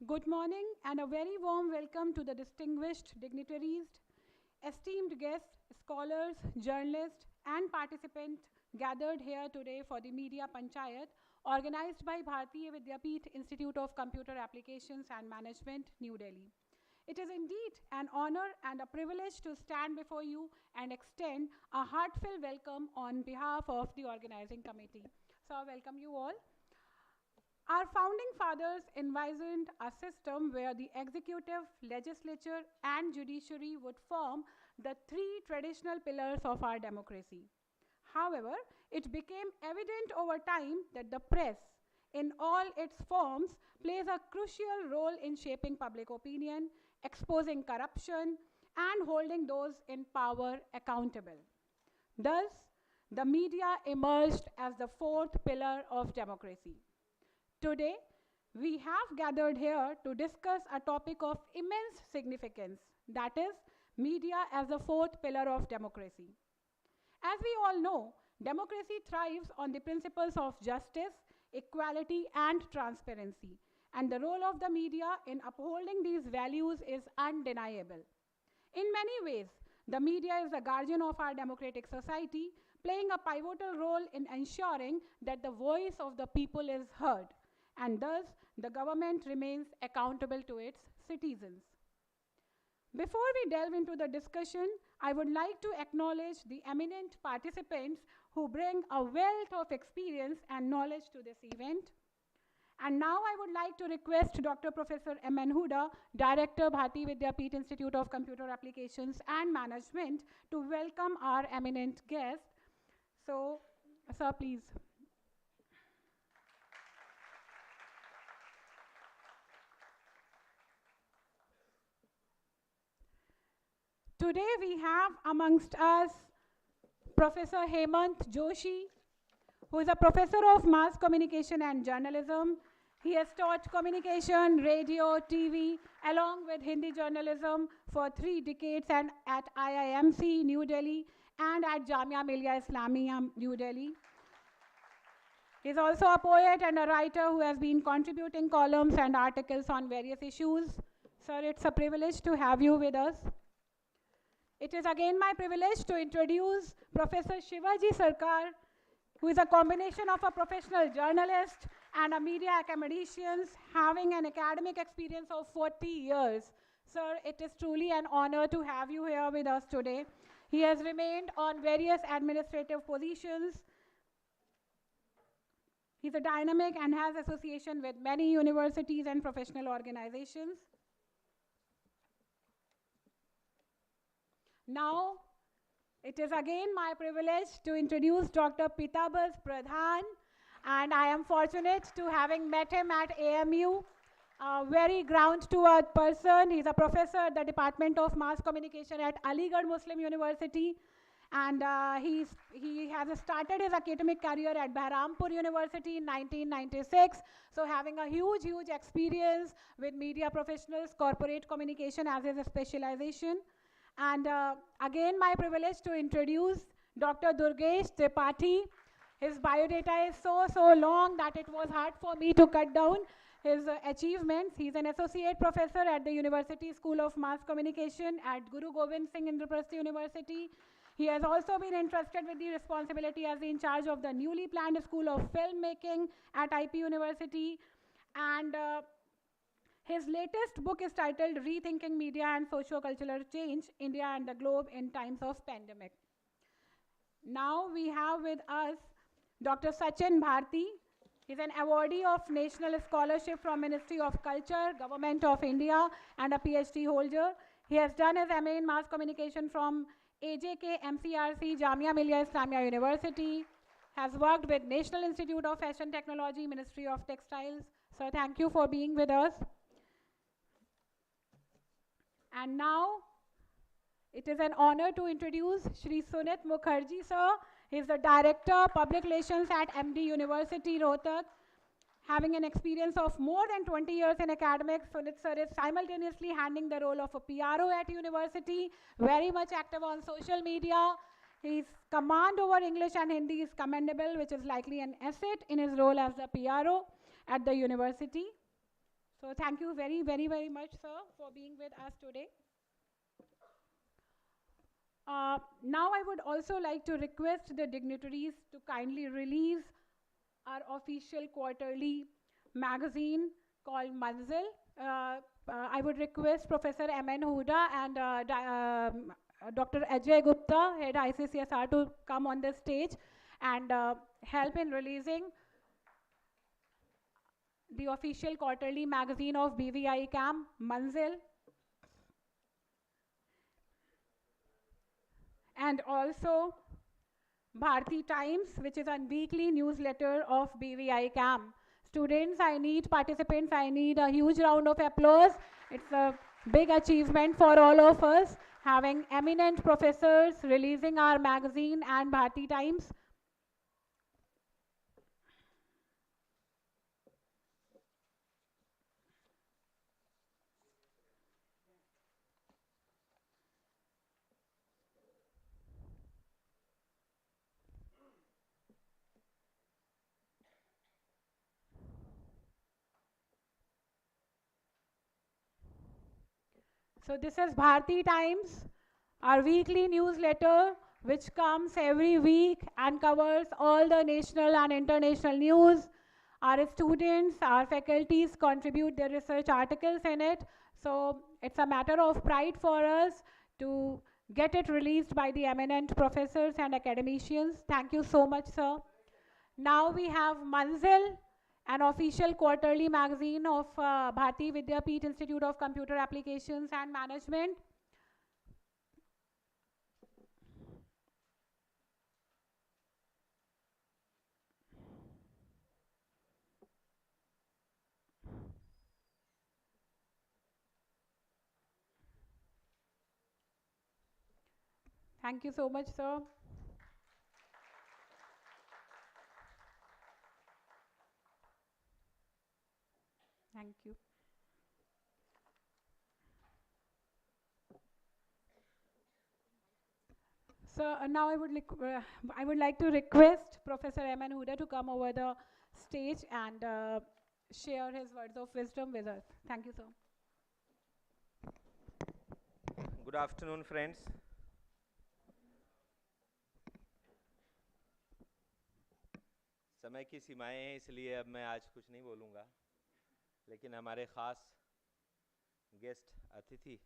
Good morning and a very warm welcome to the distinguished dignitaries, esteemed guests, scholars, journalists, and participants gathered here today for the Media Panchayat organized by Bharati Vidyapeeth Institute of Computer Applications and Management, New Delhi. It is indeed an honor and a privilege to stand before you and extend a heartfelt welcome on behalf of the organizing committee. So I welcome you all. Our founding fathers envisioned a system where the executive, legislature, and judiciary would form the three traditional pillars of our democracy. However, it became evident over time that the press, in all its forms, plays a crucial role in shaping public opinion, exposing corruption, and holding those in power accountable. Thus, the media emerged as the fourth pillar of democracy. Today, we have gathered here to discuss a topic of immense significance, that is, media as the fourth pillar of democracy. As we all know, democracy thrives on the principles of justice, equality, and transparency, and the role of the media in upholding these values is undeniable. In many ways, the media is the guardian of our democratic society, playing a pivotal role in ensuring that the voice of the people is heard, and thus the government remains accountable to its citizens. Before we delve into the discussion, I would like to acknowledge the eminent participants who bring a wealth of experience and knowledge to this event. And now I would like to request Dr. Professor M.N. Huda, Director, Bharati Vidyapeeth Institute of Computer Applications and Management, to welcome our eminent guest. So, sir, please. Today we have amongst us Professor Hemant Joshi, who is a professor of mass communication and journalism. He has taught communication, radio, TV, along with Hindi journalism for 3 decades and at IIMC, New Delhi, and at Jamia Millia Islamia, New Delhi. He is also a poet and a writer who has been contributing columns and articles on various issues. Sir, it's a privilege to have you with us. It is again my privilege to introduce Professor Shivaji Sarkar, who is a combination of a professional journalist and a media academician having an academic experience of 40 years. Sir, it is truly an honor to have you here with us today. He has remained on various administrative positions. He's a dynamic and has association with many universities and professional organizations. Now, it is again my privilege to introduce Dr. Pitabas Pradhan, and I am fortunate to having met him at AMU, a very ground-to-earth person. He's a professor at the Department of Mass Communication at Aligarh Muslim University, and he has started his academic career at Bahrampur University in 1996, so having a huge experience with media professionals, corporate communication as his specialization. And again, my privilege to introduce Dr. Durgesh Tripathi. His biodata is so long that it was hard for me to cut down his achievements. He's an associate professor at the University School of Mass Communication at Guru Gobind Singh Indraprastha University. He has also been entrusted with the responsibility as in charge of the newly planned School of Filmmaking at IP University. And his latest book is titled Rethinking Media and Socio-Cultural Change, India and the Globe in Times of Pandemic. Now we have with us Dr. Sachin Bharti. He's an awardee of National Scholarship from Ministry of Culture, Government of India, and a PhD holder. He has done his MA in Mass Communication from AJK MCRC, Jamia Millia Islamia University, has worked with National Institute of Fashion Technology, Ministry of Textiles. So thank you for being with us. And now, it is an honor to introduce Shri Sunit Mukherjee, sir. He is the Director, Public Relations at MD University, Rohtak. Having an experience of more than 20 years in academics, Sunit sir is simultaneously handling the role of a PRO at university, very much active on social media. His command over English and Hindi is commendable, which is likely an asset in his role as the PRO at the university. So thank you very, very, very much, sir, for being with us today. Now I would also like to request the dignitaries to kindly release our official quarterly magazine called Manzil. I would request Professor M.N. Huda and Dr. Ajay Gupta, head ICCSR, to come on the stage and help in releasing the official quarterly magazine of BVICAM, Manzil. And also Bharati Times, which is a weekly newsletter of BVICAM. Students, I need participants, I need a huge round of applause. It's a big achievement for all of us, having eminent professors releasing our magazine and Bharati Times. So this is Bharati Times, our weekly newsletter, which comes every week and covers all the national and international news. Our students, our faculties contribute their research articles in it. So it's a matter of pride for us to get it released by the eminent professors and academicians. Thank you so much, sir. Now we have Manzil, an official quarterly magazine of Bharati Vidyapeeth Institute of Computer Applications and Management. Thank you so much, sir. Thank you. So now I would like to request Professor M.N. Huda to come over the stage and share his words of wisdom with us. Thank you, sir. Good afternoon, friends. समय की सीमाएं हैं, इसलिए अब मैं आज कुछ नहीं बोलूँगा, लेकिन हमारे ख़ास गेस्ट अतिथि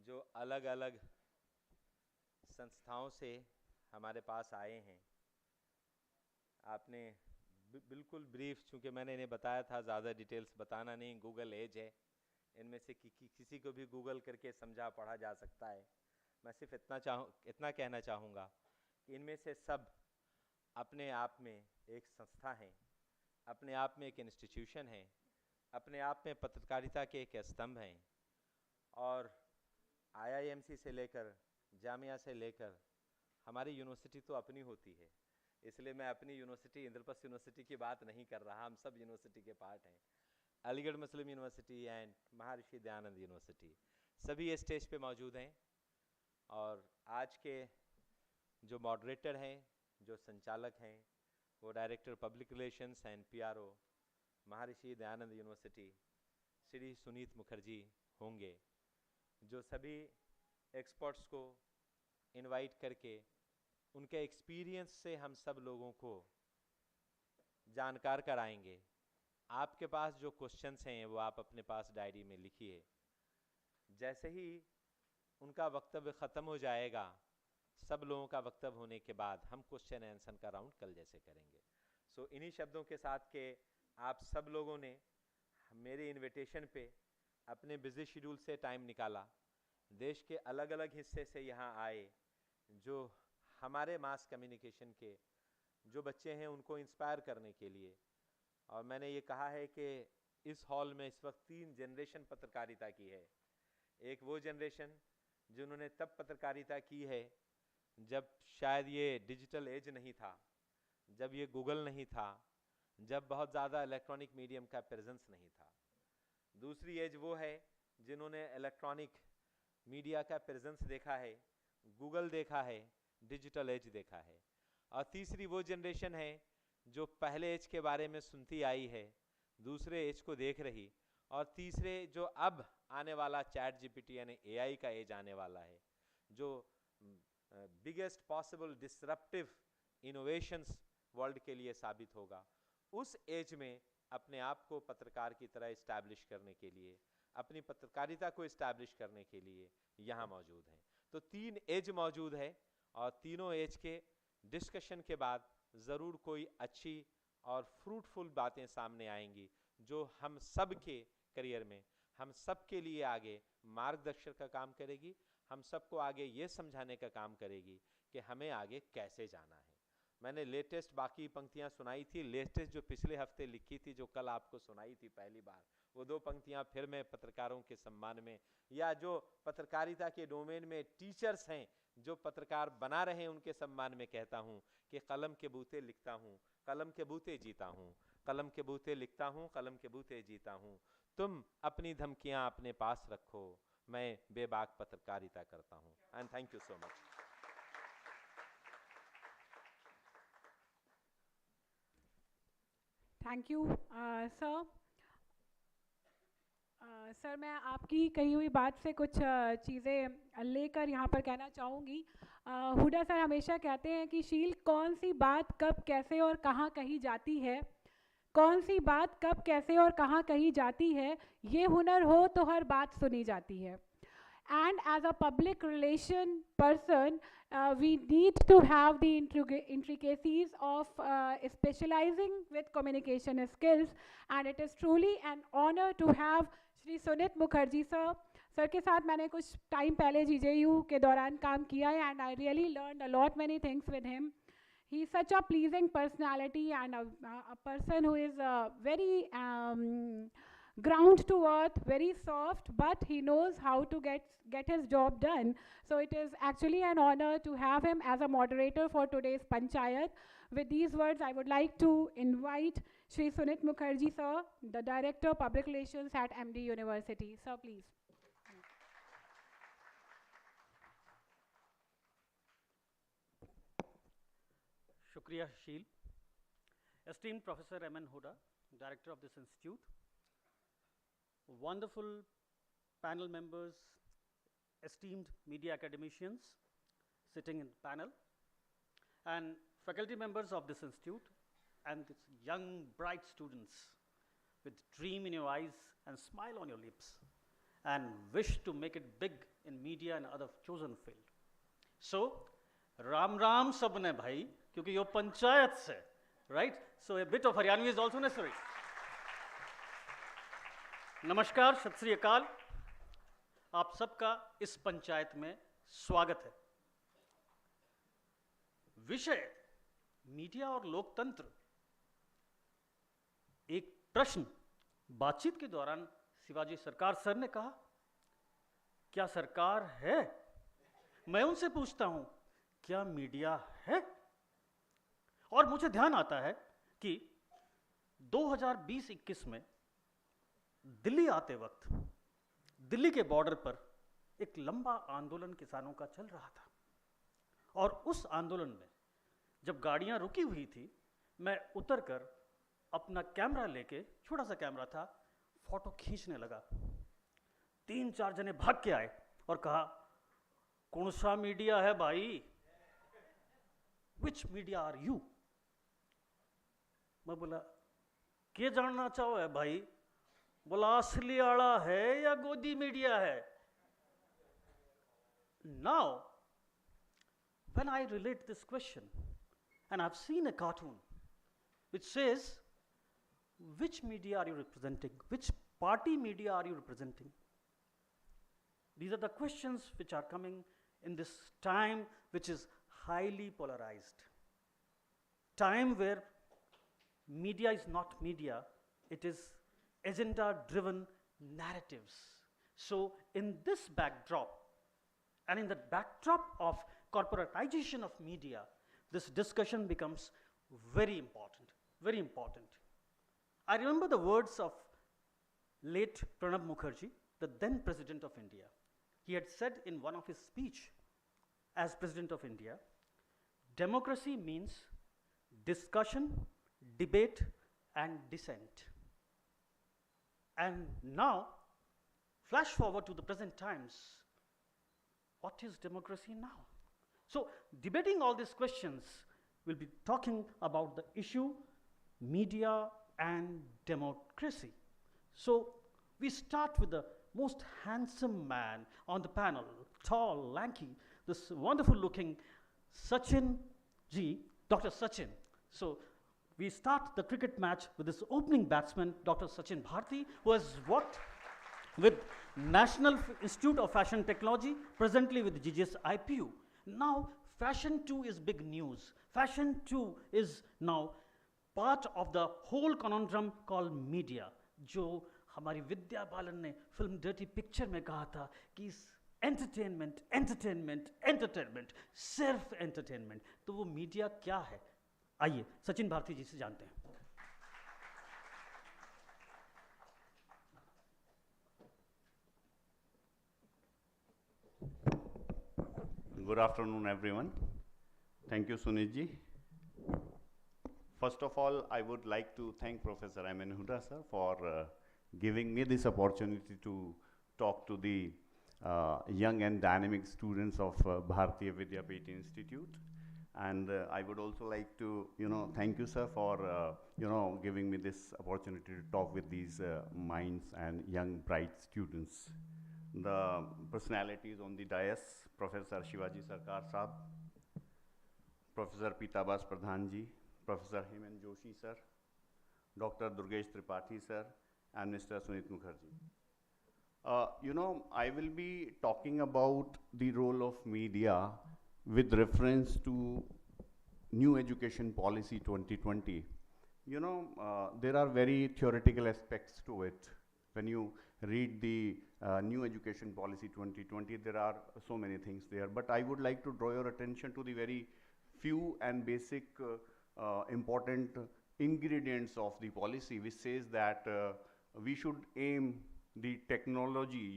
जो अलग अलग संस्थाओं से हमारे पास आए हैं, आपने बिल्कुल ब्रीफ, चूँकि मैंने इन्हें बताया था ज़्यादा डिटेल्स बताना नहीं, गूगल एज है, इनमें से किसी को भी गूगल करके समझा पढ़ा जा सकता है। मैं सिर्फ इतना कहना चाहूँगा कि इनमें से सब अपने आप में एक संस्था है, अपने आप में एक इंस्टीट्यूशन है, अपने आप में पत्रकारिता के एक स्तंभ हैं, और आईआईएमसी से लेकर जामिया से लेकर हमारी यूनिवर्सिटी तो अपनी होती है, इसलिए मैं अपनी यूनिवर्सिटी इंद्रप्रस्थ यूनिवर्सिटी की बात नहीं कर रहा, हम सब यूनिवर्सिटी के पार्ट हैं। अलीगढ़ मुस्लिम university and Maharshi Dayanand university सभी ये स्टेज पे मौजूद हैं, और आज के जो मॉडरेटर हैं, जो संचालक हैं, वो director public relations and PRO Maharshi Dayanand university Shri Sunit Mukherjee होंगे, जो सभी एक्सपर्ट्स को इनवाइट करके उनके एक्सपीरियंस से हम सब लोगों को जानकार कराएंगे। आपके पास जो क्वेश्चंस हैं वो आप अपने पास डायरी में लिखिए, जैसे ही उनका वक्तव्य ख़त्म हो जाएगा, सब लोगों का वक्तव्य होने के बाद हम क्वेश्चन आंसर का राउंड कल जैसे करेंगे। सो इन्हीं शब्दों के साथ के आप सब लोगों ने मेरे इनविटेशन पे अपने बिजी शेड्यूल से टाइम निकाला, देश के अलग अलग हिस्से से यहाँ आए, जो हमारे मास कम्युनिकेशन के जो बच्चे हैं उनको इंस्पायर करने के लिए। और मैंने ये कहा है कि इस हॉल में इस वक्त 3 जनरेशन पत्रकारिता की है। एक वो जनरेशन जिन्होंने तब पत्रकारिता की है जब शायद ये डिजिटल एज नहीं था, जब ये गूगल नहीं था, जब बहुत ज़्यादा इलेक्ट्रॉनिक मीडियम का प्रेजेंस नहीं था। दूसरी एज वो है जिन्होंने इलेक्ट्रॉनिक मीडिया का प्रेजेंस देखा है, गूगल देखा है, डिजिटल एज देखा है। और तीसरी वो जनरेशन है जो पहले एज के बारे में सुनती आई है, दूसरे एज को देख रही, और तीसरे जो अब आने वाला चैट जीपीटी यानी एआई का एज आने वाला है, जो biggest possible disruptive innovations world के लिए साबित होगा, उस एज में अपने आप को पत्रकार की तरह इस्टेब्लिश करने के लिए, अपनी पत्रकारिता को इस्टेब्लिश करने के लिए यहाँ मौजूद हैं। तो 3 एज मौजूद है, और तीनों एज के डिस्कशन के बाद ज़रूर कोई अच्छी और फ्रूटफुल बातें सामने आएंगी, जो हम सब के करियर में, हम सब के लिए आगे मार्गदर्शन का काम करेगी, हम सबको आगे ये समझाने का काम करेगी कि हमें आगे कैसे जाना है। मैंने लेटेस्ट बाकी पंक्तियां सुनाई थी, लेटेस्ट जो पिछले हफ्ते लिखी थी, जो कल आपको सुनाई थी पहली बार, वो 2 पंक्तियां फिर मैं पत्रकारों के सम्मान में, या जो पत्रकारिता के डोमेन में टीचर्स हैं, जो पत्रकार बना रहे हैं, उनके सम्मान में कहता हूं कि कलम के बूते लिखता हूं, कलम के बूते जीता हूं, कलम के बूते लिखता हूं, कलम के बूते जीता हूं। तुम अपनी धमकियां अपने पास रखो, मैं बेबाक पत्रकारिता करता हूं। And thank you so much. Thank you sir. Sir, मैं आपकी कही हुई बात से कुछ चीज़ें लेकर यहाँ पर कहना चाहूँगी। हुडा सर हमेशा कहते हैं कि शील, कौन सी बात कब कैसे और कहाँ कही जाती है, कौन सी बात कब कैसे और कहाँ कही जाती है, ये हुनर हो तो हर बात सुनी जाती है। And as a public relation person, we need to have the intricacies of specializing with communication skills, and it is truly an honor to have Shri Sunit Mukherjee sir. Sir के साथ मैंने कुछ टाइम पहले GJU के दौरान काम किया है, and I really learned a lot many things with him. He is such a pleasing personality and a person who is very ground to earth, very soft, but he knows how to get his job done. So it is actually an honor to have him as a moderator for today's Panchayat. With these words, I would like to invite Shri Sunit Mukherjee sir, the Director of Public Relations at MD University. Sir, please. Shukriya, Sheel. Esteemed Professor M.N. Huda, Director of this institute, wonderful panel members, esteemed media academicians sitting in the panel, and faculty members of this institute, and its young, bright students with dream in your eyes and smile on your lips, and wish to make it big in media and other chosen field. So, Ram Ram sabne bhai, क्योंकि यो पंचायत से, right? So a bit of Haryanvi is also necessary. नमस्कार, सत श्री अकाल, आप सबका इस पंचायत में स्वागत है। विषय मीडिया और लोकतंत्र। एक प्रश्न बातचीत के दौरान शिवाजी सरकार सर ने कहा, क्या सरकार है? मैं उनसे पूछता हूं, क्या मीडिया है? और मुझे ध्यान आता है कि 2020-21 में दिल्ली आते वक्त दिल्ली के बॉर्डर पर एक लंबा आंदोलन किसानों का चल रहा था, और उस आंदोलन में जब गाड़ियां रुकी हुई थी, मैं उतरकर अपना कैमरा लेके, छोटा सा कैमरा था, फोटो खींचने लगा। 3-4 जने भाग के आए और कहा, कौन सा मीडिया है भाई? Which media are you? मैं बोला, क्या जानना चाहो है भाई? बोला, असली आड़ा है या गोदी मीडिया है? Now, when I relate this question, and I've seen a cartoon which says, which media are you representing? Which party media are you representing? These are the questions which are coming in this time which is highly polarized. Time where media is not media, it is agenda-driven narratives. So in this backdrop, and in the backdrop of corporatization of media, this discussion becomes very important, very important. I remember the words of late Pranab Mukherjee, the then President of India. He had said in one of his speech as President of India, democracy means discussion, debate, and dissent. And now, flash forward to the present times. What is democracy now? So, debating all these questions, we'll be talking about the issue media and democracy. So, we start with the most handsome man on the panel, tall, lanky, this wonderful looking Sachin ji, Dr. Sachin. So, we start the cricket match with this opening batsman, Dr. Sachin Bharati, who has worked with National Institute of Fashion Technology, presently with GGS IPU. Now, Fashion 2 is big news. Fashion 2 is now part of the whole conundrum called media, जो हमारी विद्या बालन ने film dirty picture में कहा था कि entertainment entertainment entertainment सिर्फ entertainment, तो वो मीडिया क्या है? आइए सचिन भारती जी से जानते हैं. Good afternoon, everyone. Thank you, Sunit ji. First of all, I would like to thank Professor Amin Huda sir for giving me this opportunity to talk to the young and dynamic students of Bharatiya Vidyapith Institute. And I would also like to, thank you, sir, for, giving me this opportunity to talk with these minds and young, bright students. The personalities on the dais, Professor Shivaji Sarkar Saab, Professor Pitabas Pradhan ji, Professor Hemen Joshi sir, Dr. Durgesh Tripathi sir, and Mr. Sunit Mukherjee. I will be talking about the role of media with reference to New Education Policy 2020. There are very theoretical aspects to it. When you read the New Education Policy 2020, there are so many things there. But I would like to draw your attention to the very few and basic important ingredients of the policy, which says that we should aim the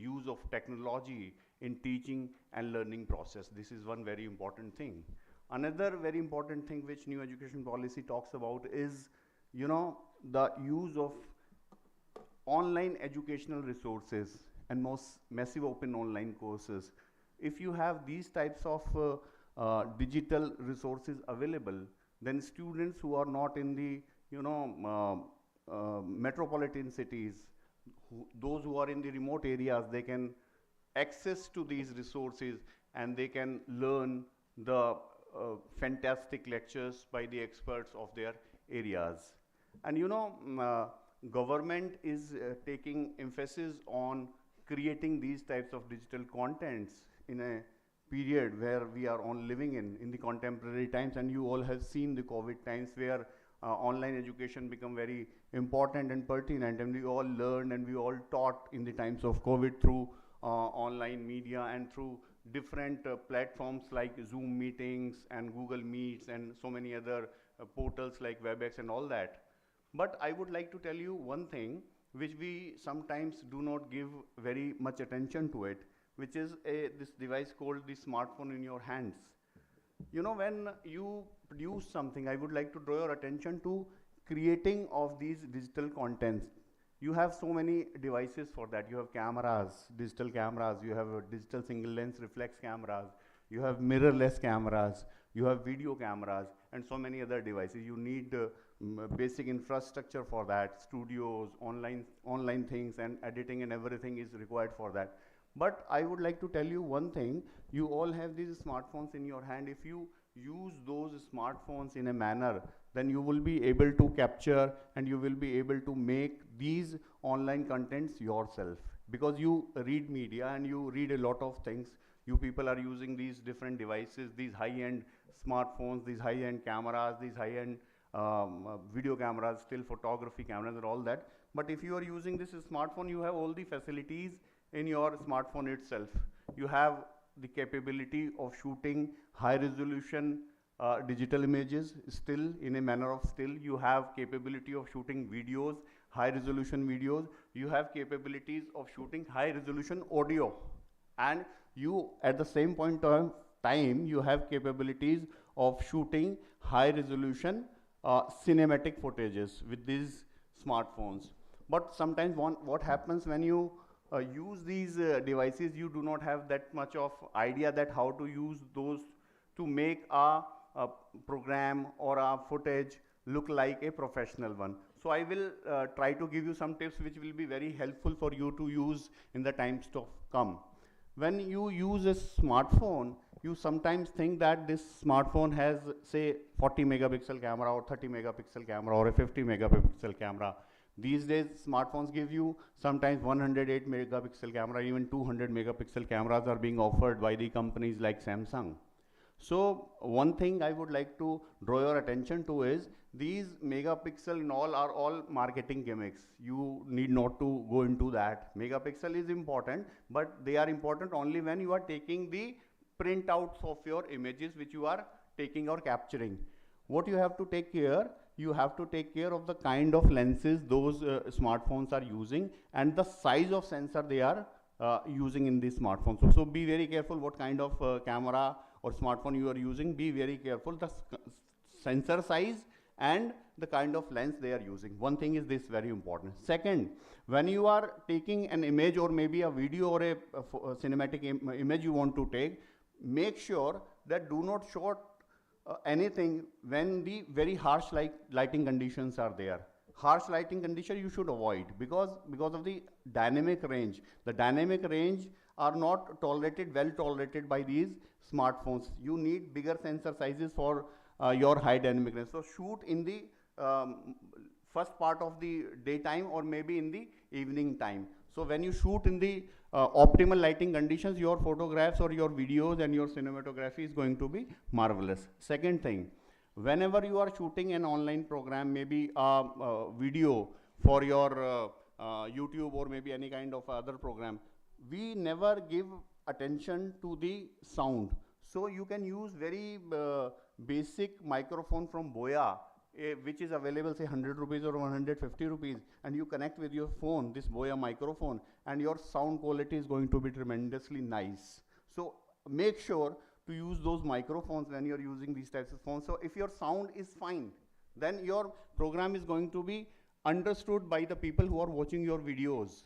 use of technology in teaching and learning process. This is one very important thing. Another very important thing which New Education Policy talks about is, the use of online educational resources and massive open online courses. If you have these types of digital resources available, then students who are not in the, metropolitan cities, those who are in the remote areas, they can access to these resources and they can learn the fantastic lectures by the experts of their areas. And government is taking emphasis on creating these types of digital contents in a period where we are living in the contemporary times, and you all have seen the COVID times where online education become very important and pertinent, and we all learned and we all taught in the times of COVID through online media and through different platforms like Zoom meetings and Google Meets and so many other portals like WebEx and all that. But I would like to tell you one thing which we sometimes do not give very much attention to it, which is this device called the smartphone in your hands. When you produce something, I would like to draw your attention to creating of these digital contents. You have so many devices for that. You have cameras, digital cameras, you have digital single lens reflex cameras, you have mirrorless cameras, you have video cameras, and so many other devices. You need basic infrastructure for that, studios, online things, and editing and everything is required for that. But I would like to tell you one thing, you all have these smartphones in your hand. If you use those smartphones in a manner, then you will be able to capture and you will be able to make these online contents yourself. Because you read media and you read a lot of things. You people are using these different devices, these high-end smartphones, these high-end cameras, these high-end video cameras, still photography cameras and all that. But if you are using this smartphone, you have all the facilities in your smartphone itself. You have the capability of shooting high resolution digital images still in a manner of still. You have capability of shooting videos, high resolution videos. You have capabilities of shooting high resolution audio. And you, at the same point of time, you have capabilities of shooting high resolution cinematic footages with these smartphones. But sometimes what happens when you use these devices, you do not have that much of idea that how to use those to make a program or a footage look like a professional one. So I will try to give you some tips which will be very helpful for you to use in the times to come. When you use a smartphone, you sometimes think that this smartphone has, say, 40 megapixel camera or 30 megapixel camera or a 50 megapixel camera. These days, smartphones give you sometimes 108 megapixel camera, even 200 megapixel cameras are being offered by the companies like Samsung. So one thing I would like to draw your attention to is these megapixel and all are all marketing gimmicks. You need not to go into that. Megapixel is important, but they are important only when you are taking the printouts of your images which you are taking or capturing. What you have to take care, you have to take care of the kind of lenses those smartphones are using and the size of sensor they are using in the smartphone. So be very careful what kind of camera or smartphone you are using. Be very careful the sensor size and the kind of lens they are using. One thing is this very important. Second, when you are taking an image or maybe a video or a cinematic image you want to take, make sure that do not shoot anything when the very harsh lighting conditions are there. Harsh lighting condition you should avoid because of the dynamic range. The dynamic range are not well tolerated by these smartphones. You need bigger sensor sizes for your high dynamic range. So shoot in the first part of the daytime or maybe in the evening time. So when you shoot in the optimal lighting conditions, your photographs or your videos and your cinematography is going to be marvelous. Second thing, whenever you are shooting an online program, maybe a video for your YouTube or maybe any kind of other program, we never give attention to the sound. So you can use very basic microphone from Boya, which is available say 100 rupees or 150 rupees, and you connect with your phone, this Boya microphone, and your sound quality is going to be tremendously nice. So make sure to use those microphones when you're using these types of phones. So if your sound is fine, then your program is going to be understood by the people who are watching your videos.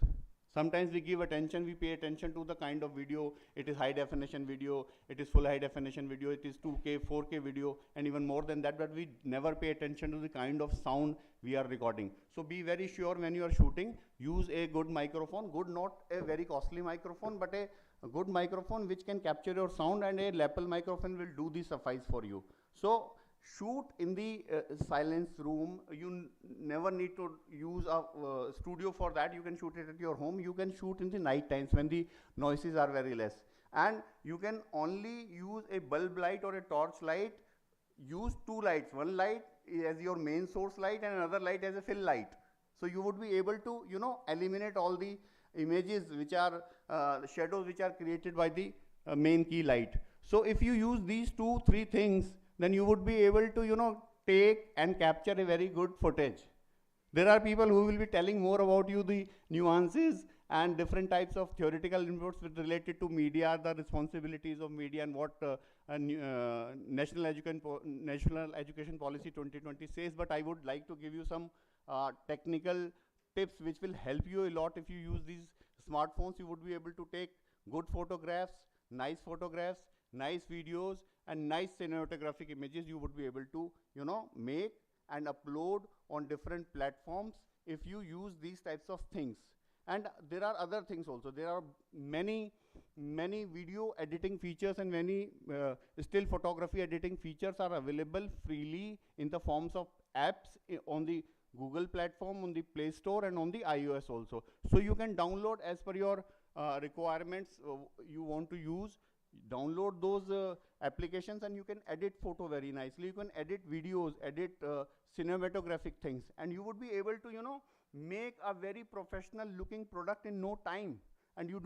Sometimes we pay attention to the kind of video. It is high definition video, it is full high definition video, it is 2K, 4K video, and even more than that, but we never pay attention to the kind of sound we are recording. So be very sure when you are shooting, use a good microphone, not a very costly microphone, but a good microphone which can capture your sound, and a lapel microphone will do the suffice for you. So shoot in the silence room. You never need to use a studio for that. You can shoot it at your home. You can shoot in the night times when the noises are very less. And you can only use a bulb light or a torch light. Use two lights. One light as your main source light and another light as a fill light. So you would be able to, eliminate all the images which are shadows which are created by the main key light. So if you use these 2-3 things, then you would be able to, take and capture a very good footage. There are people who will be telling more about you the nuances and different types of theoretical inputs related to media, the responsibilities of media, and what National Education Policy 2020 says. But I would like to give you some technical tips which will help you a lot. If you use these smartphones, you would be able to take good photographs, nice videos, and nice cinematographic images. You would be able to, make and upload on different platforms if you use these types of things. And there are other things also. There are many video editing features and many still photography editing features are available freely in the forms of apps on the Google platform, on the Play Store, and on the iOS also. So you can download as per your requirements you want to use. Download those applications and you can edit photo very nicely. You can edit videos, edit cinematographic things, and you would be able to, make a very professional looking product in no time. And you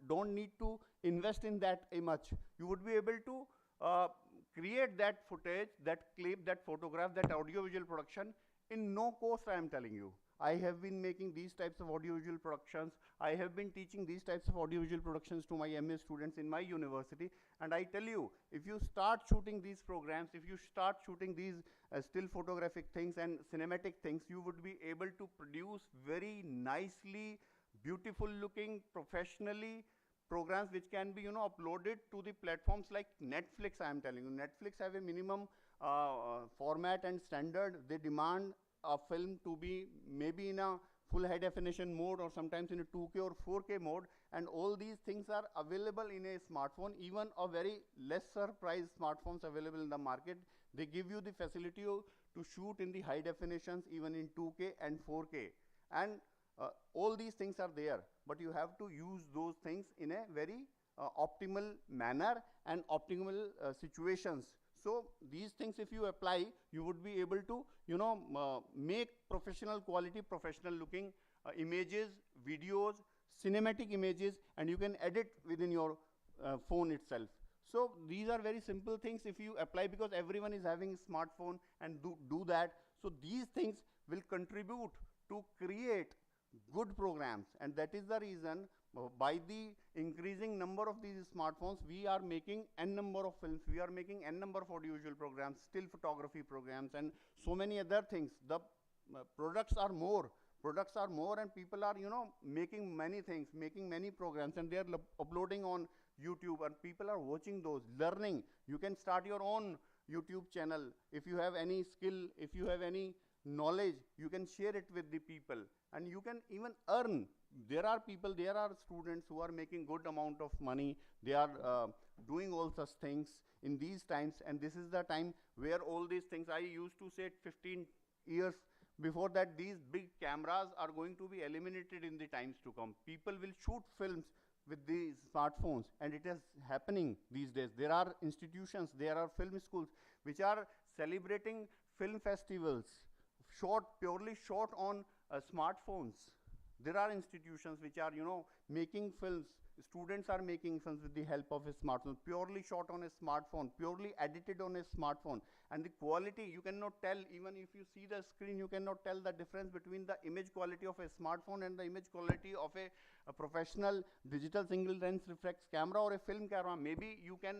don't need to invest in that much. You would be able to create that footage, that clip, that photograph, that audiovisual production in no cost, I am telling you. I have been making these types of audiovisual productions. I have been teaching these types of audiovisual productions to my MA students in my university. And I tell you, if you start shooting these programs, if you start shooting these still photographic things and cinematic things, you would be able to produce very nicely, beautiful looking, professionally programs which can be, uploaded to the platforms like Netflix. I am telling you, Netflix have a minimum format and standard. They demand a film to be maybe in a full high definition mode, or sometimes in a 2K or 4K mode, and all these things are available in a smartphone. Even a very lesser price smartphones available in the market, they give you the facility to shoot in the high definitions even in 2K and 4K, and all these things are there, but you have to use those things in a very optimal manner and optimal situations. So these things, if you apply, you would be able to, make professional quality, professional looking images, videos, cinematic images, and you can edit within your phone itself. So these are very simple things if you apply, because everyone is having a smartphone and do that. So these things will contribute to create good programs, and that is the reason by the increasing number of these smartphones, we are making n number of films, we are making n number of audiovisual programs, still photography programs, and so many other things. The products are more, and people are, making many things, making many programs, and they are uploading on YouTube, and people are watching those, learning. You can start your own YouTube channel. If you have any skill, if you have any knowledge, you can share it with the people, and you can even earn. There are students who are making good amount of money. They are doing all such things in these times, and this is the time where all these things, I used to say 15 years before that, these big cameras are going to be eliminated in the times to come. People will shoot films with these smartphones, and it is happening these days. There are institutions, there are film schools which are celebrating film festivals, purely shot on smartphones. There are institutions which are, making films. Students are making films with the help of a smartphone, purely shot on a smartphone, purely edited on a smartphone. And the quality, you cannot tell, even if you see the screen, you cannot tell the difference between the image quality of a smartphone and the image quality of a professional digital single lens reflex camera or a film camera. Maybe you can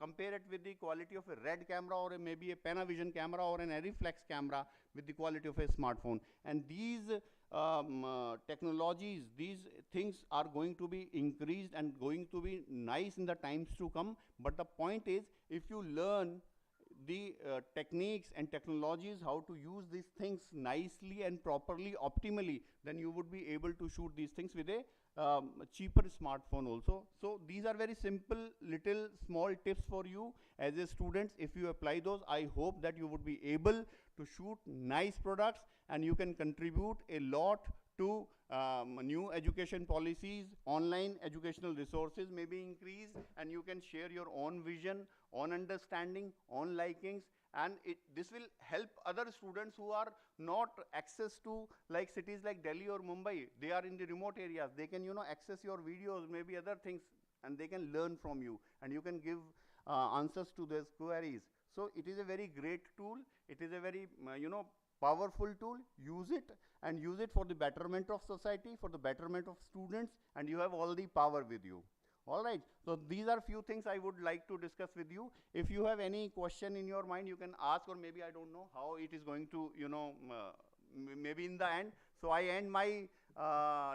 compare it with the quality of a red camera, or maybe a Panavision camera, or an Reflex camera with the quality of a smartphone. And these technologies, these things are going to be increased and going to be nice in the times to come. But the point is, if you learn the techniques and technologies, how to use these things nicely and properly, optimally, then you would be able to shoot these things with a cheaper smartphone also. So these are very simple, little small tips for you as a students. If you apply those, I hope that you would be able to shoot nice products, and you can contribute a lot to new education policies. Online educational resources may be increased, and you can share your own vision, own understanding, own likings, and this will help other students who are not access to like cities like Delhi or Mumbai. They are in the remote areas. They can, access your videos, maybe other things, and they can learn from you, and you can give answers to those queries. So it is a very great tool. It is a very, powerful tool. Use it, and use it for the betterment of society, for the betterment of students, and you have all the power with you. All right. So these are few things I would like to discuss with you. If you have any question in your mind, you can ask, or maybe I don't know how it is going to, maybe in the end. So I end my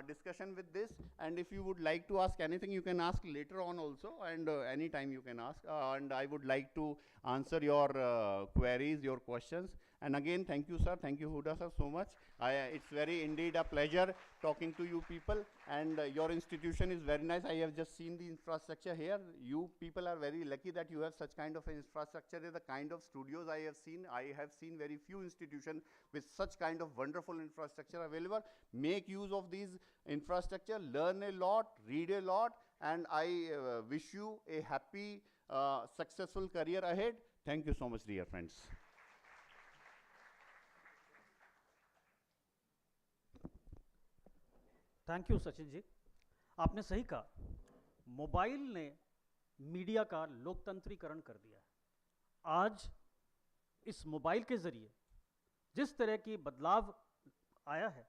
discussion with this, and if you would like to ask anything, you can ask later on also, and anytime you can ask, and I would like to answer your queries, your questions. And again, thank you, sir. Thank you, Huda sir, so much. It's very indeed a pleasure talking to you people, and your institution is very nice. I have just seen the infrastructure here. You people are very lucky that you have such kind of an infrastructure. The kind of studios I have seen very few institutions with such kind of wonderful infrastructure available. Make use of these infrastructure, learn a lot, read a lot, and I wish you a happy, successful career ahead. Thank you so much, dear friends. Thank you Sachin ji, आपने सही कहा, mobile ने media का लोकतंत्रीकरण कर दिया है। आज इस मोबाइल के ज़रिए जिस तरह की बदलाव आया है,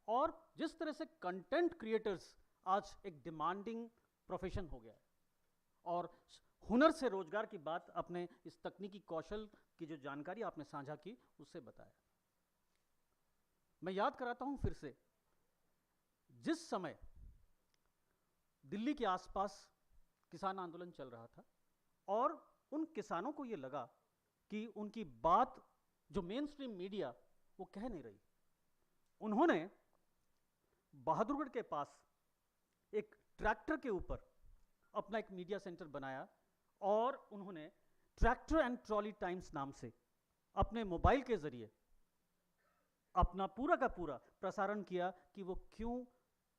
और जिस तरह से कंटेंट क्रिएटर्स आज एक डिमांडिंग प्रोफेशन हो गया है, और हुनर से रोजगार की बात अपने इस तकनीकी कौशल की जो जानकारी आपने साझा की उससे बताया। मैं याद कराता हूं फिर से, जिस समय दिल्ली के आसपास किसान आंदोलन चल रहा था और उन किसानों को यह लगा कि उनकी बात जो मेन स्ट्रीम मीडिया वो कह नहीं रही, उन्होंने बहादुरगढ़ के पास एक ट्रैक्टर के ऊपर अपना एक मीडिया सेंटर बनाया और उन्होंने ट्रैक्टर एंड ट्रॉली टाइम्स नाम से अपने मोबाइल के जरिए अपना पूरा का पूरा प्रसारण किया कि वो क्यों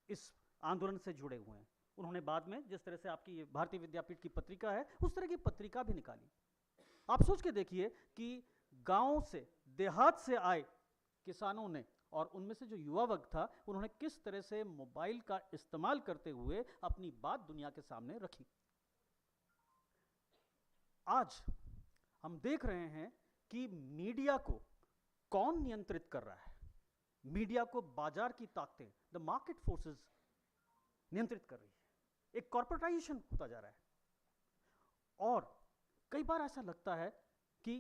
इस आंदोलन से जुड़े हुए हैं। उन्होंने बाद में जिस तरह से आपकी भारतीय विद्यापीठ की पत्रिका है उस तरह की पत्रिका भी निकाली। आप सोच के देखिए कि गांव से देहात से आए किसानों ने और उनमें से जो युवा वर्ग था उन्होंने किस तरह से मोबाइल का इस्तेमाल करते हुए अपनी बात दुनिया के सामने रखी। आज हम देख रहे हैं कि मीडिया को कौन नियंत्रित कर रहा है। मीडिया को बाजार की ताकतें, द मार्केट फोर्सेस नियंत्रित कर रही है। एक कॉर्पोरेटाइजेशन होता जा रहा है और कई बार ऐसा लगता है कि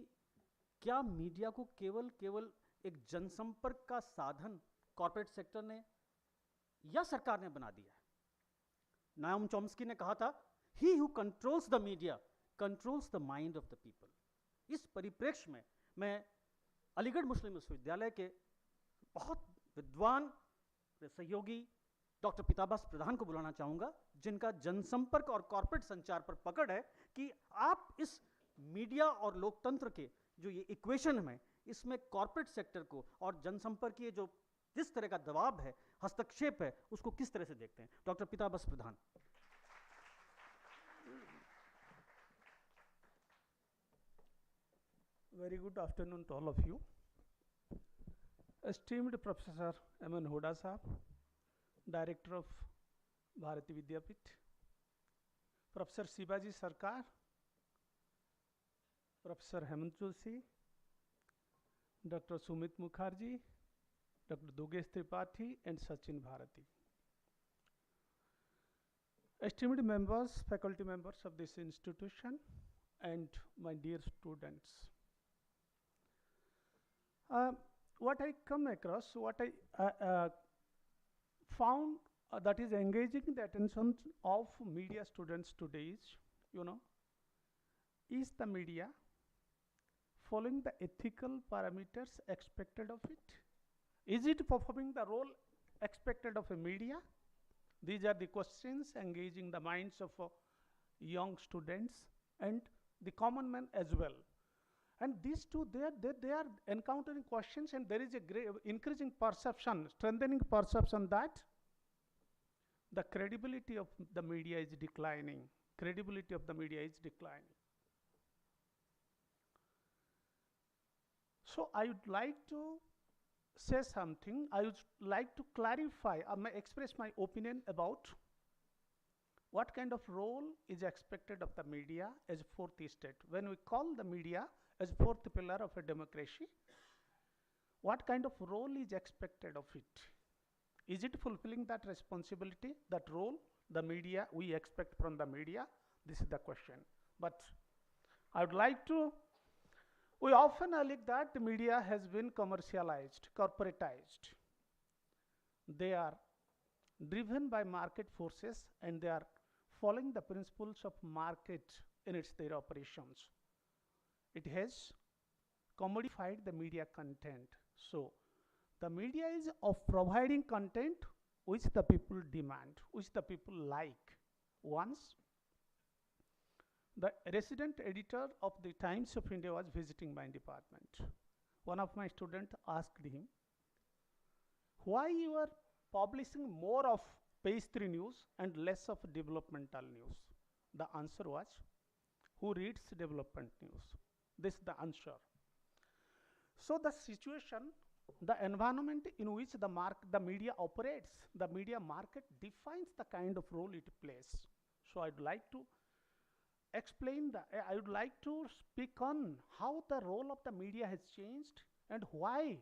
क्या मीडिया को केवल एक जनसंपर्क का साधन कॉर्पोरेट सेक्टर ने या सरकार ने बना दिया है। नायम चॉम्स्की ने कहा था, he who controls the media controls the mind of the people. इस परिप्रेक्ष्य में मैं अलीगढ़ मुस्लिम विश्वविद्यालय के बहुत विद्वान सहयोगी डॉक्टर पिताम्बर प्रधान को बुलाना चाहूंगा, जिनका जनसंपर्क और कॉर्पोरेट संचार पर पकड़ है, कि आप इस मीडिया और लोकतंत्र के जो ये इक्वेशन में इसमें कॉर्पोरेट सेक्टर को और जनसंपर्क की जो जिस तरह का दबाव है, हस्तक्षेप है, उसको किस तरह से देखते हैं। Doctor Pitambar Pradhan. Very good afternoon to all of you. Esteemed Professor M.N. Huda Sahab, Director of Bharati Vidyapit, Professor Shivaji Sarkar, Professor Hemant Joshi, Dr. Sumit Mukherjee, Dr. Dugesh Tripathi and Sachin Bharati. Esteemed members, faculty members of this institution and my dear students. What I come across, what I found that is engaging the attention of media students today is, is the media following the ethical parameters expected of it? Is it performing the role expected of a media? These are the questions engaging the minds of young students and the common man as well. And these two, they are encountering questions, and there is a increasing perception, strengthening perception that the credibility of the media is declining. Credibility of the media is declining. So I would like to say something. I would like to clarify, express my opinion about what kind of role is expected of the media as fourth estate. When we call the media as fourth pillar of a democracy, what kind of role is expected of it? Is it fulfilling that responsibility, that role, the media, we expect from the media? This is the question. But I would like to, we often allege that the media has been commercialized, corporatized. They are driven by market forces and they are following the principles of market in their operations. It has commodified the media content. So the media is of providing content which the people demand, which the people like. Once the resident editor of the Times of India was visiting my department. One of my students asked him, why you are publishing more of page 3 news and less of developmental news? The answer was, who reads development news? This is the answer. So the situation, the environment in which the media operates, the media market defines the kind of role it plays. So I'd like to explain I would like to speak on how the role of the media has changed and why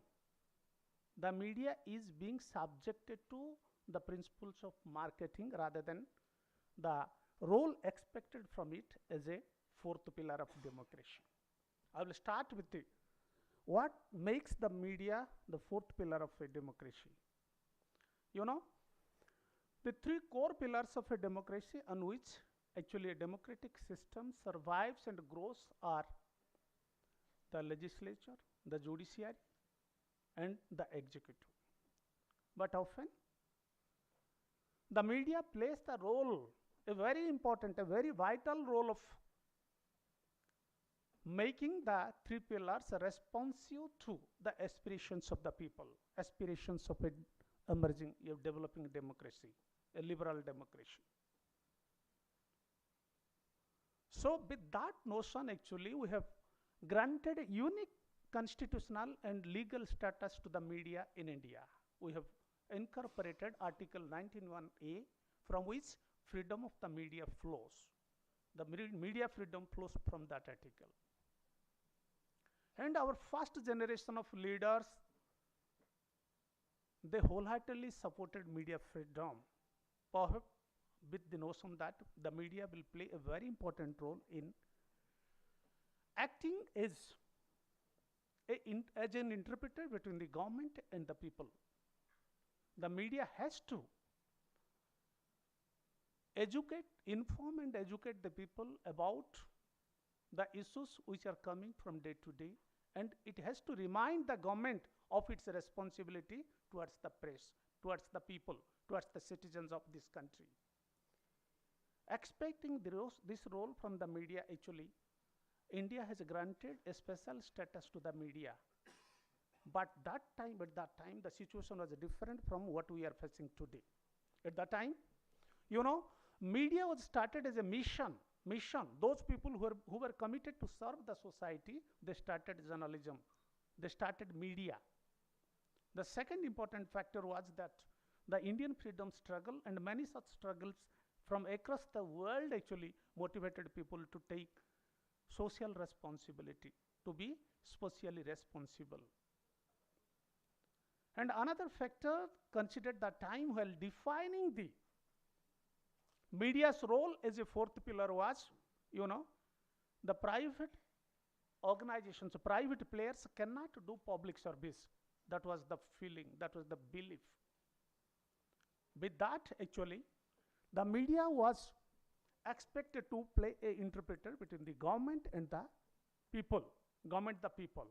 the media is being subjected to the principles of marketing rather than the role expected from it as a fourth pillar of democracy. I will start with what makes the media the fourth pillar of a democracy. You know, the three core pillars of a democracy on which actually a democratic system survives and grows are the legislature, the judiciary, and the executive. But often, the media plays the role, a very important, a very vital role of making the three pillars responsive to the aspirations of the people, aspirations of an emerging, a developing democracy, a liberal democracy. So with that notion, actually, we have granted a unique constitutional and legal status to the media in India. We have incorporated Article 19(1)(a), from which freedom of the media flows. The media freedom flows from that article. And our first generation of leaders, they wholeheartedly supported media freedom, perhaps with the notion that the media will play a very important role in acting as an interpreter between the government and the people. The media has to educate, inform and educate the people about the issues which are coming from day to day, and it has to remind the government of its responsibility towards the press, towards the people, towards the citizens of this country. Expecting this role from the media, actually, India has granted a special status to the media. But at that time, the situation was different from what we are facing today. At that time, you know, media was started as a mission. Those people who were committed to serve the society, they started journalism. They started media. The second important factor was that the Indian freedom struggle and many such struggles from across the world actually motivated people to take social responsibility, to be socially responsible. And another factor considered the time while defining the media's role as a fourth pillar was, you know, the private organizations, private players cannot do public service. That was the feeling, that was the belief. With that, actually, the media was expected to play an interpreter between the government and the people, the people.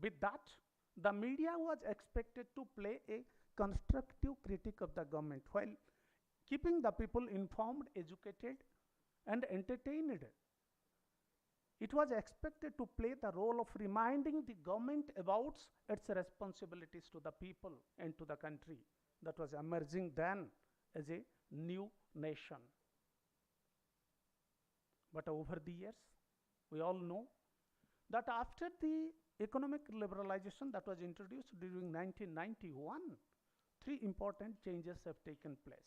With that, the media was expected to play a constructive critique of the government while keeping the people informed, educated, and entertained. It was expected to play the role of reminding the government about its responsibilities to the people and to the country that was emerging then as a new nation. But over the years, we all know that after the economic liberalization that was introduced during 1991, three important changes have taken place.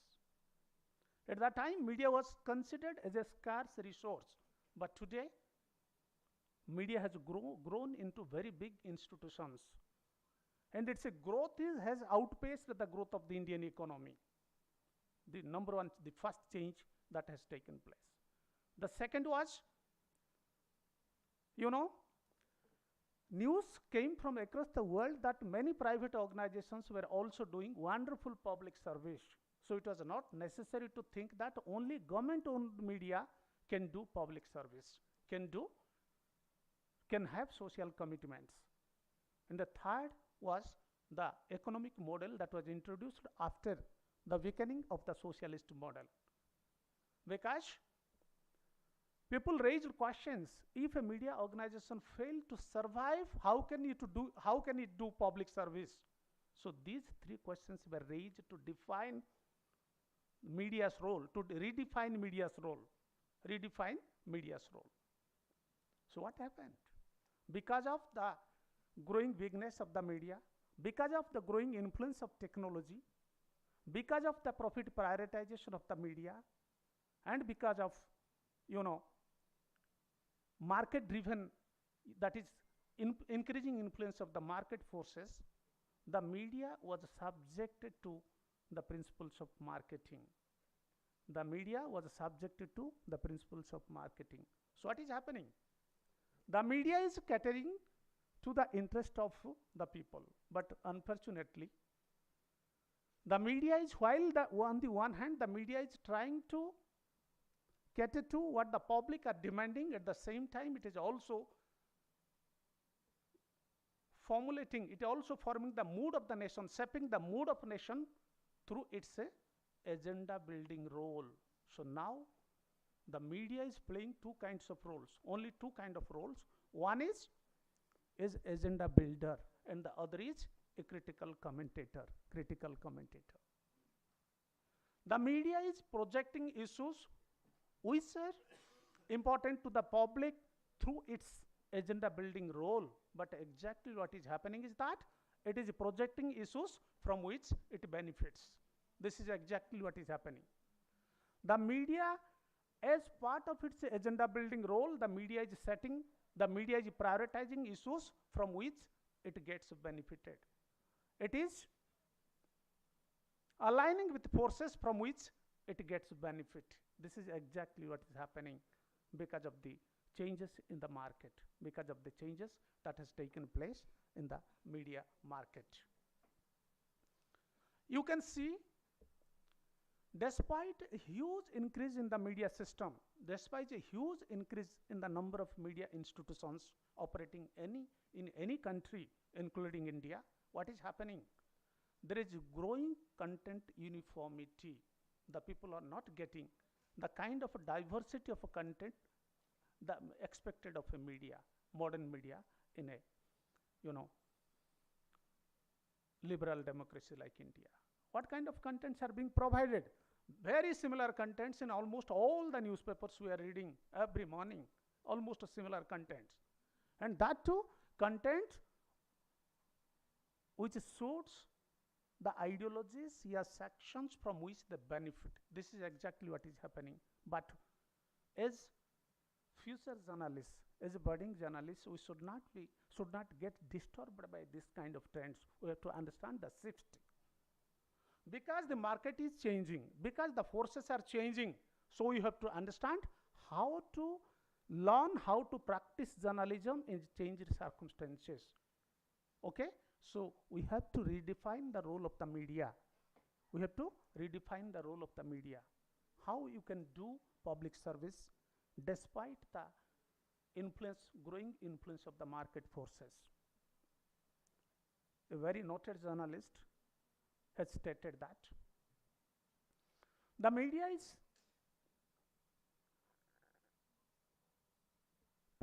At that time, media was considered as a scarce resource, but today, media has grown into very big institutions, and its growth has outpaced the growth of the Indian economy. The number one, the first change that has taken place. The second was, you know, news came from across the world that many private organizations were also doing wonderful public service. So it was not necessary to think that only government-owned media can do public service, can have social commitments. And the third was the economic model that was introduced after the weakening of the socialist model. Because people raised questions: if a media organization failed to survive, how can it do public service? So these three questions were raised to define media's role, to redefine media's role. So what happened? Because of the growing bigness of the media, because of the growing influence of technology, because of the profit prioritization of the media, and because of, you know, market driven, that is increasing influence of the market forces, the media was subjected to the principles of marketing. The media was subjected to the principles of marketing. So what is happening? The media is catering to the interest of the people, but unfortunately, the media is, while on the one hand, the media is trying to cater to what the public are demanding, at the same time, it is also formulating, it also forming the mood of the nation, shaping the mood of nation through its agenda building role. So now the media is playing two kinds of roles, only two kind of roles. One is agenda builder, and the other is a critical commentator. The media is projecting issues which are important to the public through its agenda building role, but exactly what is happening is that it is projecting issues from which it benefits. This is exactly what is happening. The media, as part of its agenda building role, the media is prioritizing issues from which it gets benefited. It is aligning with forces from which it gets benefit. This is exactly what is happening because of the changes in the market, because of the changes that has taken place in the media market. You can see, despite a huge increase in the media system, despite a huge increase in the number of media institutions operating in any country, including India, what is happening? There is growing content uniformity. The people are not getting the kind of diversity of content that expected of a media, modern media, in a liberal democracy like India. What kind of contents are being provided? Very similar contents in almost all the newspapers we are reading every morning, almost similar contents. And that too, content which suits the ideologies, sections from which they benefit. This is exactly what is happening. But as future journalists, as a budding journalists, we should not get disturbed by this kind of trends. We have to understand the shift. Because the market is changing, because the forces are changing, so you have to understand how to learn how to practice journalism in changed circumstances. Okay? So we have to redefine the role of the media. We have to redefine the role of the media. How you can do public service despite the growing influence of the market forces. A very noted journalist has stated that the media is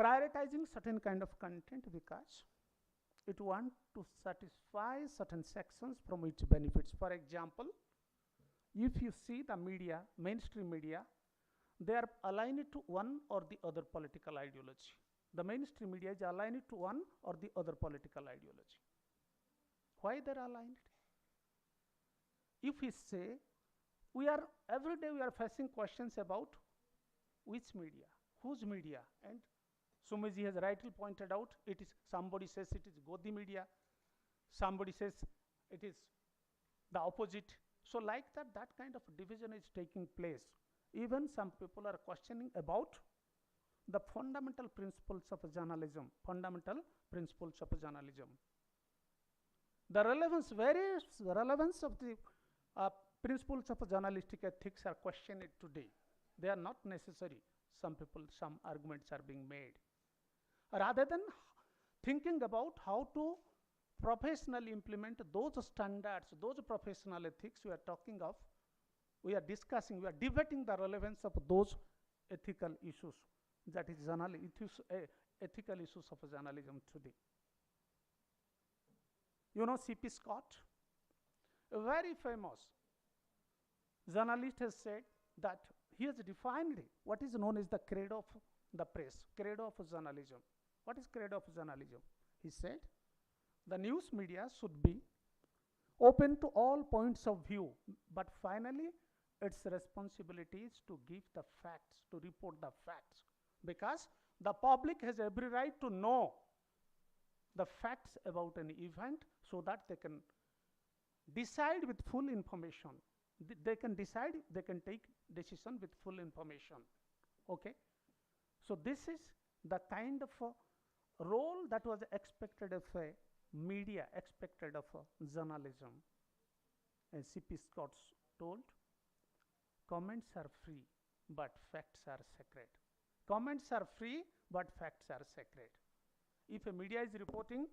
prioritizing certain kind of content because it wants to satisfy certain sections from which benefits. For example, if you see the media, mainstream media, they are aligned to one or the other political ideology. The mainstream media is aligned to one or the other political ideology. Why they are aligned? If we say, every day we are facing questions about which media, whose media, and Sumeji has rightly pointed out, somebody says it is Godi media, somebody says it is the opposite. So like that kind of division is taking place. Even some people are questioning about the fundamental principles of journalism, The relevance of the principles of journalistic ethics are questioned today. They are not necessary. Some arguments are being made. Rather than thinking about how to professionally implement those standards, those professional ethics we are talking of, we are debating the relevance of those ethical issues, that is ethical issues of journalism today. You know C.P. Scott, a very famous journalist, has said that he has defined what is known as the credo of the press, credo of journalism. What is credo of journalism? He said, the news media should be open to all points of view, but finally its responsibility is to give the facts, to report the facts, because the public has every right to know the facts about an event so that they can decide with full information. They can decide, they can take decision with full information. Okay? So this is the kind of a role that was expected of a media, expected of a journalism. As C.P. Scott told, comments are free, but facts are sacred. Comments are free, but facts are sacred. If a media is reporting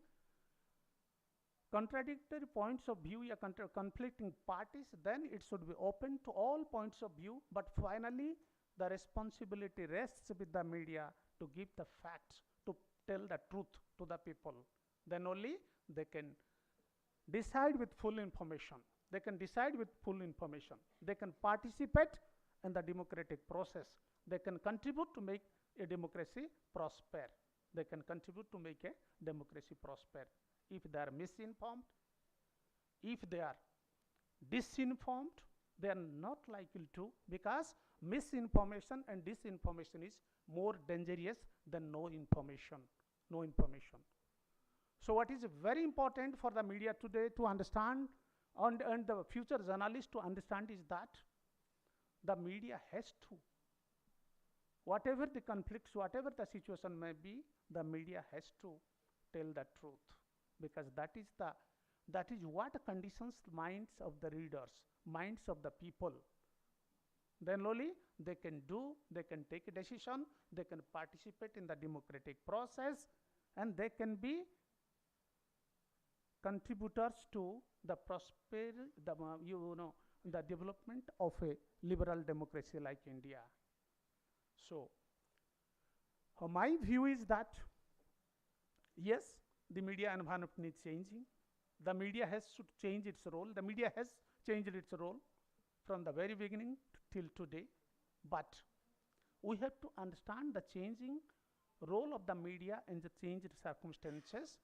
contradictory points of view, conflicting parties, then it should be open to all points of view, but finally the responsibility rests with the media to give the facts, to tell the truth to the people. Then only they can decide with full information. They can decide with full information. They can participate in the democratic process. They can contribute to make a democracy prosper. They can contribute to make a democracy prosper. If they are misinformed, if they are disinformed, they are not likely to, because misinformation and disinformation is more dangerous than no information. No information. So what is very important for the media today to understand, and the future journalists to understand, is that the media has to, whatever the conflicts, whatever the situation may be, the media has to tell the truth, because that is what conditions minds of the readers, minds of the people. Then only they can take a decision, they can participate in the democratic process, and they can be contributors to the the development of a liberal democracy like India. So my view is that yes, the media environment needs changing. The media has to change its role. The media has changed its role from the very beginning till today. But we have to understand the changing role of the media in the changed circumstances,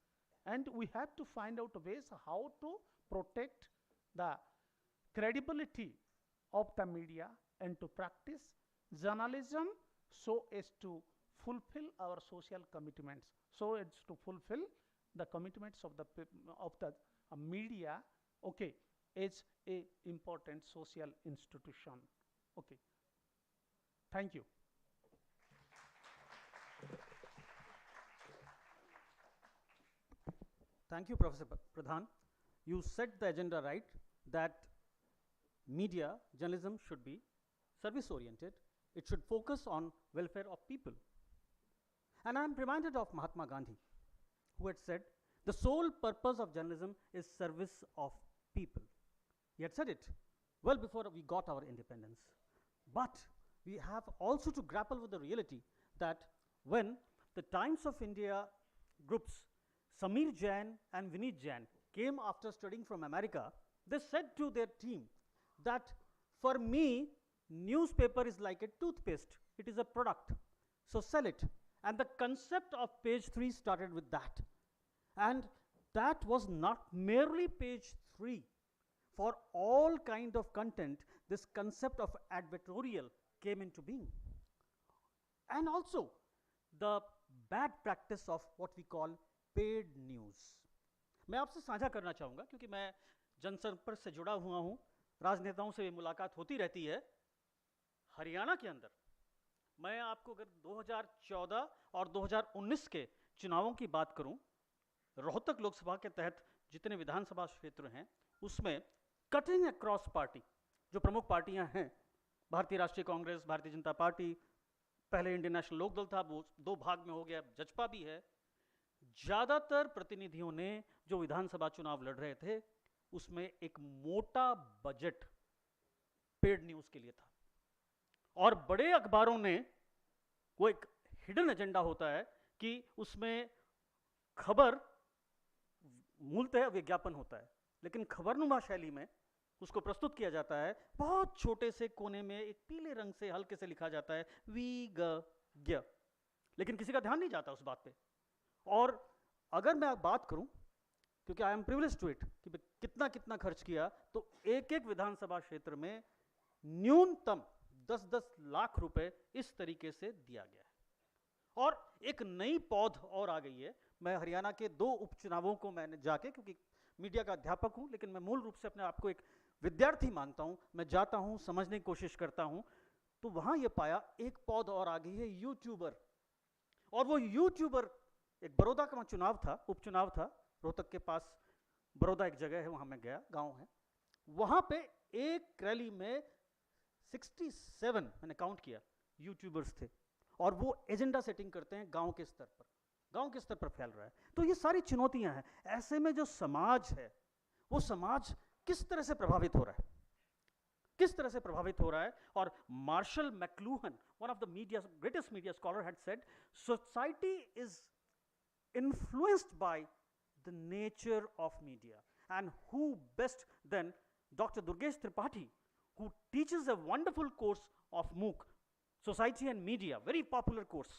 and we have to find out ways how to protect the credibility of the media and to practice journalism so as to fulfill our social commitments, so as to fulfill the commitments of the media, okay, is a important social institution. Okay. Thank you. Thank you, Professor Pradhan. You set the agenda right, that media, journalism should be service-oriented. It should focus on welfare of people. And I am reminded of Mahatma Gandhi, who had said, the sole purpose of journalism is service of people. He had said it well before we got our independence. But we have also to grapple with the reality that when the Times of India groups, Samir Jain and Vineet Jain, came after studying from America, they said to their team that for me, newspaper is like a toothpaste. It is a product. So sell it. And the concept of page 3 started with that. And that was not merely page 3. For all kind of content, this concept of advertorial came into being. And also the bad practice of what we call paid news. मैं आपसे साझा करना चाहूँगा, क्योंकि मैं जनसंपर्क से जुड़ा हुआ हूँ, राजनेताओं से मुलाकात होती रहती है। हरियाणा के अंदर मैं आपको अगर 2014 और 2019 के चुनावों की बात करूं, रोहतक लोकसभा के तहत जितने विधानसभा क्षेत्र हैं, उसमें कटिंग अक्रॉस पार्टी, जो प्रमुख पार्टियां हैं, भारतीय राष्ट्रीय कांग्रेस, भारतीय जनता पार्टी, पहले इंडियन नेशनल लोकदल था, वो 2 भाग में हो गया, जजपा भी है, ज़्यादातर प्रतिनिधियों ने जो विधानसभा चुनाव लड़ रहे थे, उसमें एक मोटा बजट पेड न्यूज़ के लिए था। और बड़े अखबारों ने, वो एक हिडन एजेंडा होता है कि उसमें खबर मूलतः विज्ञापन होता है, लेकिन खबरनुमा शैली में उसको प्रस्तुत किया जाता है। बहुत छोटे से कोने में एक पीले रंग से हल्के से लिखा जाता है विज्ञ, लेकिन किसी का ध्यान नहीं जाता उस बात पे। और अगर मैं बात करूं, क्योंकि I am privileged to it, कि कितना कितना खर्च किया, तो एक एक विधानसभा क्षेत्र में न्यूनतम 10-10 लाख रुपए इस तरीके से दिया गया है। और एक नई पौध और आ गई है। मैं हरियाणा के 2 उपचुनावों को मैंने जाके, क्योंकि मीडिया का अध्यापक हूं लेकिन मैं मूल रूप से अपने आप को एक विद्यार्थी मानता हूं, मैं जाता हूं, समझने की कोशिश करता हूं, तो वहां ये पाया एक पौध और आ गई है, यूट्यूबर। और वो यूट्यूबर, एक बड़ौदा का चुनाव था, उपचुनाव था, रोहतक के पास बड़ौदा एक जगह है, वहां मैं गया, गांव है, वहां पे एक रैली में 67 मैंने काउंट किया यूट्यूबर्स थे, और वो एजेंडा सेटिंग करते हैं गांव के स्तर पर, गांव के स्तर पर फैल रहा है। तो ये सारी चुनौतियां हैं। ऐसे में जो समाज है, वो समाज किस तरह से प्रभावित हो रहा है, किस तरह से प्रभावित हो रहा है। और Marshall McLuhan, one of the media greatest media scholar, had said society is influenced by the nature of media. And who best than Dr. Durgesh Tripathi, who teaches a wonderful course of MOOC, Society and Media, very popular course,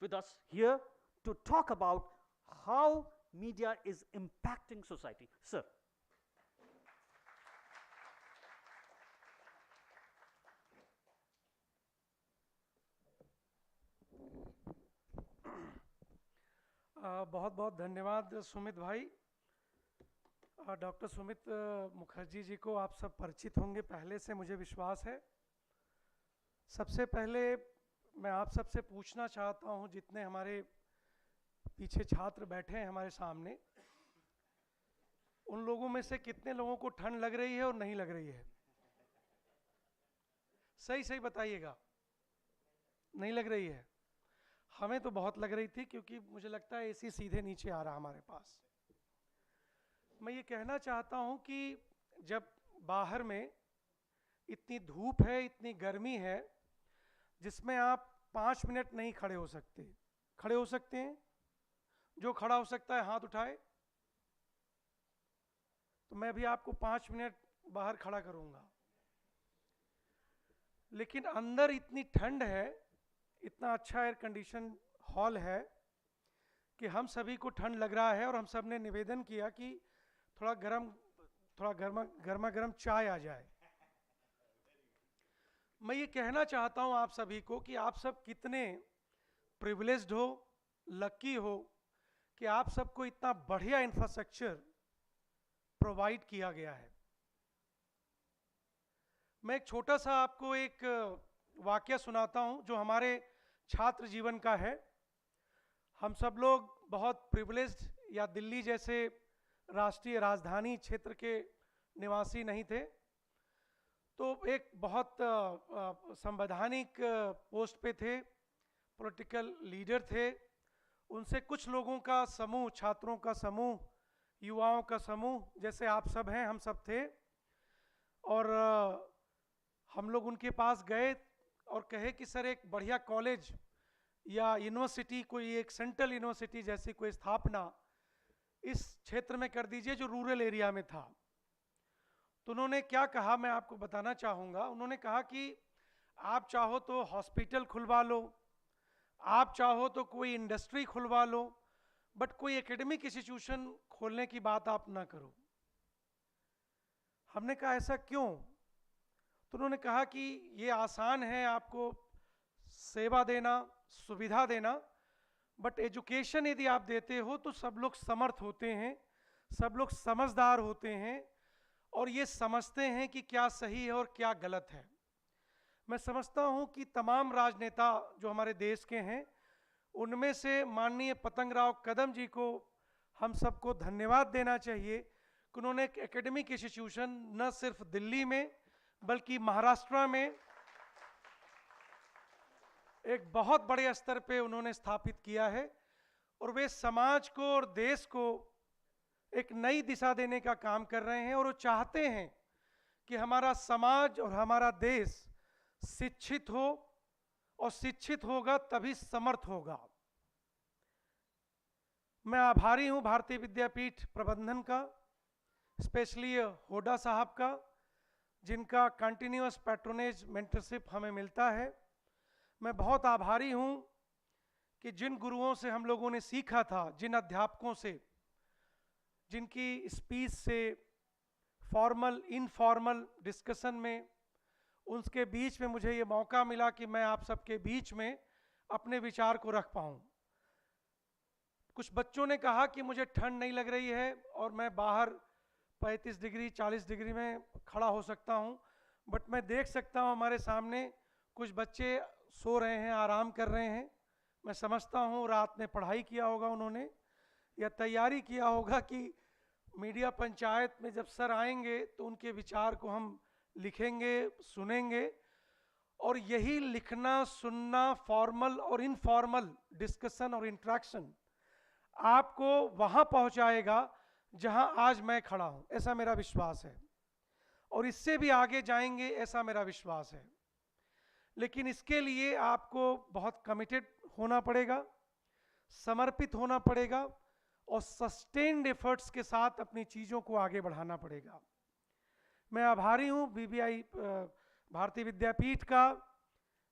with us here to talk about how media is impacting society. Sir. बहुत बहुत धन्यवाद सुमित भाई। Doctor Sumit Mukherjee ji को आप सब परिचित होंगे पहले से, मुझे विश्वास है। सबसे पहले मैं आप सबसे पूछना चाहता हूं, जितने हमारे पीछे छात्र बैठे हैं हमारे सामने, उन लोगों में से कितने लोगों को ठंड लग रही है और नहीं लग रही है? सही सही बताइएगा। नहीं लग रही है? हमें तो बहुत लग रही थी, क्योंकि मुझे लगता है एसी सीधे नीचे आ रहा हमारे पास। मैं ये कहना चाहता हूं कि जब बाहर में इतनी धूप है, इतनी गर्मी है, जिसमें आप 5 मिनट नहीं खड़े हो सकते। खड़े हो सकते हैं? जो खड़ा हो सकता है हाथ उठाए। तो मैं भी आपको 5 मिनट बाहर खड़ा करूंगा। लेकिन अंदर इतनी ठंड है, इतना अच्छा एयर कंडीशन हॉल है कि हम सभी को ठंड लग रहा है, और हम सब ने निवेदन किया कि थोड़ा गर्मा गर्म चाय आ जाए। मैं ये कहना चाहता हूं आप सभी को कि आप सब कितने प्रिविलेज्ड हो, लकी हो कि आप सबको इतना बढ़िया इंफ्रास्ट्रक्चर प्रोवाइड किया गया है। मैं एक छोटा सा आपको एक वाक्य सुनाता हूं जो हमारे छात्र जीवन का है। हम सब लोग बहुत प्रिविलेज्ड या दिल्ली जैसे राष्ट्रीय राजधानी क्षेत्र के निवासी नहीं थे, तो एक बहुत संवैधानिक पोस्ट पे थे, पॉलिटिकल लीडर थे। उनसे कुछ लोगों का समूह, छात्रों का समूह, युवाओं का समूह, जैसे आप सब हैं, हम सब थे, और हम लोग उनके पास गए और कहे कि सर एक बढ़िया कॉलेज या यूनिवर्सिटी, कोई एक सेंट्रल यूनिवर्सिटी जैसी कोई स्थापना इस क्षेत्र में कर दीजिए जो रूरल एरिया में था। तो उन्होंने क्या कहा मैं आपको बताना चाहूँगा। उन्होंने कहा कि आप चाहो तो हॉस्पिटल खुलवा लो, आप चाहो तो कोई इंडस्ट्री खुलवा लो, बट कोई एकेडमिक इंस्टीट्यूशन खोलने की बात आप ना करो। हमने कहा ऐसा क्यों? तो उन्होंने कहा कि ये आसान है आपको सेवा देना, सुविधा देना, बट एजुकेशन यदि आप देते हो तो सब लोग समर्थ होते हैं, सब लोग समझदार होते हैं, और ये समझते हैं कि क्या सही है और क्या गलत है। मैं समझता हूं कि तमाम राजनेता जो हमारे देश के हैं, उनमें से माननीय पतंगराव कदम जी को हम सबको धन्यवाद देना चाहिए कि उन्होंने एक एकेडमिक इंस्टीट्यूशन न सिर्फ दिल्ली में बल्कि महाराष्ट्र में एक बहुत बड़े स्तर पे उन्होंने स्थापित किया है, और वे समाज को और देश को एक नई दिशा देने का काम कर रहे हैं। और वो चाहते हैं कि हमारा समाज और हमारा देश शिक्षित हो, और शिक्षित होगा तभी समर्थ होगा। मैं आभारी हूं भारतीय विद्यापीठ प्रबंधन का, स्पेशली होडा साहब का, जिनका कंटिन्यूअस पैट्रोनेज मेंटरशिप हमें मिलता है। मैं बहुत आभारी हूं कि जिन गुरुओं से हम लोगों ने सीखा था, जिन अध्यापकों से, जिनकी स्पीच से, फॉर्मल इनफॉर्मल डिस्कशन में, उनके बीच में मुझे ये मौका मिला कि मैं आप सबके बीच में अपने विचार को रख पाऊँ। कुछ बच्चों ने कहा कि मुझे ठंड नहीं लग रही है और मैं बाहर 35 डिग्री 40 डिग्री में खड़ा हो सकता हूँ, बट मैं देख सकता हूँ हमारे सामने कुछ बच्चे सो रहे हैं, आराम कर रहे हैं। मैं समझता हूँ रात में पढ़ाई किया होगा उन्होंने, या तैयारी किया होगा कि मीडिया पंचायत में जब सर आएंगे तो उनके विचार को हम लिखेंगे, सुनेंगे, और यही लिखना, सुनना, फॉर्मल और इनफॉर्मल डिस्कशन और इंटरेक्शन आपको वहाँ पहुँचाएगा जहाँ आज मैं खड़ा हूँ, ऐसा मेरा विश्वास है। और इससे भी आगे जाएंगे ऐसा मेरा विश्वास है। लेकिन इसके लिए आपको बहुत कमिटेड होना पड़ेगा, समर्पित होना पड़ेगा और सस्टेन्ड एफर्ट्स के साथ अपनी चीज़ों को आगे बढ़ाना पड़ेगा। मैं आभारी हूँ बीबीआई भारती विद्यापीठ का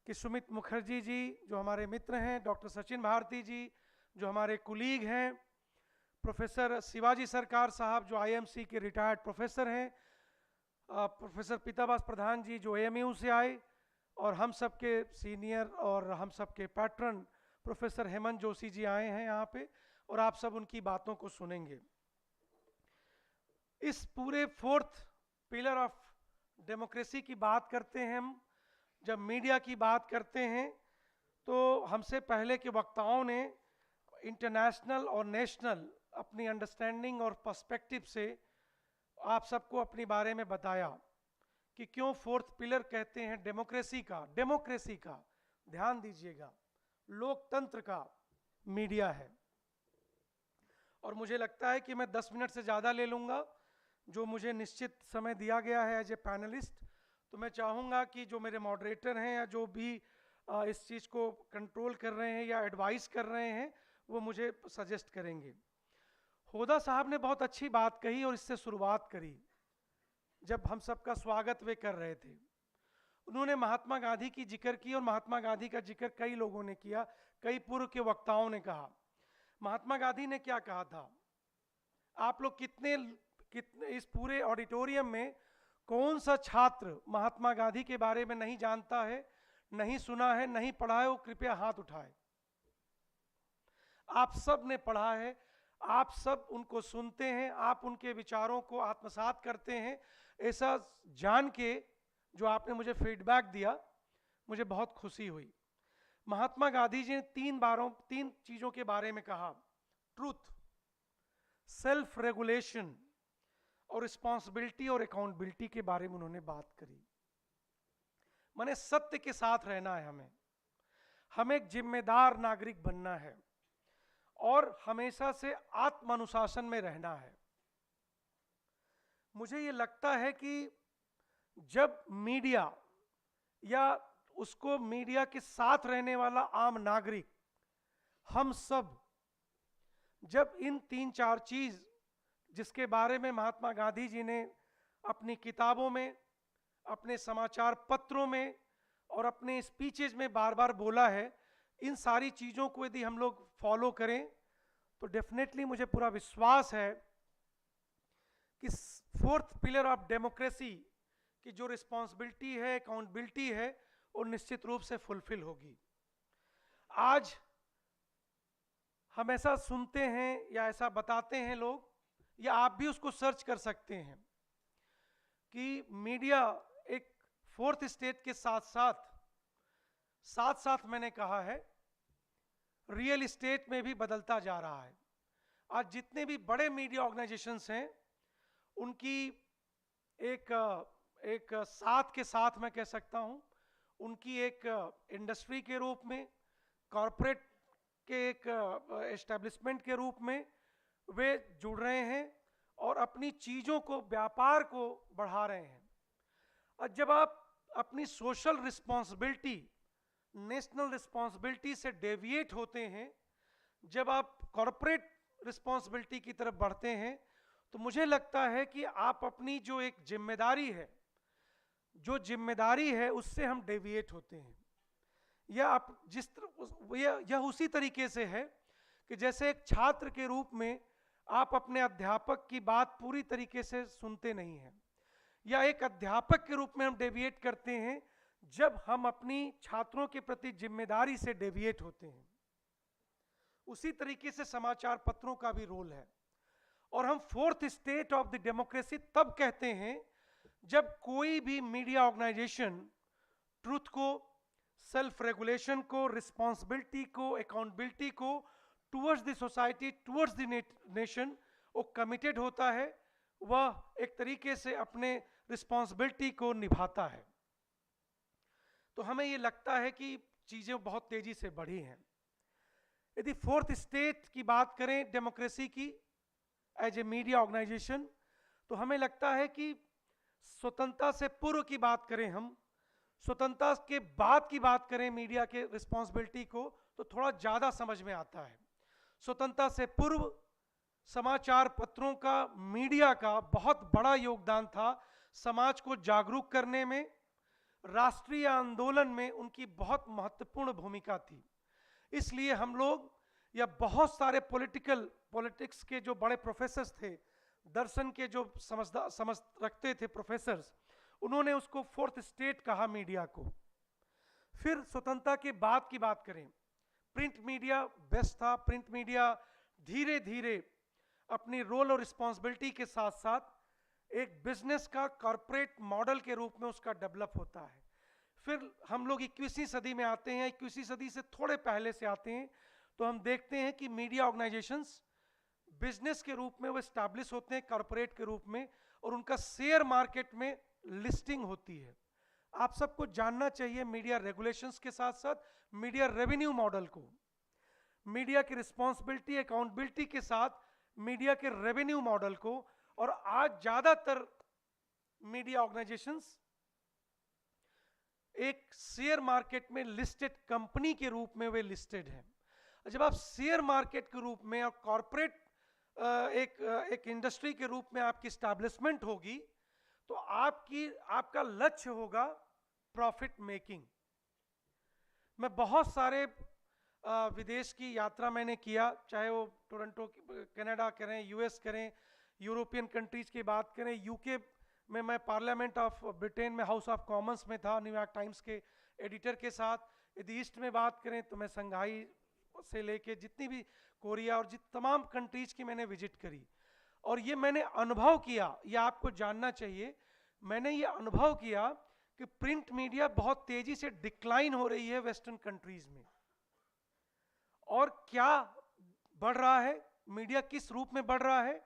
कि सुमित मुखर्जी जी जो हमारे मित्र हैं, डॉक्टर सचिन भारती जी जो हमारे कुलीग हैं, प्रोफेसर शिवाजी सरकार साहब जो आईएमसी के रिटायर्ड प्रोफेसर हैं, प्रोफेसर पीतावास प्रधान जी जो एएमयू से आए, और हम सब के सीनियर और हम सब के पैट्रन प्रोफेसर हेमंत जोशी जी आए हैं यहाँ पे, और आप सब उनकी बातों को सुनेंगे। इस पूरे फोर्थ पिलर ऑफ डेमोक्रेसी की बात करते हैं हम, जब मीडिया की बात करते हैं तो हमसे पहले के वक्ताओं ने इंटरनेशनल और नेशनल अपनी अंडरस्टैंडिंग और पर्सपेक्टिव से आप सबको अपने बारे में बताया कि क्यों फोर्थ पिलर कहते हैं डेमोक्रेसी का ध्यान दीजिएगा, लोकतंत्र का मीडिया है। और मुझे लगता है कि मैं 10 मिनट से ज़्यादा ले लूँगा, जो मुझे निश्चित समय दिया गया है एज ए पैनलिस्ट। तो मैं चाहूँगा कि जो मेरे मॉडरेटर हैं या जो भी इस चीज़ को कंट्रोल कर रहे हैं या एडवाइस कर रहे हैं, वो मुझे सजेस्ट करेंगे। होदा साहब ने बहुत अच्छी बात कही और इससे शुरुआत करी जब हम सबका स्वागत वे कर रहे थे। उन्होंने महात्मा गांधी की जिक्र की और महात्मा गांधी का जिक्र कई लोगों ने किया, कई पूर्व के वक्ताओं ने कहा। महात्मा गांधी ने क्या कहा था? आप लोग कितने इस पूरे ऑडिटोरियम में कौन सा छात्र महात्मा गांधी के बारे में नहीं जानता है, नहीं सुना है, नहीं पढ़ा है? वो कृपया हाथ उठाए। आप सब ने पढ़ा है, आप सब उनको सुनते हैं, आप उनके विचारों को आत्मसात करते हैं। ऐसा जान के जो आपने मुझे फीडबैक दिया, मुझे बहुत खुशी हुई। महात्मा गांधी जी ने 3 चीजों के बारे में कहा: ट्रूथ, सेल्फ रेगुलेशन और रिस्पॉन्सिबिलिटी और अकाउंटेबिलिटी के बारे में उन्होंने बात करी। माने सत्य के साथ रहना है, हमें एक जिम्मेदार नागरिक बनना है और हमेशा से आत्मानुशासन में रहना है। मुझे ये लगता है कि जब मीडिया या उसको मीडिया के साथ रहने वाला आम नागरिक, हम सब जब इन 3-4 चीज जिसके बारे में महात्मा गांधी जी ने अपनी किताबों में, अपने समाचार पत्रों में और अपने स्पीचेज में बार बार बोला है, इन सारी चीज़ों को यदि हम लोग फॉलो करें तो डेफिनेटली मुझे पूरा विश्वास है कि फोर्थ पिलर ऑफ डेमोक्रेसी की जो रिस्पॉन्सिबिलिटी है, अकाउंटेबिलिटी है, वो निश्चित रूप से फुलफिल होगी। आज हम ऐसा सुनते हैं या ऐसा बताते हैं लोग, या आप भी उसको सर्च कर सकते हैं कि मीडिया एक फोर्थ स्टेट के साथ साथ मैंने कहा है रियल एस्टेट में भी बदलता जा रहा है। आज जितने भी बड़े मीडिया ऑर्गेनाइजेशंस हैं, उनकी एक साथ के साथ मैं कह सकता हूं, उनकी एक इंडस्ट्री के रूप में, कॉरपोरेट के एक एस्टेब्लिशमेंट के रूप में वे जुड़ रहे हैं और अपनी चीज़ों को, व्यापार को बढ़ा रहे हैं। और जब आप अपनी सोशल रिस्पॉन्सिबिलिटी, नेशनल रिस्पॉन्सिबिलिटी से डेविएट होते हैं, जब आप कॉरपोरेट रिस्पॉन्सिबिलिटी की तरफ बढ़ते हैं, तो मुझे लगता है कि आप अपनी जो एक जिम्मेदारी है उससे हम डेविएट होते हैं। या आप यह उसी तरीके से है कि जैसे एक छात्र के रूप में आप अपने अध्यापक की बात पूरी तरीके से सुनते नहीं हैं, या एक अध्यापक के रूप में हम डेविएट करते हैं जब हम अपनी छात्रों के प्रति जिम्मेदारी से डेविएट होते हैं। उसी तरीके से समाचार पत्रों का भी रोल है। और हम fourth state of the democracy तब कहते हैं जब कोई भी मीडिया ऑर्गेनाइजेशन ट्रूथ को, सेल्फ रेगुलेशन को, रिस्पॉन्सिबिलिटी को, अकाउंटेबिलिटी को towards the society, towards the nation वो कमिटेड होता है, वह एक तरीके से अपने रिस्पॉन्सिबिलिटी को निभाता है। तो हमें ये लगता है कि चीज़ें बहुत तेजी से बढ़ी हैं। यदि फोर्थ स्टेट की बात करें डेमोक्रेसी की एज ए मीडिया ऑर्गेनाइजेशन, तो हमें लगता है कि स्वतंत्रता से पूर्व की बात करें, हम स्वतंत्रता के बाद की बात करें मीडिया के रिस्पॉन्सिबिलिटी को, तो थोड़ा ज़्यादा समझ में आता है। स्वतंत्रता से पूर्व समाचार पत्रों का, मीडिया का बहुत बड़ा योगदान था समाज को जागरूक करने में, राष्ट्रीय आंदोलन में उनकी बहुत महत्वपूर्ण भूमिका थी। इसलिए हम लोग या बहुत सारे पॉलिटिक्स के जो बड़े प्रोफेसर्स थे, दर्शन के जो समझ रखते थे प्रोफेसर्स, उन्होंने उसको फोर्थ स्टेट कहा मीडिया को। फिर स्वतंत्रता के बाद की बात करें, प्रिंट मीडिया बेस्ट था। प्रिंट मीडिया धीरे धीरे अपनी रोल और रिस्पॉन्सिबिलिटी के साथ साथ एक बिजनेस का कॉर्पोरेट मॉडल के रूप में उसका डेवलप होता है। फिर हम लोग 21वीं सदी में आते हैं, 21वीं सदी से थोड़े पहले से आते हैं, तो हम देखते हैं कि मीडिया ऑर्गेनाइजेशंस बिजनेस के रूप में वो एस्टैब्लिश होते हैं कॉर्पोरेट के रूप में, और उनका शेयर मार्केट में लिस्टिंग होती है। आप सबको जानना चाहिए मीडिया रेगुलेशंस के साथ साथ मीडिया रेवेन्यू मॉडल को, मीडिया की रिस्पॉन्सिबिलिटी, अकाउंटेबिलिटी के साथ मीडिया के रेवेन्यू मॉडल को। और आज ज्यादातर मीडिया ऑर्गेनाइजेशंस एक शेयर मार्केट में लिस्टेड कंपनी के रूप में वे लिस्टेड हैं। जब आप शेयर मार्केट के रूप में और कॉर्पोरेट एक इंडस्ट्री के रूप में आपकी स्टैब्लिशमेंट होगी, तो आपका लक्ष्य होगा प्रॉफिट मेकिंग। मैं बहुत सारे विदेश की यात्रा मैंने किया, चाहे वो टोरंटो, कनाडा करें, यूएस करें, यूरोपियन कंट्रीज की बात करें, यूके में मैं पार्लियामेंट ऑफ ब्रिटेन में हाउस ऑफ कॉमन्स में था न्यूयॉर्क टाइम्स के एडिटर के साथ। यदि ईस्ट में बात करें तो मैं संघाई से लेके जितनी भी कोरिया और तमाम कंट्रीज की मैंने विजिट करी। और ये मैंने अनुभव किया, ये आपको जानना चाहिए, मैंने ये अनुभव किया कि प्रिंट मीडिया बहुत तेजी से डिक्लाइन हो रही है वेस्टर्न कंट्रीज में। और क्या बढ़ रहा है, मीडिया किस रूप में बढ़ रहा है,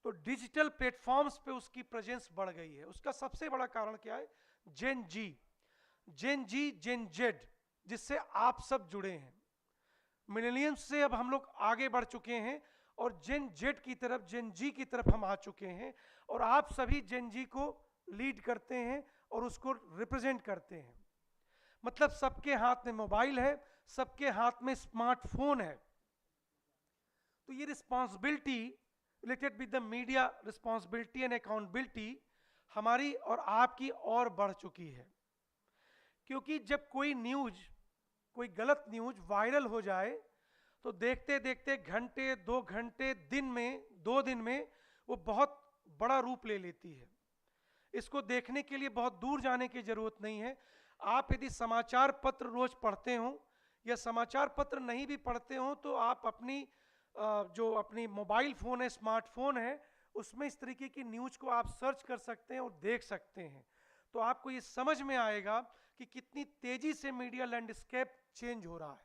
तो डिजिटल प्लेटफॉर्म्स पे उसकी प्रेजेंस बढ़ गई है। उसका सबसे बड़ा कारण क्या है, जेन जी, जेन जेड, जिससे आप सब जुड़े हैं। मिलेनियम्स से अब हम लोग आगे बढ़ चुके हैं और जेन जेड की तरफ, जेन जी की तरफ हम आ चुके हैं, और आप सभी जेन जी को लीड करते हैं और उसको रिप्रेजेंट करते हैं। मतलब सबके हाथ में मोबाइल है, सबके हाथ में स्मार्टफोन है। तो ये responsibility related with the media responsibility and accountability हमारी और आपकी और बढ़ चुकी है। क्योंकि जब कोई गलत न्यूज वायरल हो जाए तो देखते देखते घंटे, 2 घंटे, दिन में, 2 दिन में वो बहुत बड़ा रूप ले लेती है। इसको देखने के लिए बहुत दूर जाने की जरूरत नहीं है। आप यदि समाचार पत्र रोज पढ़ते हो या समाचार पत्र नहीं भी पढ़ते हो, तो आप अपनी मोबाइल फोन है, स्मार्टफोन है, उसमें इस तरीके की न्यूज को आप सर्च कर सकते हैं और देख सकते हैं। तो आपको ये समझ में आएगा कि कितनी तेजी से मीडिया लैंडस्केप चेंज हो रहा है।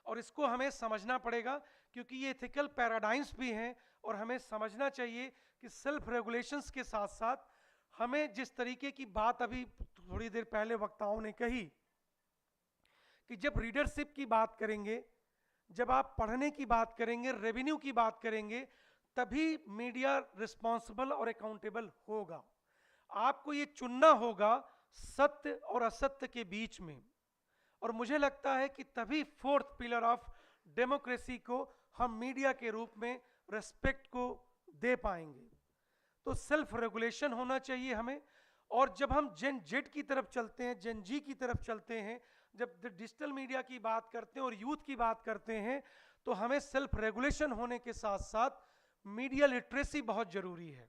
और इसको हमें समझना पड़ेगा, क्योंकि ये एथिकल पैराडाइम्स भी हैं, और हमें समझना चाहिए कि सेल्फ रेगुलेशंस के साथ साथ हमें जिस तरीके की बात अभी थोड़ी देर पहले वक्ताओं ने कही कि जब रीडरशिप की बात करेंगे, जब आप पढ़ने की बात करेंगे, रेवेन्यू की बात करेंगे, तभी मीडिया रिस्पॉन्सिबल और अकाउंटेबल होगा। आपको ये चुनना होगा सत्य और असत्य के बीच में। और मुझे लगता है कि तभी फोर्थ पिलर ऑफ डेमोक्रेसी को हम मीडिया के रूप में रेस्पेक्ट को दे पाएंगे। तो सेल्फ रेगुलेशन होना चाहिए हमें। और जब हम जेन जेड की तरफ चलते हैं, जेन जी की तरफ चलते हैं, जब डिजिटल मीडिया की बात करते हैं और यूथ की बात करते हैं, तो हमें सेल्फ रेगुलेशन होने के साथ साथ मीडिया लिटरेसी बहुत जरूरी है।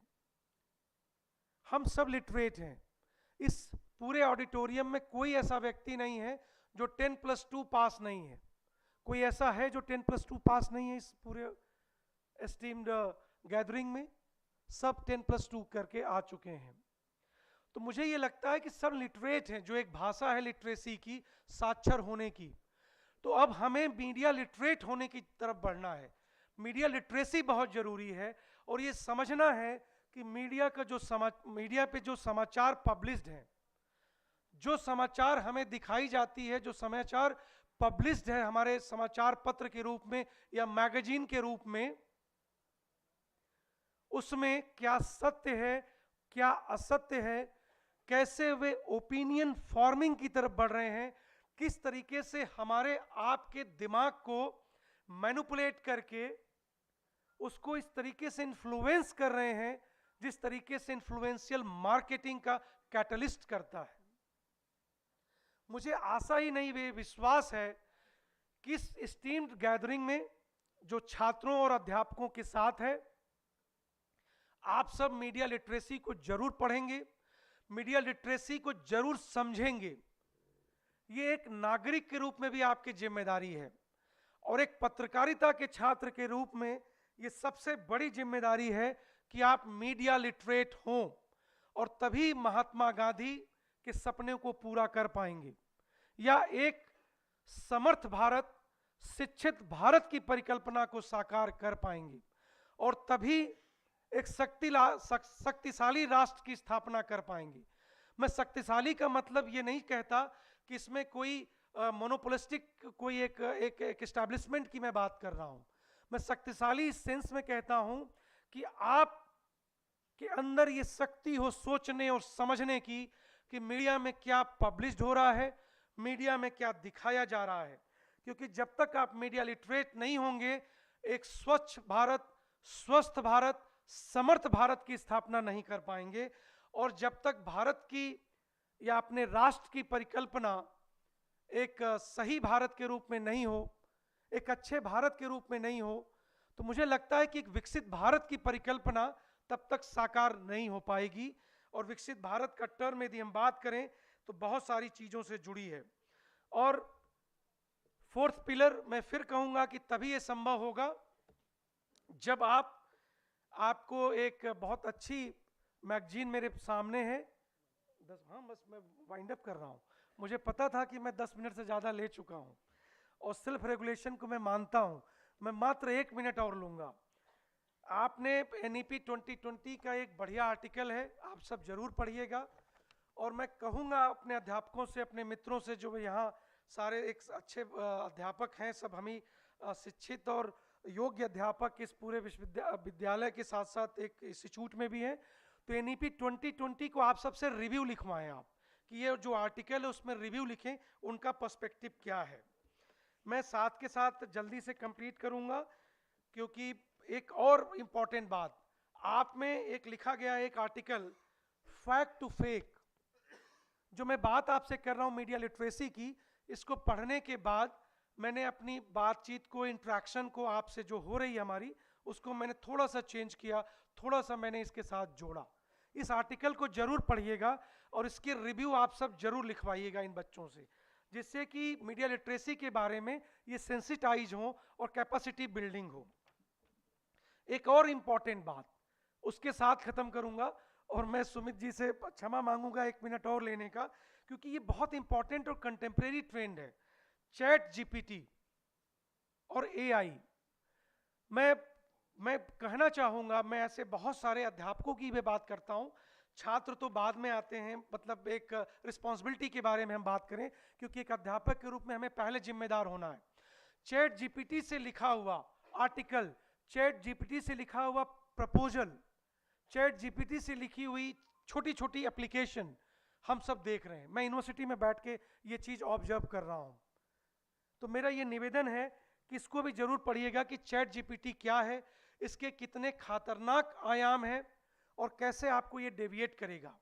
हम सब लिटरेट हैं। इस पूरे ऑडिटोरियम में कोई ऐसा व्यक्ति नहीं है जो 10+2 पास नहीं है। कोई ऐसा है जो 10+2 पास नहीं है इस पूरे एस्टीम्ड गैदरिंग में? सब 10+2 करके आ चुके हैं। तो मुझे ये लगता है कि सब लिटरेट हैं, जो एक भाषा है लिटरेसी की, साक्षर होने की। तो अब हमें मीडिया लिटरेट होने की तरफ बढ़ना है। मीडिया लिटरेसी बहुत जरूरी है, और ये समझना है कि मीडिया का जो मीडिया पे जो समाचार पब्लिश्ड हैं, जो समाचार हमें दिखाई जाती है, जो समाचार पब्लिश्ड है हमारे समाचार पत्र के रूप में या मैगजीन के रूप में, उसमें क्या सत्य है, क्या असत्य है, कैसे वे ओपिनियन फॉर्मिंग की तरफ बढ़ रहे हैं, किस तरीके से हमारे आपके दिमाग को मैनिपुलेट करके उसको इस तरीके से इन्फ्लुएंस कर रहे हैं जिस तरीके से इन्फ्लुएंशियल मार्केटिंग का कैटलिस्ट करता है। मुझे आशा ही नहीं, वे विश्वास है कि इस स्टीम्ड गैदरिंग में जो छात्रों और अध्यापकों के साथ है, आप सब मीडिया लिटरेसी को जरूर पढ़ेंगे, मीडिया लिटरेसी को जरूर समझेंगे। ये एक नागरिक के रूप में भी आपकी जिम्मेदारी है, और एक पत्रकारिता के छात्र के रूप में ये सबसे बड़ी जिम्मेदारी है कि आप मीडिया लिटरेट हों, और तभी महात्मा गांधी के सपने को पूरा कर पाएंगे, या एक समर्थ भारत, शिक्षित भारत की परिकल्पना को साकार कर पाएंगे, और तभी एक शक्तिशाली राष्ट्र की स्थापना कर पाएंगे। मैं शक्तिशाली का मतलब ये नहीं कहता कि इसमें कोई मोनोपोलिस्टिक कोई एक एस्टैब्लिशमेंट की मैं बात कर रहा हूं। मैं शक्तिशाली इस सेंस में कहता हूं कि आप के अंदर ये शक्ति हो सोचने और समझने की कि मीडिया में क्या पब्लिश्ड हो रहा है, मीडिया में क्या दिखाया जा रहा है। क्योंकि जब तक आप मीडिया लिटरेट नहीं होंगे, एक स्वच्छ भारत, स्वस्थ भारत, समर्थ भारत की स्थापना नहीं कर पाएंगे। और जब तक भारत की या अपने राष्ट्र की परिकल्पना एक सही भारत के रूप में नहीं हो, एक अच्छे भारत के रूप में नहीं हो, तो मुझे लगता है कि एक विकसित भारत की परिकल्पना तब तक साकार नहीं हो पाएगी। और विकसित भारत का टर्म यदि हम बात करें तो बहुत सारी चीजों से जुड़ी है। और फोर्थ पिलर मैं फिर कहूंगा कि तभी ये संभव होगा जब आपको एक बहुत अच्छी मैगजीन मेरे सामने है। बस मैं वाइंड अप कर रहा हूँ। मुझे पता था कि मैं 10 मिनट से ज़्यादा ले चुका हूँ, और सेल्फ रेगुलेशन को मैं मानता हूँ। मैं मात्र 1 मिनट और लूँगा। आपने NEP 2020 का एक बढ़िया आर्टिकल है, आप सब जरूर पढ़िएगा। और मैं कहूँगा अपने अध्यापकों से, अपने मित्रों से, जो यहाँ सारे एक अच्छे अध्यापक हैं, सब हम ही शिक्षित और योग्य अध्यापक इस पूरे विद्यालय के साथ साथ एक इंस्टीट्यूट में भी हैं, तो NEP 2020 को आप सबसे रिव्यू लिखवाएं आप, कि ये जो आर्टिकल है उसमें रिव्यू लिखें, उनका पर्सपेक्टिव क्या है। मैं साथ के साथ जल्दी से कंप्लीट करूंगा, क्योंकि एक और इम्पॉर्टेंट बात, आप में एक लिखा गया एक आर्टिकल फैक्ट टू फेक, जो मैं बात आपसे कर रहा हूँ मीडिया लिटरेसी की, इसको पढ़ने के बाद मैंने अपनी बातचीत को, इंटरेक्शन को आपसे जो हो रही है हमारी, उसको मैंने थोड़ा सा चेंज किया, थोड़ा सा मैंने इसके साथ जोड़ा। इस आर्टिकल को जरूर पढ़िएगा और इसके रिव्यू आप सब जरूर लिखवाइएगा इन बच्चों से, जिससे कि मीडिया लिटरेसी के बारे में ये सेंसिटाइज हो और कैपेसिटी बिल्डिंग हो। एक और इम्पॉर्टेंट बात, उसके साथ खत्म करूंगा, और मैं सुमित जी से क्षमा मांगूंगा 1 मिनट और लेने का, क्योंकि ये बहुत इंपॉर्टेंट और कंटेम्प्रेरी ट्रेंड है, चैट GPT और AI। मैं कहना चाहूंगा, मैं ऐसे बहुत सारे अध्यापकों की भी बात करता हूं, छात्र तो बाद में आते हैं, मतलब एक रिस्पॉन्सिबिलिटी के बारे में हम बात करें, क्योंकि एक अध्यापक के रूप में हमें पहले जिम्मेदार होना है। चैट GPT से लिखा हुआ आर्टिकल, चैट GPT से लिखा हुआ प्रपोजल, चैट GPT से लिखी हुई छोटी छोटी एप्लीकेशन हम सब देख रहे हैं। मैं यूनिवर्सिटी में बैठ के ये चीज़ ऑब्जर्व कर रहा हूँ। तो मेरा ये निवेदन है कि इसको भी जरूर पढ़िएगा कि चैट GPT क्या है, इसके कितने खतरनाक आयाम हैं और कैसे आपको ये डेविएट करेगा।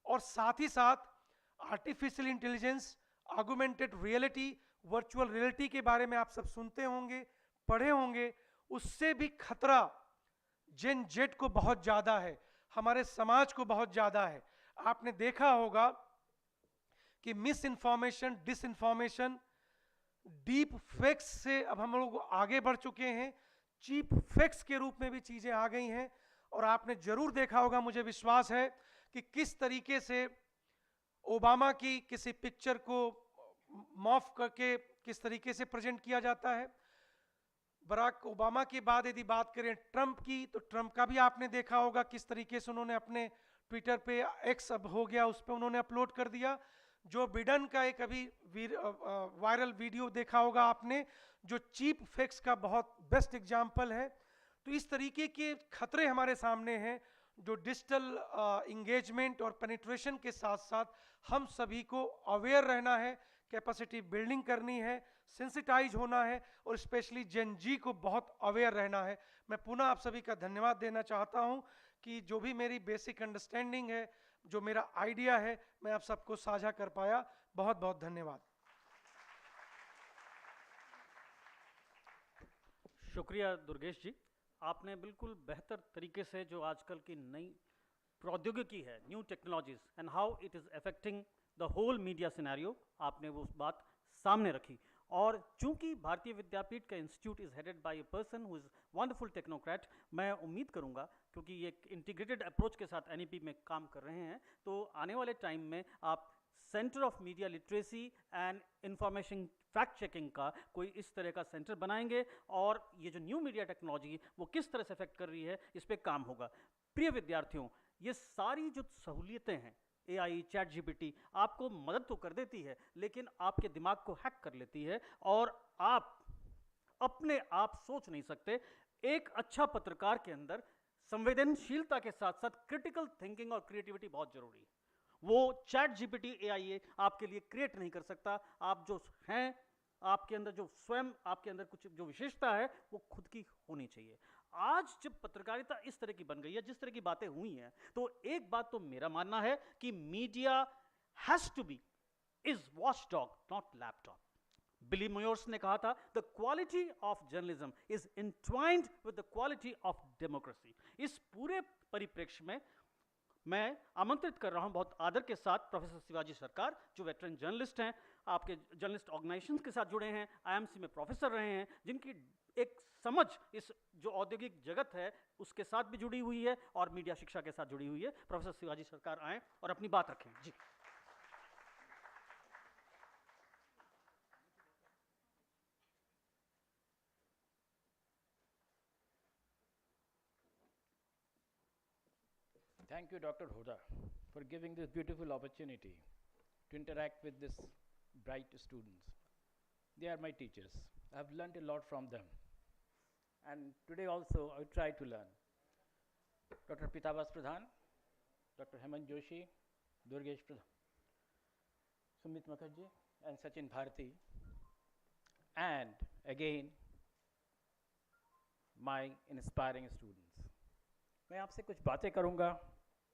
और साथ ही साथ artificial intelligence, augmented reality, virtual reality के बारे में आप सब सुनते होंगे, पढ़े होंगे। उससे भी खतरा जेन जेड को बहुत ज़्यादा है, हमारे समाज को बहुत ज़्यादा है। आपने देखा होगा कि miss information, disinformation, deep fakes से अब हम लोग आगे बढ़ चुके हैं, चीप फेक्स के रूप में भी चीज़ें आ गई हैं। और आपने जरूर देखा होगा, मुझे विश्वास है कि किस तरीके से ओबामा की किसी पिक्चर को मॉफ करके किस तरीके से प्रेजेंट किया जाता है। बराक ओबामा के बाद यदि बात करें ट्रंप की, तो ट्रंप का भी आपने देखा होगा किस तरीके से उन्होंने अपने ट्विटर पे, एक्स अब हो गया, उस पर उन्होंने अपलोड कर दिया। जो बिडेन का एक अभी वायरल वीडियो देखा होगा आपने, जो चीप फेक्स का बहुत बेस्ट एग्जाम्पल है। तो इस तरीके के खतरे हमारे सामने हैं, जो डिजिटल इंगेजमेंट और पेनिट्रेशन के साथ साथ हम सभी को अवेयर रहना है, कैपेसिटी बिल्डिंग करनी है, सेंसिटाइज होना है, और स्पेशली जेन जी को बहुत अवेयर रहना है। मैं पुनः आप सभी का धन्यवाद देना चाहता हूं कि जो भी मेरी बेसिक अंडरस्टैंडिंग है, जो मेरा आइडिया है, मैं आप सबको साझा कर पाया। बहुत बहुत धन्यवाद। शुक्रिया दुर्गेश जी, आपने बिल्कुल बेहतर तरीके से जो आजकल की नई प्रौद्योगिकी है, new technologies and how it is affecting the whole media scenario, आपने वो बात सामने रखी। और चूंकि भारतीय विद्यापीठ का institute is headed by a person who is wonderful technocrat, मैं उम्मीद करूंगा, क्योंकि ये एक इंटीग्रेटेड अप्रोच के साथ एनईपी में काम कर रहे हैं, तो आने वाले टाइम में आप centre of media literacy and information fact checking का कोई इस तरह का सेंटर बनाएंगे, और ये जो न्यू मीडिया टेक्नोलॉजी वो किस तरह से अफेक्ट कर रही है, इस पर काम होगा। प्रिय विद्यार्थियों, ये सारी जो सहूलियतें हैं, AI, चैट जीपीटी, आपको मदद तो कर देती है, लेकिन आपके दिमाग को हैक कर लेती है, और आप अपने आप सोच नहीं सकते। एक अच्छा पत्रकार के अंदर संवेदनशीलता के साथ साथ क्रिटिकल थिंकिंग और क्रिएटिविटी बहुत जरूरी है। वो चैट जीपीटी, AI आपके लिए क्रिएट नहीं कर सकता। आप जो हैं, आपके अंदर जो स्वयं आपके अंदर कुछ जो विशेषता है, वो खुद की होनी चाहिए। आज जब पत्रकारिता इस तरह की बन गई है, जिस तरह की बातें हुई हैं, तो एक बात तो मेरा मानना है कि media has to be is watchdog, not laptop. Billy Moyers ने कहा था, the quality of journalism is intertwined with the quality of democracy. इस पूरे परिप्रेक्ष्य में मैं आमंत्रित कर रहा हूं बहुत आदर के साथ प्रोफेसर शिवाजी सरकार, जो वेटरन जर्नलिस्ट हैं, आपके जर्नलिस्ट ऑर्गेनाइजेशंस के साथ जुड़े हैं, IMC में प्रोफेसर रहे हैं, जिनकी एक समझ इस जो औद्योगिक जगत है उसके साथ भी जुड़ी हुई है और मीडिया शिक्षा के साथ जुड़ी हुई है। प्रोफेसर शिवाजी सरकार आए और अपनी बात रखें। जी। Thank you, Dr. Huda, for giving this beautiful opportunity to interact with these bright students. They are my teachers. I have learned a lot from them. And today also, I will try to learn. Dr. Pitabas Pradhan, Dr. Hemant Joshi, Durgesh Pradhan, Sumit Mukherjee, and Sachin Bharati. And again, my inspiring students. मैं आपसे कुछ बातें करूँगा,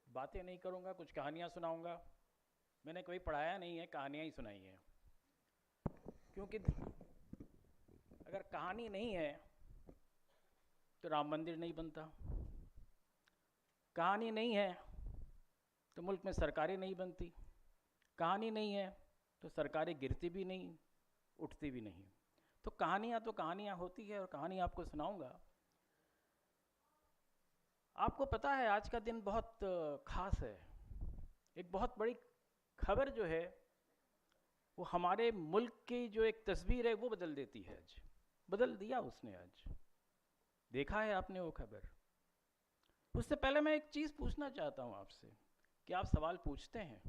बातें नहीं करूँगा, कुछ कहानियाँ सुनाऊँगा। मैंने कोई पढ़ाया नहीं है, कहानियाँ ही सुनाई हैं। क्योंकि अगर कहानी नहीं है तो राम मंदिर नहीं बनता, कहानी नहीं है तो मुल्क में सरकारें नहीं बनती, कहानी नहीं है तो सरकारें गिरती भी नहीं, उठती भी नहीं। तो कहानियाँ होती है, और कहानी आपको सुनाऊँगा। आपको पता है आज का दिन बहुत खास है। एक बहुत बड़ी खबर जो है वो हमारे मुल्क की जो एक तस्वीर है वो बदल देती है। आज बदल दिया उसने। आज देखा है आपने वो खबर। उससे पहले मैं एक चीज़ पूछना चाहता हूँ आपसे कि आप सवाल पूछते हैं?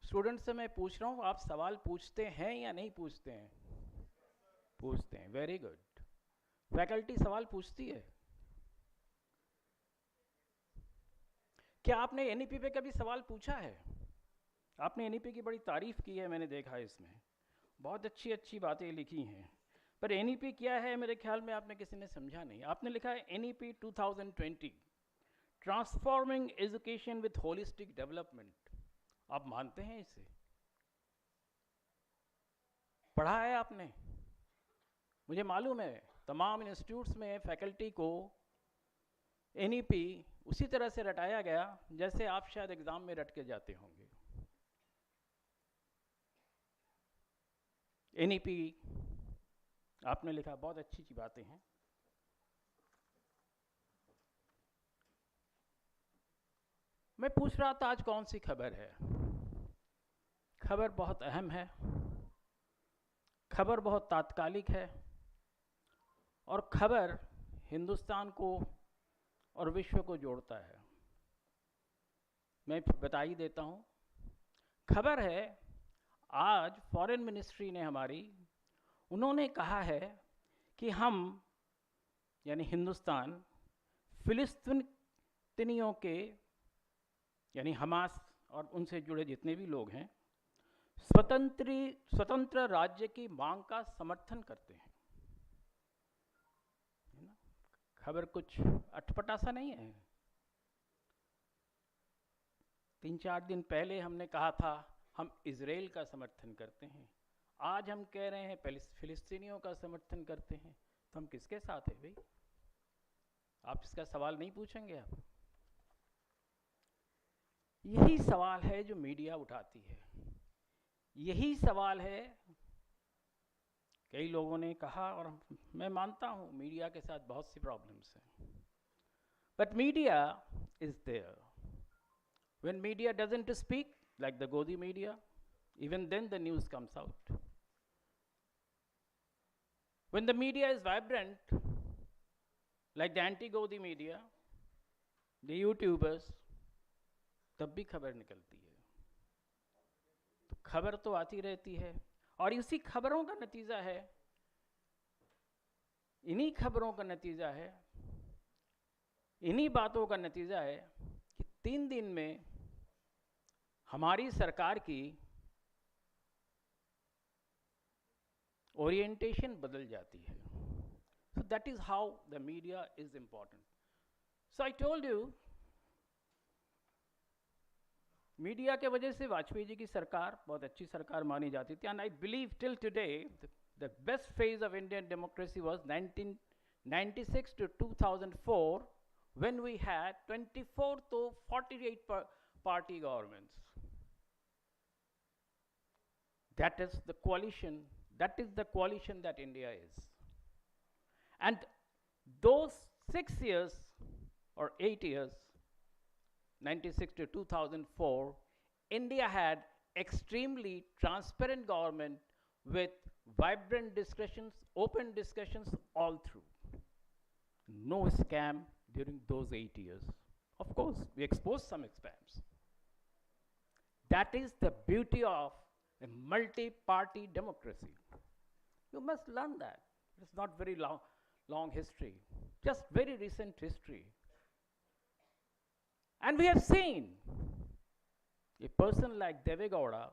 स्टूडेंट से मैं पूछ रहा हूँ, आप सवाल पूछते हैं या नहीं पूछते हैं? पूछते हैं। Very good. फैकल्टी सवाल पूछती है? क्या आपने एनईपी पे कभी सवाल पूछा है? आपने एनईपी की बड़ी तारीफ की है, मैंने देखा है, इसमें बहुत अच्छी अच्छी बातें लिखी हैं, पर एनईपी क्या है मेरे ख्याल में आपने किसी ने समझा नहीं। आपने लिखा है NEP 2020 transforming education with holistic development. आप मानते हैं इसे? पढ़ा है आपने? मुझे मालूम है तमाम इंस्टीट्यूट्स में फैकल्टी को NEP उसी तरह से रटाया गया जैसे आप शायद एग्जाम में रट के जाते होंगे। NEP आपने लिखा, बहुत अच्छी बातें हैं। मैं पूछ रहा था आज कौन सी खबर है। खबर बहुत अहम है, खबर बहुत तात्कालिक है, और खबर हिंदुस्तान को और विश्व को जोड़ता है। मैं बता ही देता हूँ। खबर है, आज फॉरेन मिनिस्ट्री ने हमारी, उन्होंने कहा है कि हम यानी हिंदुस्तान फिलिस्तीनियों के यानी हमास और उनसे जुड़े जितने भी लोग हैं स्वतंत्र राज्य की मांग का समर्थन करते हैं। है ना? खबर कुछ अटपटा सा नहीं है। 3-4 दिन पहले हमने कहा था हम इजराइल का समर्थन करते हैं, आज हम कह रहे हैं फिलिस्तीनियों का समर्थन करते हैं। तो हम किसके साथ हैं भाई? आप इसका सवाल नहीं पूछेंगे आप? यही सवाल है जो मीडिया उठाती है, यही सवाल है। कई लोगों ने कहा, और मैं मानता हूं मीडिया के साथ बहुत सी प्रॉब्लम्स हैं, but media is there. When media doesn't speak, like the Godi media, even then the news comes out. When the media is vibrant, like the anti-Godi media, the YouTubers, तब भी खबर निकलती है। तो खबर तो आती रहती है, और इसी खबरों का नतीजा है, इन्हीं खबरों का नतीजा है, इन्हीं बातों का नतीजा है कि 3 दिन में हमारी सरकार की ओरिएंटेशन बदल जाती है। So that is how the media is important. So I told you, media के वजह से वाजपेयी जी की सरकार बहुत अच्छी सरकार मानी जाती थी, and I believe till today the best phase of Indian democracy was 1996 to 2004 when we had 24 to 48 party governments. That is the coalition that India is. And those 6 years or 8 years, 96 to 2004, India had extremely transparent government with vibrant discussions, open discussions all through. No scam during those 8 years. Of course, we exposed some scams. That is the beauty of a multi-party democracy. You must learn that. It's not very long history, just very recent history. And we have seen a person like Deve Gowda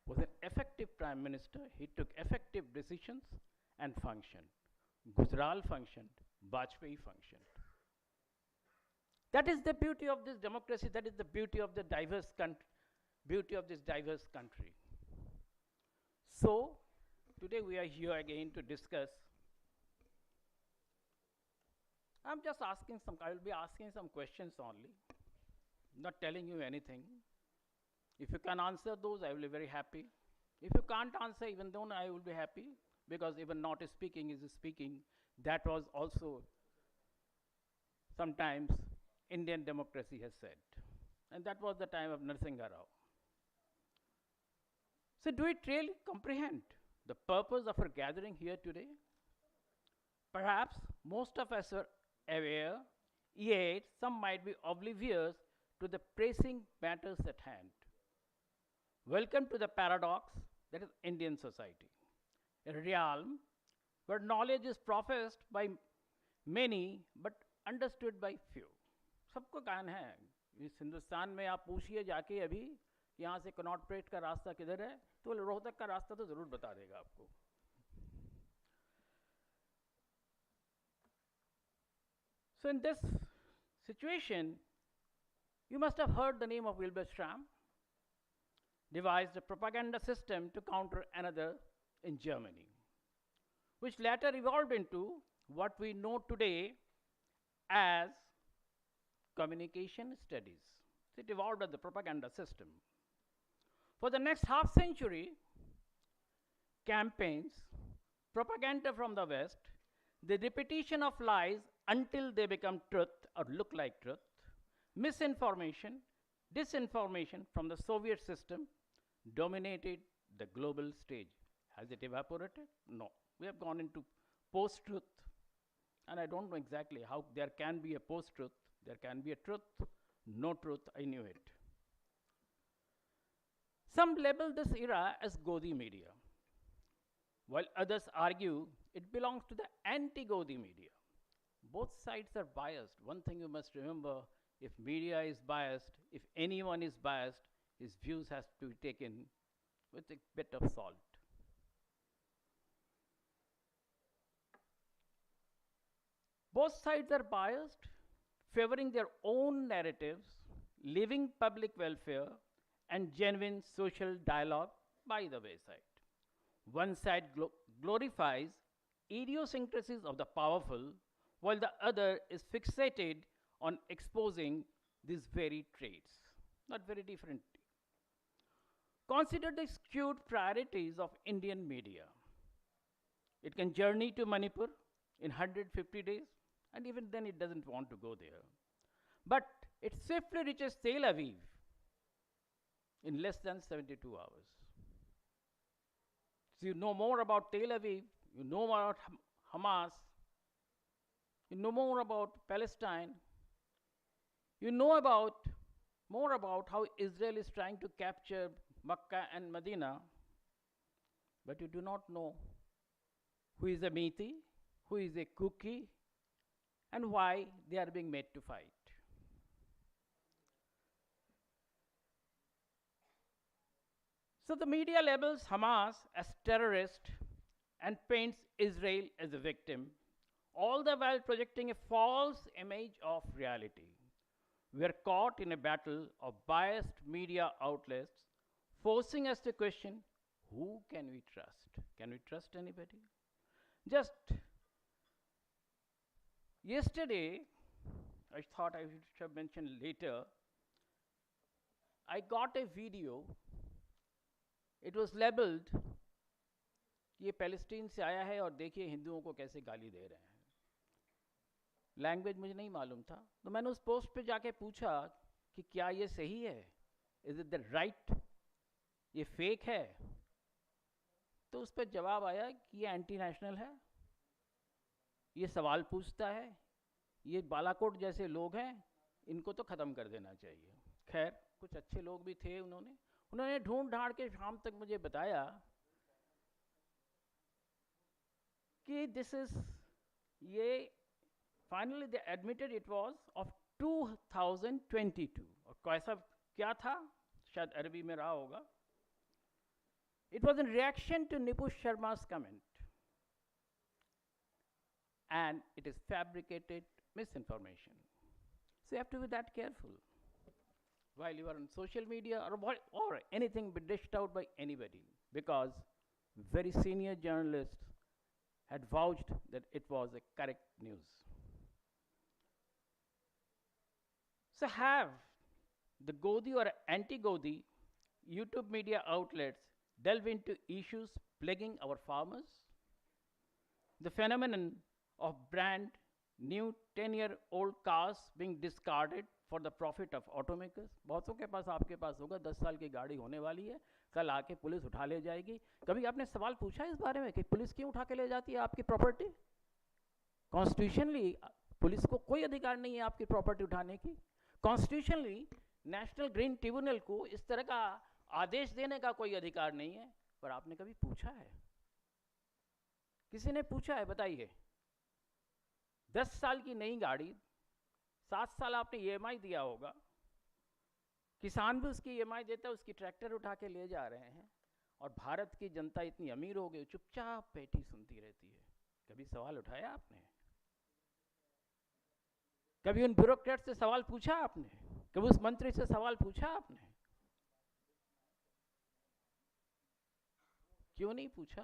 was an effective prime minister. He took effective decisions and functioned. Gujral functioned, Vajpayee functioned. That is the beauty of this democracy. That is the beauty of the diverse country. So today we are here again to discuss. I will be asking some questions only, not telling you anything. If you can answer those, I will be very happy. If you can't answer, even though I will be happy, because even not speaking is speaking. That was also sometimes Indian democracy has said. And that was the time of Narasimha Rao. So do it really comprehend the purpose of our gathering here today? Perhaps most of us are aware, yet some might be oblivious to the pressing matters at hand. Welcome to the paradox that is Indian society, a realm where knowledge is professed by many but understood by few. सबको ज्ञान है। इस हिंदुस्तान में आप पूछिए जाके अभी यहाँ से कनॉट प्लेट का रास्ता किधर है, तो रोहतक का रास्ता तो जरूर बता देगा आपको। So in this situation, you must have heard the name of Wilbur Schramm, devised a propaganda system to counter another in Germany, which later evolved into what we know today as communication studies. It evolved as the propaganda system. For the next half century, campaigns, propaganda from the West, the repetition of lies until they become truth or look like truth, misinformation, disinformation from the Soviet system dominated the global stage. Has it evaporated? No. We have gone into post-truth, and I don't know exactly how there can be a post-truth, there can be a truth, no truth, I knew it. Some label this era as Godi media, while others argue it belongs to the anti-Godi media. Both sides are biased. One thing you must remember, if media is biased, if anyone is biased, his views has to be taken with a bit of salt. Both sides are biased, favoring their own narratives, leaving public welfare and genuine social dialogue by the wayside. One side glorifies idiosyncrasies of the powerful, while the other is fixated on exposing these very traits. Not very different. Consider the skewed priorities of Indian media. It can journey to Manipur in 150 days, and even then it doesn't want to go there. But it swiftly reaches Tel Aviv in less than 72 hours. So you know more about Tel Aviv, you know more about Hamas, you know more about Palestine, you know more about how Israel is trying to capture Makkah and Medina, but you do not know who is a Methi, who is a Kuki, and why they are being made to fight. So the media labels Hamas as terrorist and paints Israel as a victim, all the while projecting a false image of reality. We are caught in a battle of biased media outlets, forcing us to question, who can we trust? Can we trust anybody? Just yesterday, I thought I should have mentioned later, I got a video. It was labeled, ये Palestine से आया है और देखिए हिंदुओं को कैसे गाली दे रहे हैं. लैंग्वेज मुझे नहीं मालूम था, तो मैंने उस पोस्ट पे जाके पूछा कि क्या ये सही है, इज इट द राइट, ये फेक है. तो उस पर जवाब आया कि ये एंटी नेशनल है, ये सवाल पूछता है, ये बालाकोट जैसे लोग हैं, इनको तो ख़त्म कर देना चाहिए. खैर कुछ अच्छे लोग भी थे, उन्होंने ढूंढ ढांड के शाम तक मुझे बताया कि दिस इज ये finally they admitted it was of 2022. और कैसा क्या था, शायद अरबी में रहा होगा. It was in reaction to Nupur Sharma's comment, and it is fabricated misinformation. So you have to be that careful while you are on social media or anything be dished out by anybody, because very senior journalists had vouched that it was a correct news. So have the Godi or anti-Godi YouTube media outlets delve into issues plaguing our farmers? The phenomenon of brand new 10-year-old cars being discarded for the profit of automakers. बहुतों के पास, आपके पास होगा, 10 साल की गाड़ी होने वाली है, कल आके पुलिस उठा ले जाएगी. कभी आपने सवाल पूछा इस बारे में कि पुलिस क्यों उठा के ले जाती है आपकी प्रॉपर्टी? कॉन्स्टिट्यूशनली पुलिस को कोई अधिकार नहीं है आपकी प्रॉपर्टी उठाने की. कॉन्स्टिट्यूशनली नेशनल ग्रीन ट्रिब्यूनल को इस तरह का आदेश देने का कोई अधिकार नहीं है. पर आपने कभी पूछा है? किसी ने पूछा है? बताइए. 10 साल की नई गाड़ी, 7 साल आपने EMI दिया होगा, किसान भी उसकी EMI देता है, उसकी ट्रैक्टर उठा के ले जा रहे हैं, और भारत की जनता इतनी अमीर हो गई, चुपचाप बैठी सुनती रहती है. कभी सवाल उठाया आपने? कभी उन ब्यूरोक्रेट से सवाल पूछा आपने? कभी उस मंत्री से सवाल पूछा आपने? क्यों नहीं पूछा?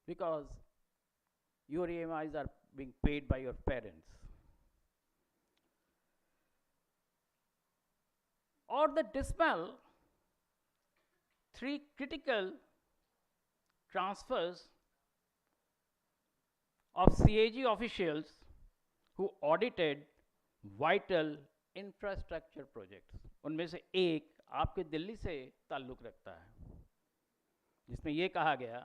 Because your EMIs are being paid by your parents. or the dismal 3 critical transfers of CAG officials who audited vital infrastructure projects. उनमें से एक आपके दिल्ली से ताल्लुक़ रखता है, जिसमें यह कहा गया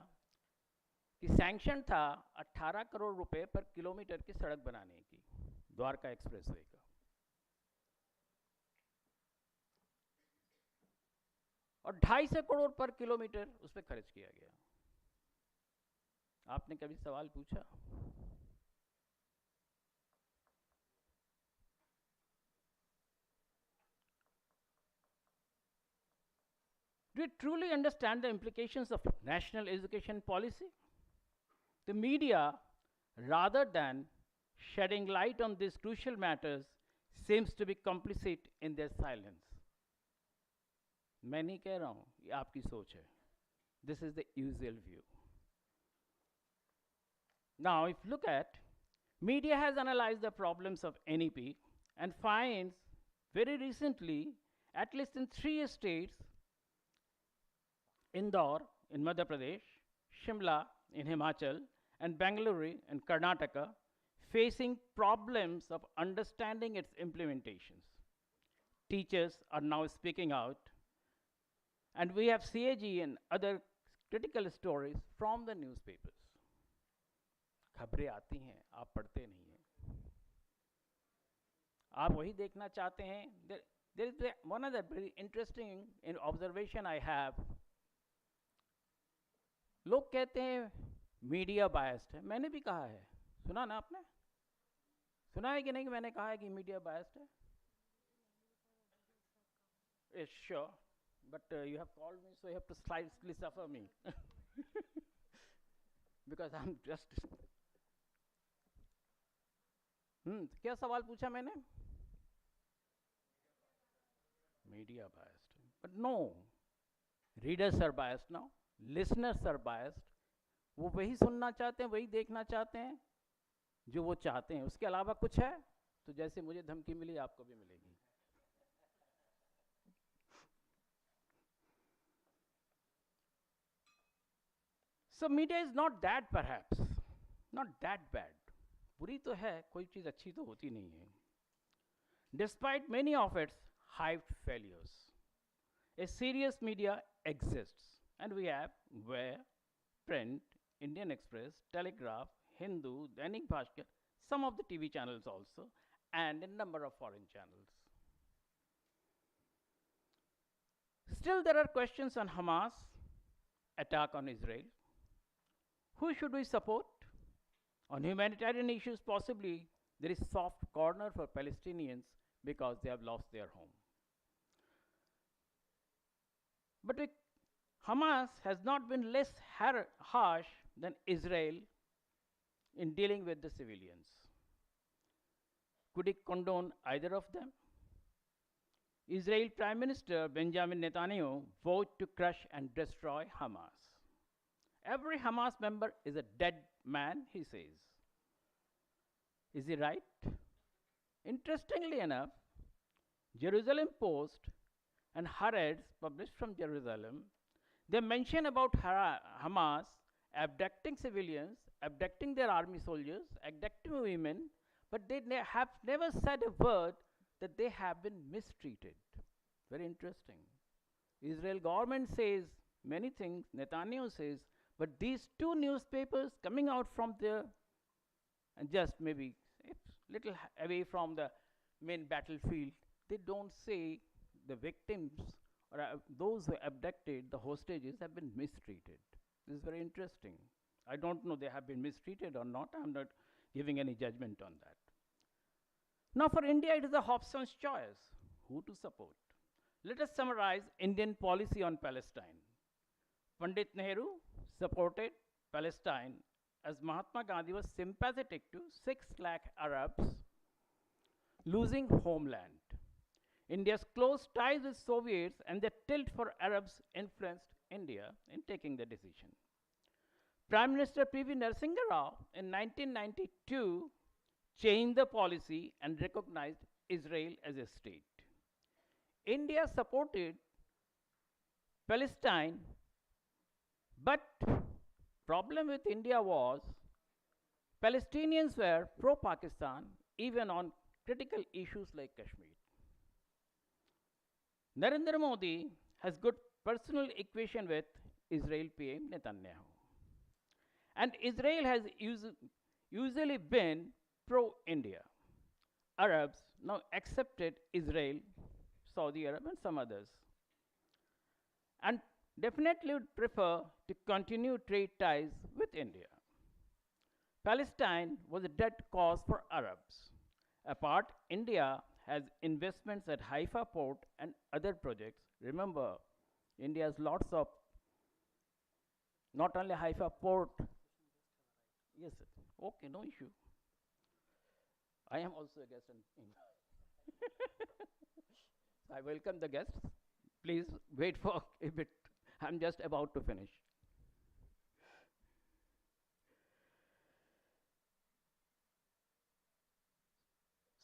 कि सैंक्शन था 18 करोड़ रुपए पर किलोमीटर की सड़क बनाने की, द्वारका एक्सप्रेसवे का, और 250 करोड़ पर किलोमीटर उस पर खर्च किया गया। आपने कभी सवाल पूछा? Do you truly understand the implications of national education policy? The media, rather than shedding light on these crucial matters, seems to be complicit in their silence. मैं नहीं कह रहा हूँ, ये आपकी सोच है. This is the usual view. Now, if you look at, media has analyzed the problems of NEP and finds very recently, at least in 3 states, Indore in Madhya Pradesh, Shimla in Himachal, and Bangalore in Karnataka, facing problems of understanding its implementations. Teachers are now speaking out, and we have CAG and other critical stories from the newspapers. खबरें आती हैं, आप पढ़ते नहीं हैं, आप वही देखना चाहते हैं. There is one other very interesting observation I have. लोग कहते हैं मीडिया बायस्ड है. मैंने भी कहा है, सुना ना आपने? सुना है कि नहीं कि मैंने कहा है कि मीडिया बायस्ड है? Yes, sure, but you have called me, so you have to slightly suffer me because I'm just. क्या सवाल पूछा मैंने? Media biased, but no, readers are biased now, listeners are biased. वो वही सुनना चाहते हैं, वही देखना चाहते हैं जो वो चाहते हैं. उसके अलावा कुछ है तो जैसे मुझे धमकी मिली आपको भी मिलेगी. So media is not that, perhaps not that bad. बुरी तो है, कोई चीज़ अच्छी तो होती नहीं है. Despite many of its hyped failures, a serious media exists, and we have where print, Indian Express, Telegraph, Hindu, Dainik Bhaskar, some of the TV channels also, and a number of foreign channels. Still, there are questions on Hamas, attack on Israel. Who should we support? On humanitarian issues, possibly there is soft corner for Palestinians because they have lost their home. But Hamas has not been less harsh than Israel in dealing with the civilians. Could it condone either of them? Israel Prime Minister Benjamin Netanyahu vowed to crush and destroy Hamas. Every Hamas member is a dead man, he says. Is he right? Interestingly enough, Jerusalem Post and Haaretz, published from Jerusalem, they mention about Hamas abducting civilians, abducting their army soldiers, abducting women, but they have never said a word that they have been mistreated. Very interesting. Israel government says many things, Netanyahu says, but these 2 newspapers coming out from there and just maybe little away from the main battlefield, they don't say the victims or those who abducted, the hostages, have been mistreated. This is very interesting. I don't know they have been mistreated or not. I'm not giving any judgment on that. Now for India, it is a Hobson's choice, who to support. Let us summarize Indian policy on Palestine. Pandit Nehru supported Palestine as Mahatma Gandhi was sympathetic to 6 lakh Arabs losing homeland. India's close ties with Soviets and their tilt for Arabs influenced India in taking the decision. Prime Minister P.V. Narasimha Rao in 1992 changed the policy and recognized Israel as a state. India supported Palestine, but problem with India was Palestinians were pro-Pakistan even on critical issues like Kashmir. Narendra Modi has good personal equation with Israel PM Netanyahu. And Israel has usually been pro-India. Arabs now accepted Israel, Saudi Arabia and some others. And definitely would prefer to continue trade ties with India. Palestine was a dead cause for Arabs. Apart, India has investments at Haifa port and other projects. Remember, India has lots of, not only Haifa port. Yes, sir. Okay, no issue. I am also a guest I welcome the guests. Please wait for a bit. I'm just about to finish.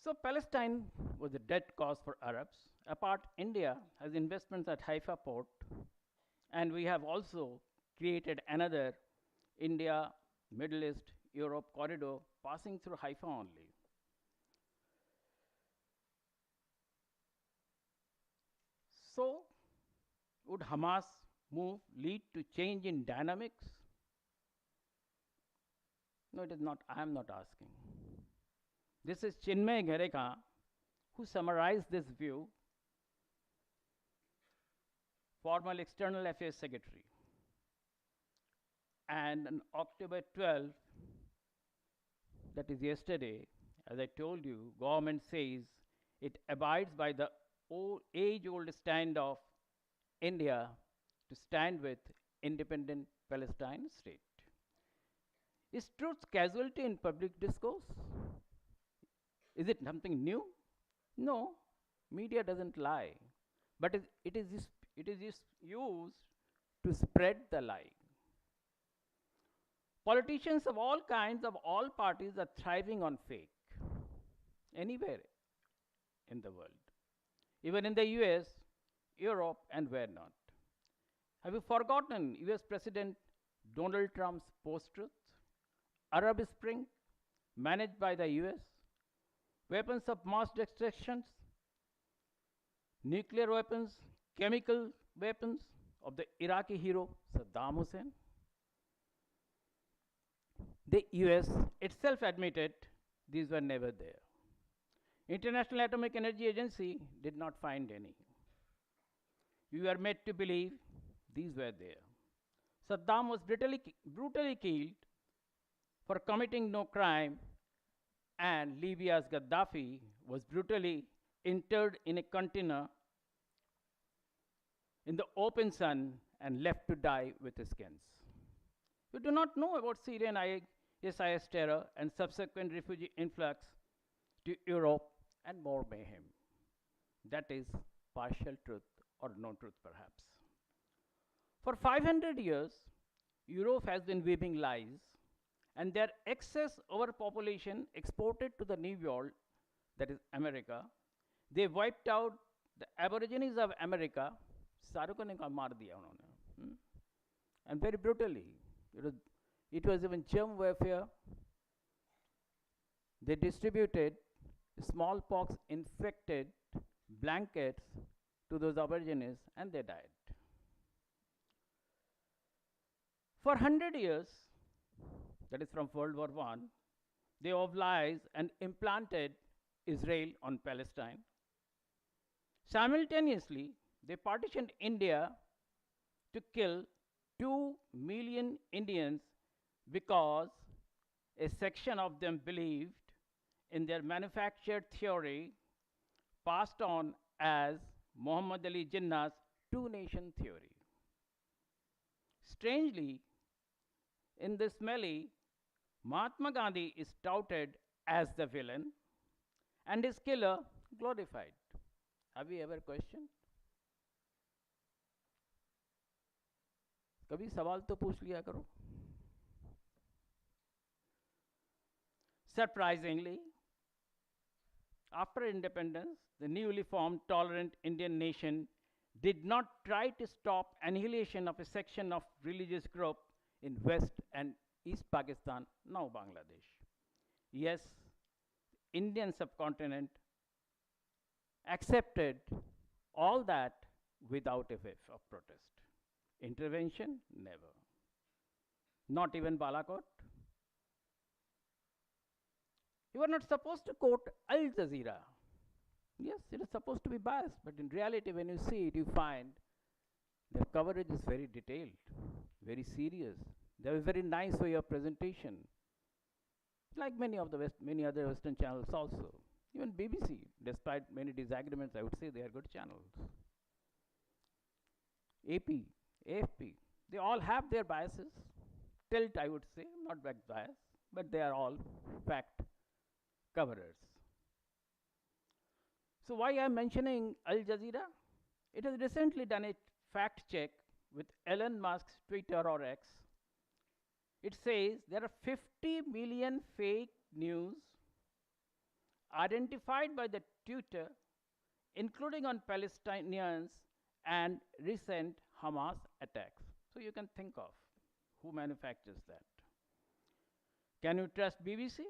So Palestine was a dead cause for Arabs. Apart, India has investments at Haifa port, and we have also created another India, Middle East, Europe corridor passing through Haifa only. So, would Hamas move lead to change in dynamics? No, it is not. I am not asking. This is Chinmay Ghareka, who summarized this view, former External Affairs Secretary. And on October 12, that is yesterday, as I told you, government says it abides by the age-old stand of India to stand with independent Palestine state. Is truth casualty in public discourse? Is it something new? No, media doesn't lie, but it is used to spread the lie. Politicians of all kinds, of all parties, are thriving on fake, anywhere in the world, even in the US, Europe, and where not. Have you forgotten US President Donald Trump's post-truth? Arab Spring, managed by the US, weapons of mass destruction, nuclear weapons, chemical weapons of the Iraqi hero Saddam Hussein. The US itself admitted these were never there. International Atomic Energy Agency did not find any. We were made to believe these were there. Saddam was brutally killed for committing no crime, and Libya's Gaddafi was brutally interred in a container in the open sun and left to die with his skins. We do not know about Syrian ISIS terror and subsequent refugee influx to Europe and more mayhem. That is partial truth or no truth, perhaps. For 500 years, Europe has been weaving lies, and their excess overpopulation exported to the New World, that is America. They wiped out the Aborigines of America, and very brutally. It was even germ warfare. They distributed smallpox infected blankets to those Aborigines, and they died. For 100 years, that is from World War I, they wove lies and implanted Israel on Palestine. Simultaneously, they partitioned India to kill 2 million Indians because a section of them believed in their manufactured theory passed on as Muhammad Ali Jinnah's two-nation theory. Strangely, in this melee, Mahatma Gandhi is touted as the villain and his killer glorified. Have you ever questioned? कभी सवाल तो पूछ लिया करो. Surprisingly, After independence, the newly formed tolerant Indian nation did not try to stop annihilation of a section of religious group in West and East Pakistan, now Bangladesh. Yes, Indian subcontinent accepted all that without a whiff of protest. Intervention? Never. Not even Balakot. You are not supposed to quote Al Jazeera. Yes, it is supposed to be biased, but in reality, when you see it, you find their coverage is very detailed, very serious. They have a very nice way of presentation, like many other Western channels also. Even BBC, despite many disagreements, I would say they are good channels. AP, AFP, they all have their biases. Tilt, I would say, not back bias, but they are all fact coverers. So why I am mentioning Al Jazeera? It has recently done a fact check with Elon Musk's Twitter or X. It says there are 50 million fake news identified by the Twitter, including on Palestinians and recent Hamas attacks. So you can think of who manufactures that. Can you trust BBC?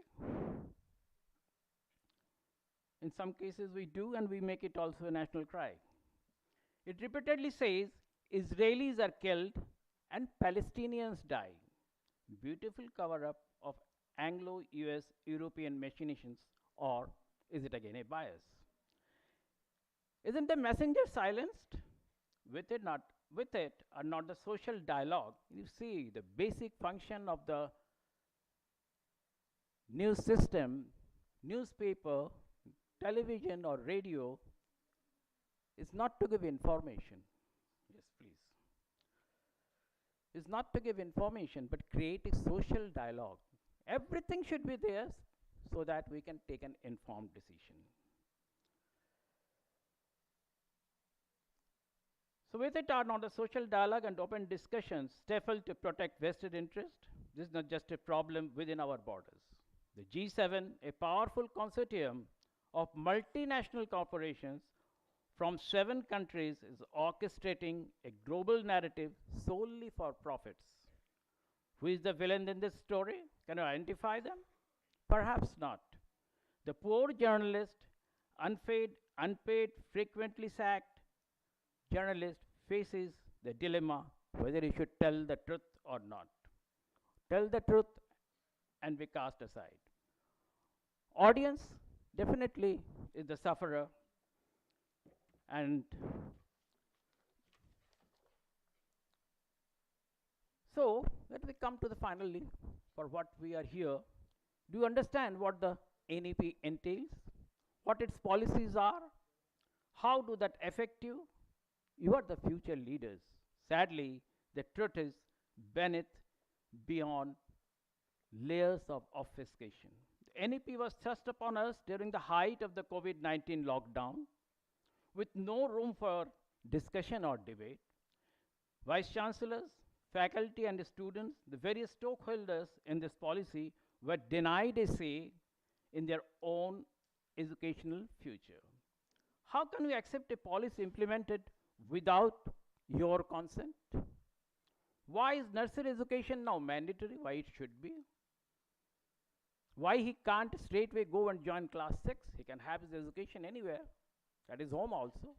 In some cases we do, and we make it also a national cry. It repeatedly says Israelis are killed and Palestinians die. Beautiful cover-up of Anglo-US European machinations, or is it again a bias? Isn't the messenger silenced? With it are not the social dialogue. You see, the basic function of the news system, newspaper, television or radio, is not to give information. Yes, please. Is not to give information, but create a social dialogue. Everything should be there so that we can take an informed decision. So with it are not the social dialogue and open discussions stifled to protect vested interest. This is not just a problem within our borders. The G7, a powerful consortium of multinational corporations from 7 countries, is orchestrating a global narrative solely for profits. Who is the villain in this story? Can you identify them? Perhaps not. The poor journalist, unpaid, frequently sacked journalist faces the dilemma whether he should tell the truth or not. Tell the truth and be cast aside. Audience definitely is the sufferer, and so let me come to the finally for what we are here. Do you understand what the NEP entails? What its policies are? How do that affect you? You are the future leaders. Sadly, the truth is beneath, beyond layers of obfuscation. The NEP was thrust upon us during the height of the COVID-19 lockdown with no room for discussion or debate. Vice chancellors, faculty and students, the various stakeholders in this policy were denied a say in their own educational future. How can we accept a policy implemented without your consent? Why is nursery education now mandatory? Why it should be? Why he can't straightway go and join class 6? He can have his education anywhere, at his home also.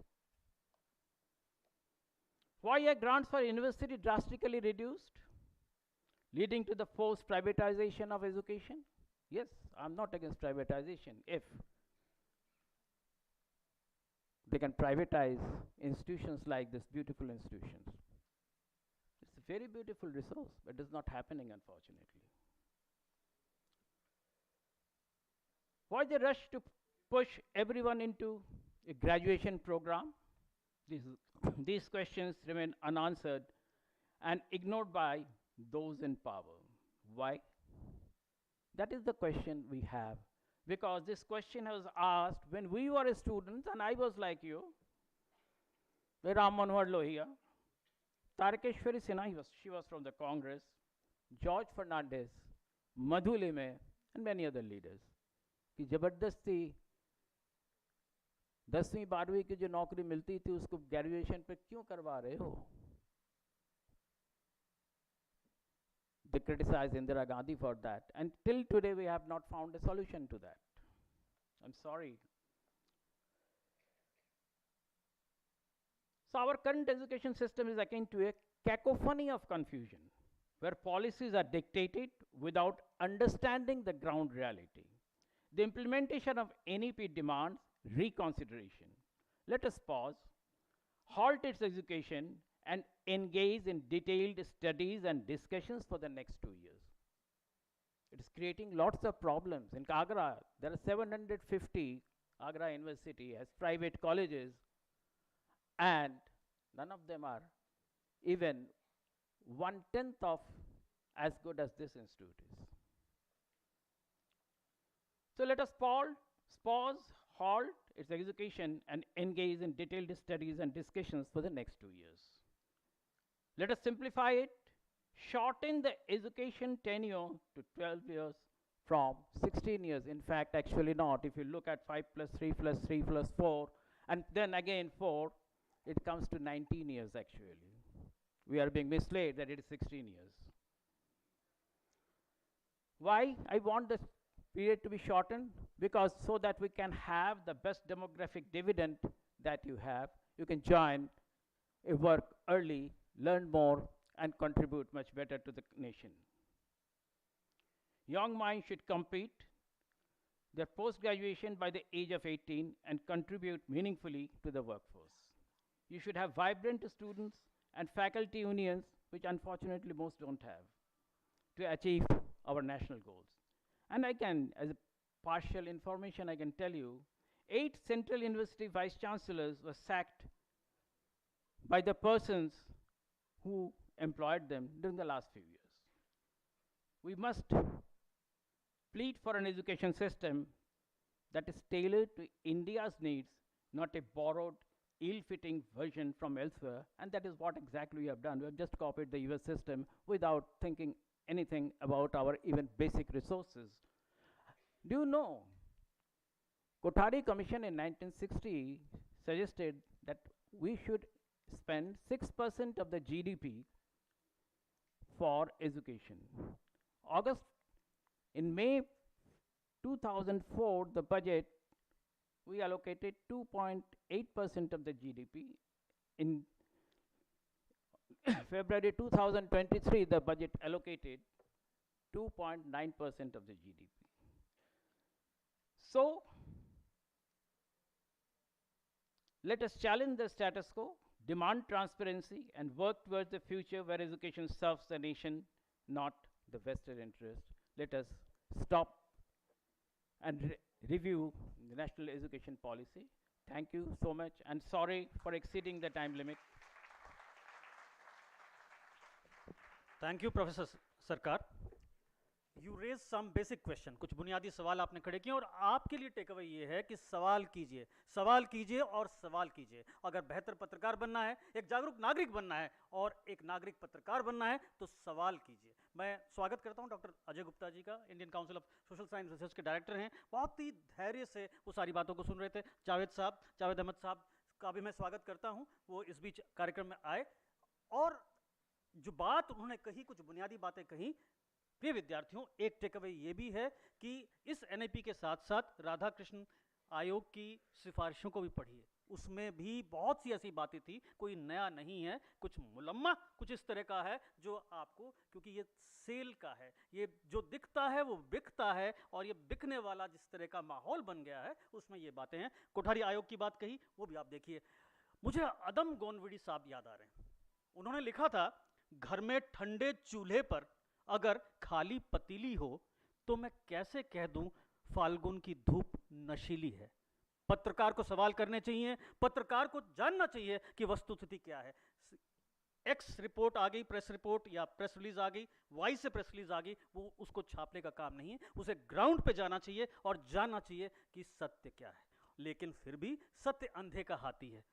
Why are grants for university drastically reduced, leading to the forced privatization of education? Yes, I'm not against privatization if they can privatize institutions like this, beautiful institutions. It's a very beautiful resource, but it's not happening, unfortunately. Why the rush to push everyone into a graduation program? These questions remain unanswered and ignored by those in power. Why? That is the question we have. Because this question was asked when we were students, and I was like you. Ram Manohar Lohia, Tarakeshwari Sinha, she was from the Congress, George 10वीं 12वीं की जो नौकरी मिलती थी उसको graduation पे क्यों करवा रहे हो? They criticize Indira Gandhi for that, and till today we have not found a solution to that. I'm sorry. So our current education system is akin to a cacophony of confusion, where policies are dictated without understanding the ground reality. The implementation of NEP demands reconsideration. Let us pause, halt its execution, and engage in detailed studies and discussions for the next 2 years. It is creating lots of problems. In Agra, there are 750, Agra University has private colleges, and none of them are even 1/10 of as good as this institute is. So let us pause, halt its execution, and engage in detailed studies and discussions for the next 2 years. Let us simplify it, shorten the education tenure to 12 years from 16 years. In fact, actually not. If you look at 5 plus 3 plus 3 plus 4, and then again 4, it comes to 19 years actually. We are being misled that it is 16 years. Why I want this period to be shortened? Because so that we can have the best demographic dividend that you have. You can join a work early, learn more, and contribute much better to the nation. Young minds should complete their post-graduation by the age of 18 and contribute meaningfully to the workforce. You should have vibrant students and faculty unions, which unfortunately most don't have, to achieve our national goals. And I can, as a partial information, I can tell you, 8 Central University Vice Chancellors were sacked by the persons who employed them during the last few years. We must plead for an education system that is tailored to India's needs, not a borrowed, ill-fitting version from elsewhere, and that is what exactly we have done. We have just copied the US system without thinking anything about our even basic resources. Do you know, Kothari Commission in 1960 suggested that we should spend 6% of the GDP for education. In May 2004, the budget, we allocated 2.8% of the GDP. In February 2023, the budget allocated 2.9% of the GDP. So, let us challenge the status quo, demand transparency, and work towards the future where education serves the nation, not the vested interest. Let us stop and review the national education policy. Thank you so much, and sorry for exceeding the time limit. Thank you, Professor Sarkar. You raised some basic question. कुछ बुनियादी सवाल आपने खड़े किए और आपके लिए take away ये है कि सवाल कीजिए और सवाल कीजिए। अगर बेहतर पत्रकार बनना है, एक जागरूक नागरिक बनना है और एक नागरिक पत्रकार बनना है तो सवाल कीजिए। मैं स्वागत करता हूं डॉक्टर अजय गुप्ता जी का, Indian council of social science research के डायरेक्टर हैं। बहुत ही धैर्य से वो सारी बातों को सुन रहे थे। जावेद अहमद साहब का भी मैं स्वागत करता हूं, वो इस बीच कार्यक्रम में आए और जो बात उन्होंने कही, कुछ बुनियादी बातें कही। प्रिय विद्यार्थियों, एक टेक अवे ये भी है कि इस एनआईपी के साथ साथ राधा कृष्ण आयोग की सिफारिशों को भी पढ़िए। उसमें भी बहुत सी ऐसी बातें थी, कोई नया नहीं है, कुछ मुलम्मा कुछ इस तरह का है जो आपको, क्योंकि ये सेल का है, ये जो दिखता है वो बिकता है और ये बिकने वाला जिस तरह का माहौल बन गया है उसमें ये बातें हैं। कोठारी आयोग की बात कही, वो भी आप देखिए। मुझे अदम गोनविडी साहब याद आ रहे हैं। उन्होंने लिखा था, घर में ठंडे चूल्हे पर अगर खाली पतीली हो तो मैं कैसे कह दूं फाल्गुन की धूप नशीली है। पत्रकार को सवाल करने चाहिए, पत्रकार को जानना चाहिए कि वस्तुस्थिति क्या है। एक्स रिपोर्ट आ गई, प्रेस रिपोर्ट या प्रेस रिलीज आ गई, वाई से प्रेस रिलीज आ गई, वो उसको छापने का काम नहीं है। उसे ग्राउंड पे जाना चाहिए और जानना चाहिए कि सत्य क्या है। लेकिन फिर भी सत्य अंधे का हाथी है,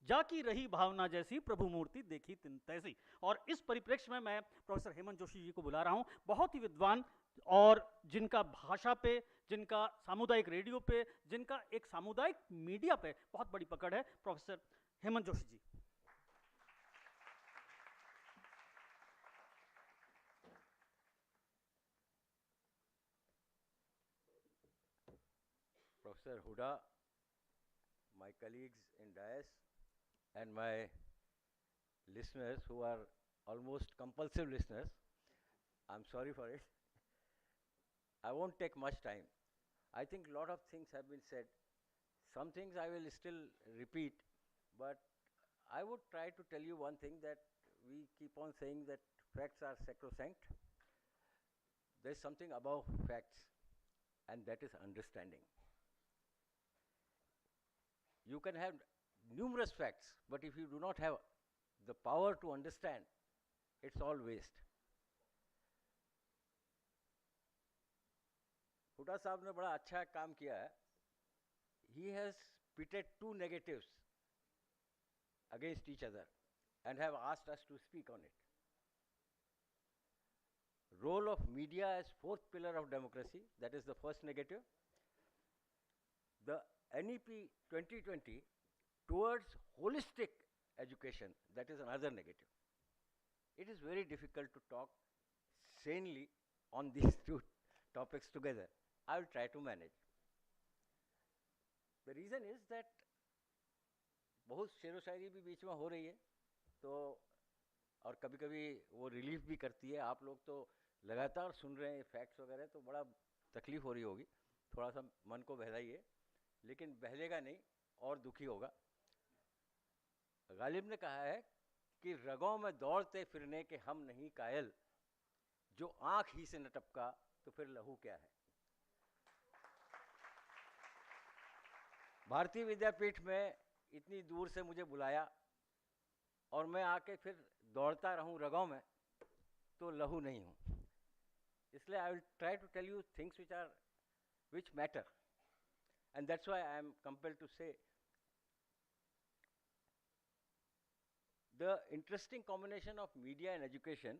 जाकी रही भावना जैसी प्रभु मूर्ति देखी तिन तैसी। और इस परिप्रेक्ष्य में मैं प्रोफेसर हेमंत जोशी जी को बुला रहा हूं, बहुत ही विद्वान और जिनका भाषा पे, जिनका सामुदायिक रेडियो पे, जिनका एक सामुदायिक मीडिया पे बहुत बड़ी पकड़ है, professor Hemant Joshi ji. Professor Huda, my colleagues in dais, and my listeners who are almost compulsive listeners, I'm sorry for it. I won't take much time. I think a lot of things have been said. Some things I will still repeat, but I would try to tell you one thing, that we keep on saying that facts are sacrosanct. There's something above facts, and that is understanding. You can have numerous facts, but if you do not have the power to understand, it's all waste. Huda साहब ने बड़ा अच्छा काम किया है. He has pitted two negatives against each other and have asked us to speak on it. Role of media as fourth pillar of democracy, that is the first negative. The NEP 2020 towards holistic education, that is another negative. It is very difficult to talk sanely on these two topics together. I will try to manage. The reason is that बहुत शेरो शायरी भी बीच में हो रही है, तो और कभी कभी वो रिलीफ भी करती है. आप लोग तो लगातार सुन रहे हैं फैक्ट्स वगैरह, तो बड़ा तकलीफ हो रही होगी. थोड़ा सा मन को बहलाइए, लेकिन बहलेगा नहीं और दुखी होगा. गालिब ने कहा है कि रगों में दौड़ते फिरने के हम नहीं कायल, जो आंख ही से न टपका तो फिर लहू क्या है. भारतीय विद्यापीठ में इतनी दूर से मुझे बुलाया और मैं आके फिर दौड़ता रहूं रगों में, तो लहू नहीं हूं. इसलिए I will try to tell you things which matter, and that's why I am compelled to say the interesting combination of media and education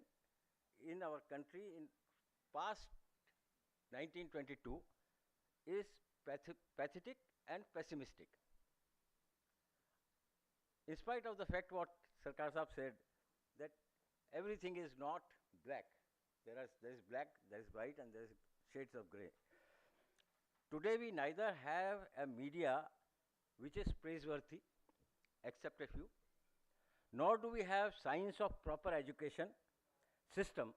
in our country in past 1922 is pathetic and pessimistic. In spite of the fact what Sarkar Sahab said, that everything is not black. There is black, there is white, and there is shades of grey. Today we neither have a media which is praiseworthy, except a few, nor do we have signs of proper education system.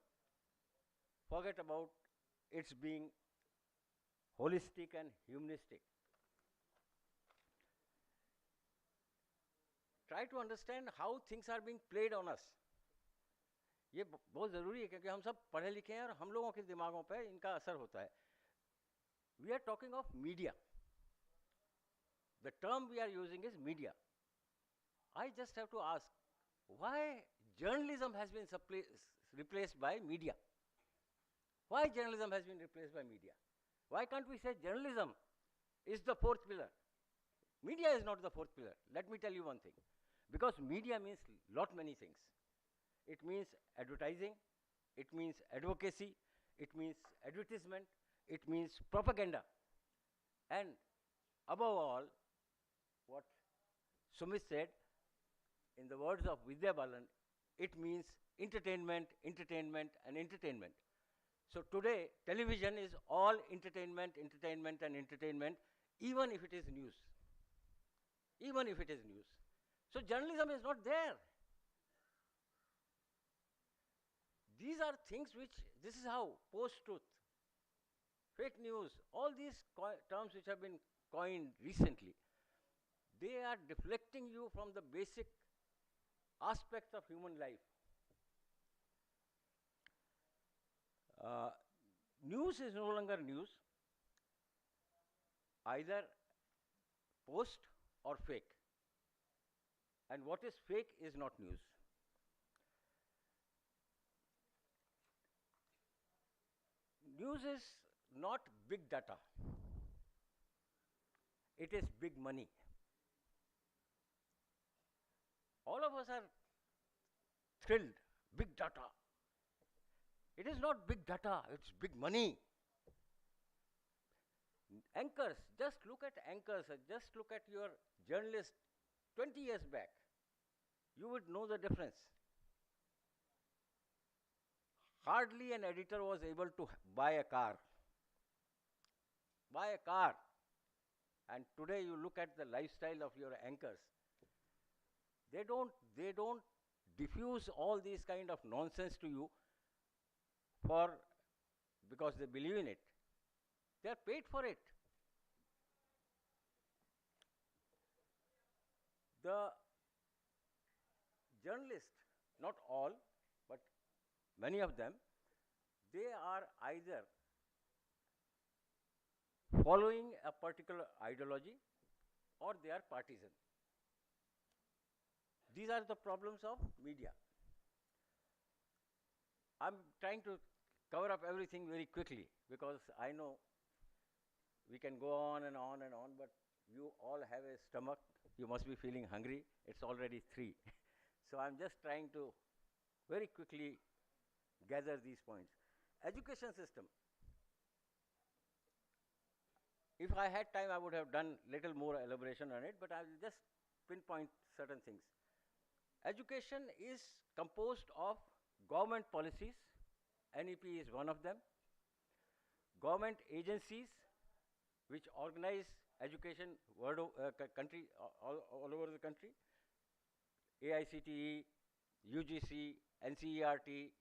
Forget about its being holistic and humanistic. Try to understand how things are being played on us. ये बहुत ज़रूरी है, क्योंकि हम सब पढ़े लिखे हैं और हम लोगों के दिमागों पे इनका असर होता है. We are talking of media. The term we are using is media. I just have to ask, why journalism has been replaced by media? Why journalism has been replaced by media? Why can't we say journalism is the fourth pillar? Media is not the fourth pillar. Let me tell you one thing. Because media means lot many things. It means advertising, it means advocacy, it means advertisement, it means propaganda. And above all, what Sumit said, in the words of Vidya Balan, it means entertainment, entertainment, and entertainment. So today, television is all entertainment, entertainment, and entertainment, even if it is news. Even if it is news. So journalism is not there. These are things which, this is how, post-truth, fake news, all these terms which have been coined recently, they are deflecting you from the basic aspects of human life. News is no longer news, either post or fake. And what is fake is not news. News is not big data. It is big money. All of us are thrilled, big data. It is not big data, it's big money. Anchors, just look at anchors, just look at your journalist 20 years back. You would know the difference. Hardly an editor was able to buy a car. Buy a car. And today you look at the lifestyle of your anchors. They don't diffuse all these kind of nonsense to you because they believe in it. They are paid for it. The journalists, not all, but many of them, they are either following a particular ideology or they are partisan. These are the problems of media. I'm trying to cover up everything very quickly because I know we can go on and on and on, but you all have a stomach. You must be feeling hungry. It's already 3. So I'm just trying to very quickly gather these points. Education system. If I had time, I would have done little more elaboration on it, but I will just pinpoint certain things. Education is composed of government policies. NEP is one of them. Government agencies which organize education country, all over the country. AICTE, UGC, NCERT,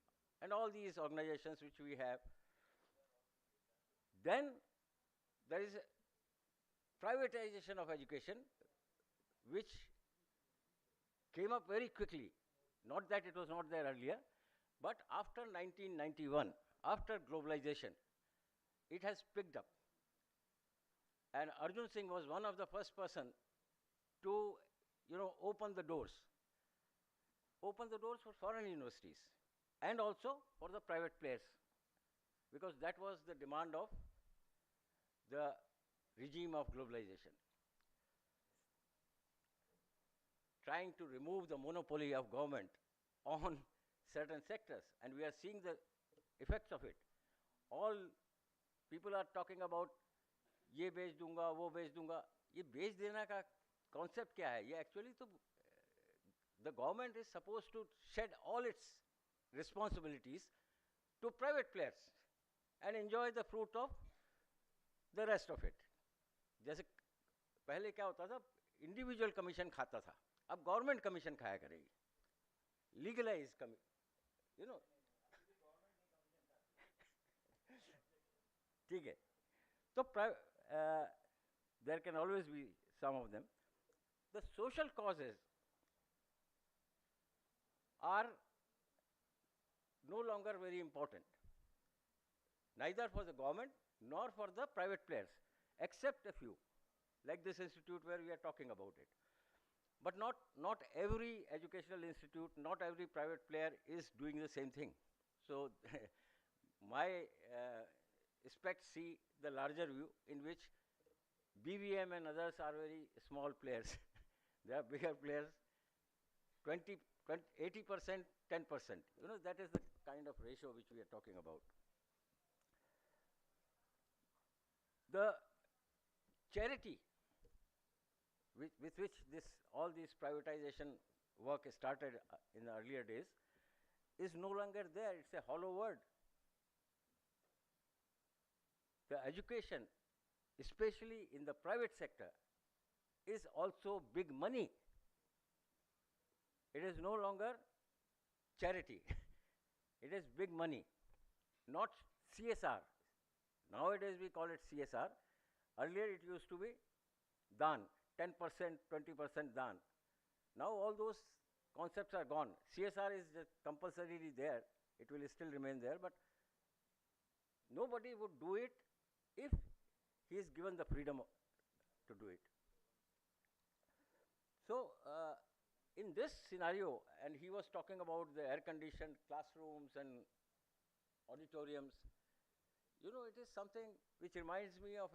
and all these organizations which we have. Then there is a privatization of education which came up very quickly. Not that it was not there earlier, but after 1991, after globalization, it has picked up. And Arjun Singh was one of the first person to, open the doors. Open the doors for foreign universities and also for the private players, because that was the demand of the regime of globalization. Trying to remove the monopoly of government on certain sectors, and we are seeing the effects of it. All people are talking about ये बेच दूंगा, वो बेच दूंगा. ये बेच देना का concept क्या है? ये actually तो the government is supposed to shed all its responsibilities to private players and enjoy the fruit of the rest of it. जैसे पहले क्या होता था, individual commission खाता था, अब government commission खाया करेगी. Legalized ठीक है. तो there can always be some of them. The social causes are no longer very important, neither for the government nor for the private players, except a few, like this institute where we are talking about it. But not every educational institute, not every private player is doing the same thing. So my specs see the larger view in which BVM and others are very small players. They are bigger players, 80%, 10%. That is the kind of ratio which we are talking about. The charity with which all this privatization work started in the earlier days is no longer there. It's a hollow word. The education, especially in the private sector, is also big money. It is no longer charity. It is big money, not CSR. Nowadays we call it CSR. Earlier it used to be dan, 10%, 20% dan. Now all those concepts are gone. CSR is just compulsorily there. It will still remain there, but nobody would do it if he is given the freedom to do it. So in this scenario, and he was talking about the air-conditioned classrooms and auditoriums, it is something which reminds me of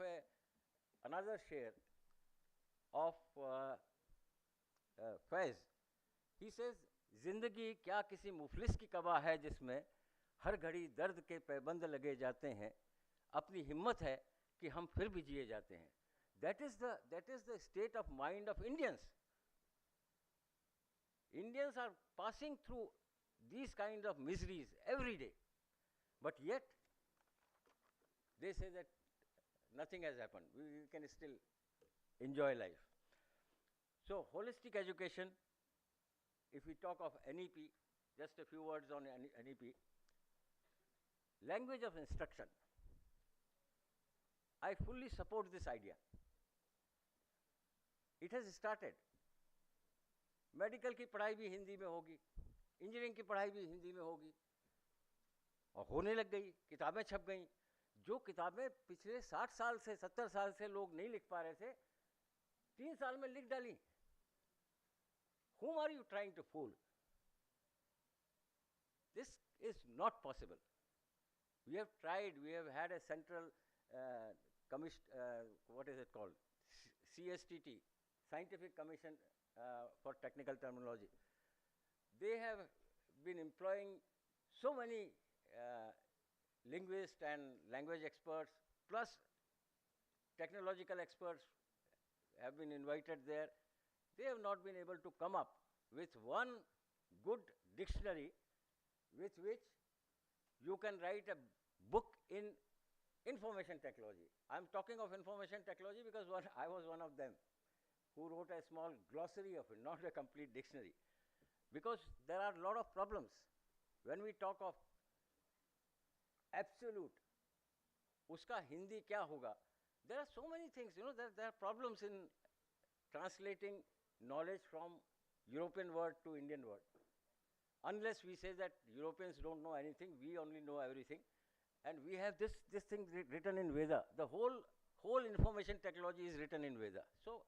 another share of Faiz. He says, जिंदगी क्या किसी मुफलिस की कबा है जिसमें हर घड़ी दर्द के पैबंद लगे जाते हैं, अपनी हिम्मत है कि हम फिर भी जिए जाते हैं. That is the state of mind of Indians. Indians are passing through these kind of miseries every day, but yet they say that nothing has happened. We can still enjoy life. So holistic education, if we talk of NEP, just a few words on NEP. Language of instruction. I fully support this idea. It has started. Medical की पढ़ाई भी हिंदी में होगी, engineering की पढ़ाई भी हिंदी में होगी, और होने लग गई, किताबें छप गई. जो किताबें पिछले 60 साल से 70 साल से लोग नहीं लिख पा रहे थे, 3 साल में लिख डाली. Whom are you trying to fool? This is not possible. We have tried, we have had a central commission, what is it called? CSTT, Scientific Commission for Technical Terminology. They have been employing so many linguists and language experts, plus technological experts have been invited there. They have not been able to come up with one good dictionary with which you can write a book in information technology. I'm talking of information technology because I was one of them who wrote a small glossary of it, not a complete dictionary. Because there are a lot of problems. When we talk of absolute, uska Hindi kya hoga? There are so many things, there are problems in translating knowledge from European word to Indian word. Unless we say that Europeans don't know anything, we only know everything. And we have this thing written in Veda. The whole information technology is written in Veda. So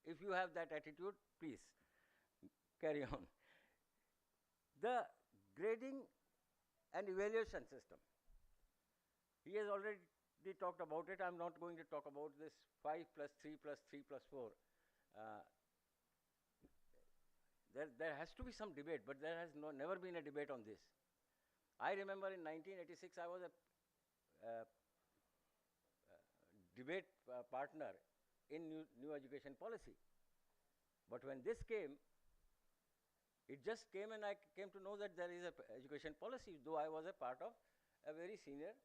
if you have that attitude, please carry on. The grading and evaluation system. He has already talked about it. I'm not going to talk about this 5 plus 3 plus 3 plus 4. There has to be some debate, but there has never been a debate on this. I remember in 1986, I was a debate partner in new education policy. But when this came, it just came and I came to know that there is a education policy, though I was a part of a very senior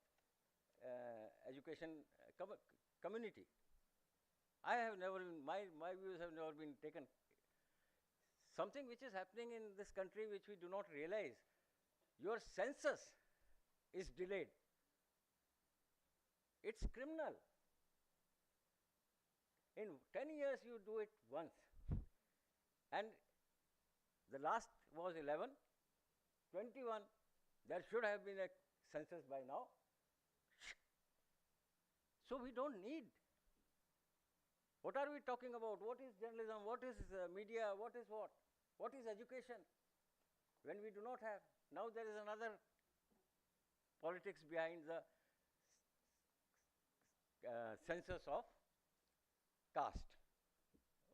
education community. I have never, my views have never been taken. Something which is happening in this country which we do not realize, your census is delayed. It's criminal. In 10 years you do it once. And the last was 11, 21, there should have been a census by now. So we don't need. What are we talking about? What is journalism? What is media? What is what? What is education? When we do not have. Now there is another politics behind the census of caste.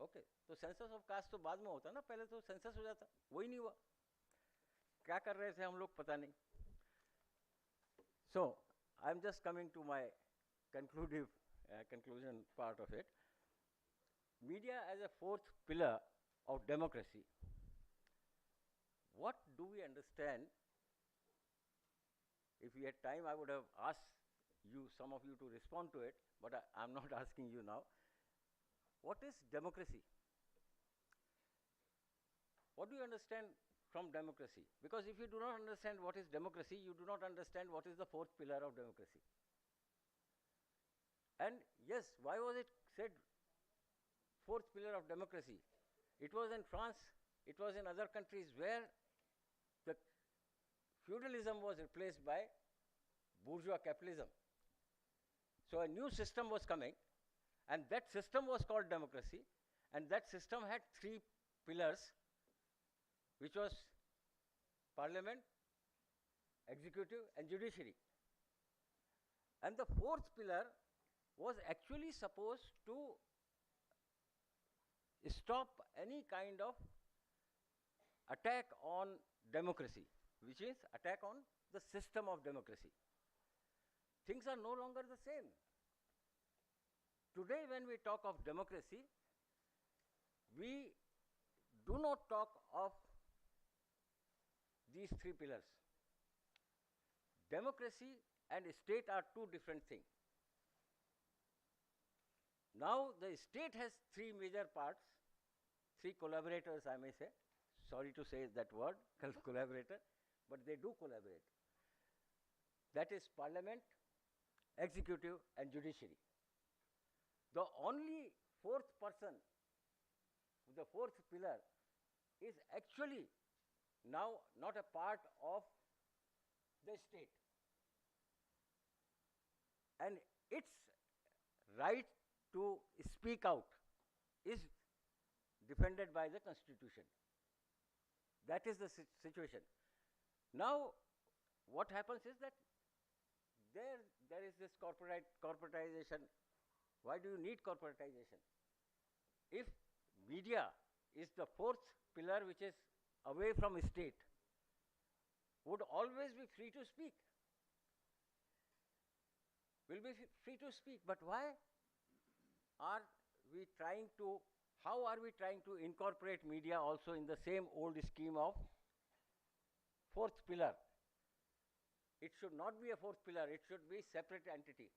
Okay, तो census of caste तो बाद में होता ना, पहले तो census हो जाता, वही नहीं हुआ. क्या कर रहे थे हम लोग पता नहीं. So I'm just coming to my conclusion part of it. Media as a fourth pillar of democracy. What do we understand? If we had time, I would have asked you, some of you, to respond to it, but I'm not asking you now. What is democracy? What do you understand from democracy? Because if you do not understand what is democracy, you do not understand what is the fourth pillar of democracy. And yes, why was it said fourth pillar of democracy? It was in France, it was in other countries where the feudalism was replaced by bourgeois capitalism. So a new system was coming, and that system was called democracy, and that system had 3 pillars, which was parliament, executive, and judiciary. And the 4th pillar was actually supposed to stop any kind of attack on democracy, which is attack on the system of democracy. Things are no longer the same. Today, when we talk of democracy, we do not talk of these three pillars. Democracy and state are two different things. Now, the state has three major parts, three collaborators, I may say. Sorry to say that word, collaborator, but they do collaborate. That is parliament, executive, and judiciary. The only fourth person, the fourth pillar, is actually now not a part of the state. And its right to speak out is defended by the Constitution. That is the situation. Now, what happens is that there is this corporatization. Why do you need corporatization? If media is the fourth pillar which is away from state, would always be free to speak. Will be free to speak, but why are we trying to, how are we trying to incorporate media also in the same old scheme of fourth pillar? It should not be a fourth pillar, it should be separate entity.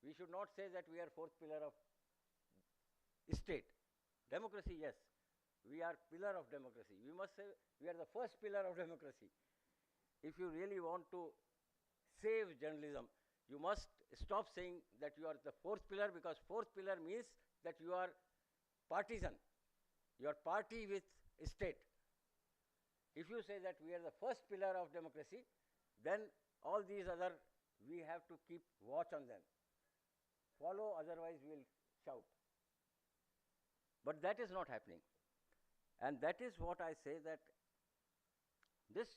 We should not say that we are fourth pillar of state. Democracy, yes, we are pillar of democracy. We must say we are the first pillar of democracy. If you really want to save journalism, you must stop saying that you are the fourth pillar, because fourth pillar means that you are partisan. You are party with state. If you say that we are the first pillar of democracy, then all these other, we have to keep watch on them. Follow, otherwise we will shout. But that is not happening. And that is what I say, that this,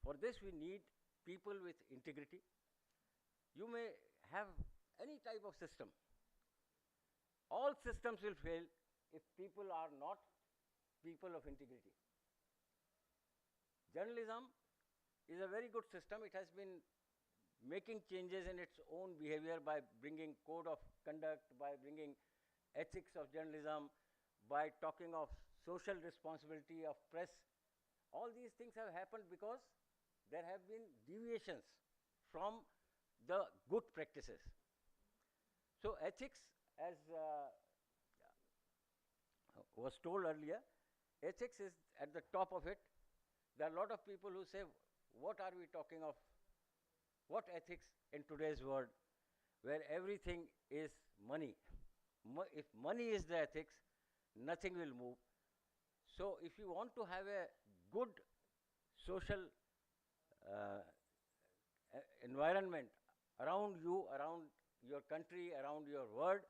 for this we need people with integrity. You may have any type of system. All systems will fail if people are not people of integrity. Journalism is a very good system. It has been making changes in its own behavior by bringing code of conduct, by bringing ethics of journalism, by talking of social responsibility of press. All these things have happened because there have been deviations from the good practices. So ethics, as was told earlier, ethics is at the top of it. There are a lot of people who say, what are we talking of? What ethics in today's world, where everything is money? If money is the ethics, nothing will move. So if you want to have a good social environment around you, around your country, around your world,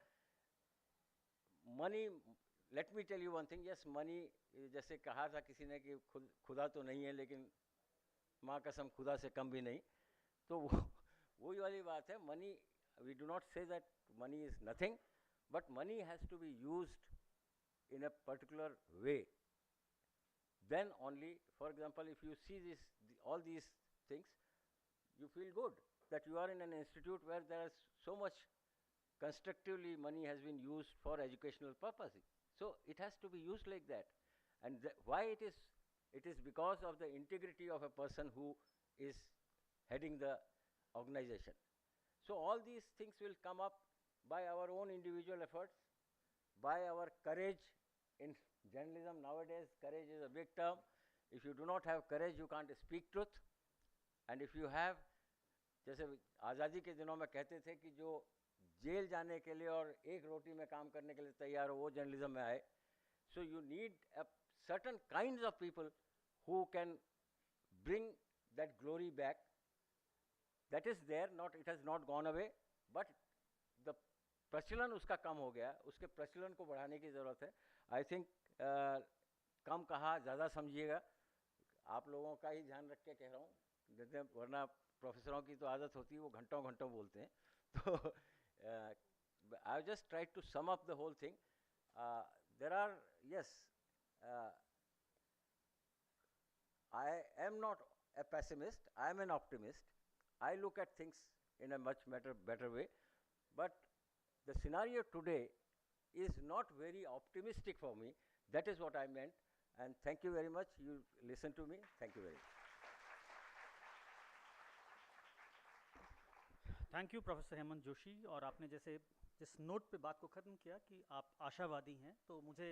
money, let me tell you one thing, yes, money, जैसे कहा था किसी ने कि खुदा तो नहीं है, लेकिन माँ कसम खुदा से कम भी नहीं, तो वही वाली बात है. Money, we do not say that money is nothing, but money has to be used in a particular way. Then only, for example, if you see this, all these things, you feel good that you are in an institute where there is so much constructively money has been used for educational purposes. So it has to be used like that. And why it is? It is because of the integrity of a person who is heading the organization. So all these things will come up by our own individual efforts, by our courage. In journalism nowadays, courage is a big term. If you do not have courage, you can't speak truth. And if you have, जैसे आज़ादी के दिनों में कहते थे कि जो jail जाने के लिए और एक रोटी में काम करने के लिए तैयार हो, वो जर्नलिज्म में आए. So you need a certain kinds of people who can bring that glory back. That is there, not, it has not gone away, but the प्रचलन उसका कम हो गया, उसके प्रचलन को बढ़ाने की ज़रूरत है. आई थिंक कम कहा ज़्यादा समझिएगा, आप लोगों का ही ध्यान रख के कह रहा हूँ, जैसे वरना प्रोफेसरों की तो आदत होती है वो घंटों घंटों बोलते हैं. तो I just try to sum up the whole thing. There are, yes, I am not a pessimist, I am an optimist. I look at things in a much better way. But the scenario today is not very optimistic for me. That is what I meant. And thank you very much. You listen to me. Thank you very much. Thank you professor Hemant Joshi. और आपने जैसे जिस note पे बात को ख़त्म किया कि आप आशावादी हैं, तो मुझे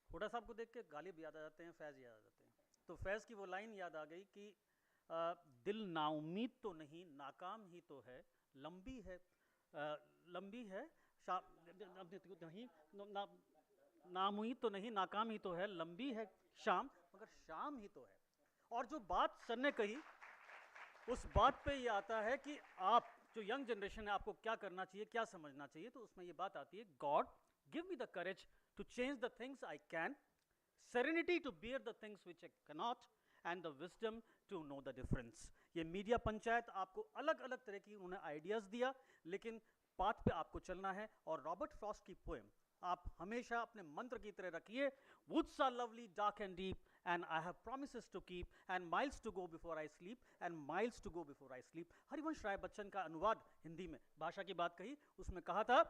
हुडा साहब को देख के गालिब याद आ जाते हैं, फैज़ याद आ जाते हैं। तो फैज़ की वो लाइन याद आ गई कि दिल नाउमीद तो नहीं, नाकाम ही तो है, लंबी है नाउमीद तो नहीं, नाकाम ही तो है, लंबी है शाम, मगर शाम ही तो है। और जो बात सर ने कही, उस बात पे ये आता है कि आप जो यंग जनरेशन है, आपको क्या करना चाहिए, क्या समझना चाहिए। तो उसमें ये बात आती है, God give me the courage to change the things I can, serenity to bear the things which I cannot, and the wisdom to know the difference। ये मीडिया पंचायत आपको अलग अलग तरह की उन्होंने आइडियाज़ दिया, लेकिन पाथ पे आपको चलना है। और रॉबर्ट फ्रॉस्ट की पोएम आप हमेशा अपने मंत्र की तरह रखिए, woods are lovely, dark and deep, and I have promises to keep, and miles to go before I sleep, and miles to go before I sleep। Harivansh Rai Bachchan का अनुवाद हिंदी में भाषा की बात कही, उसमें कहा था,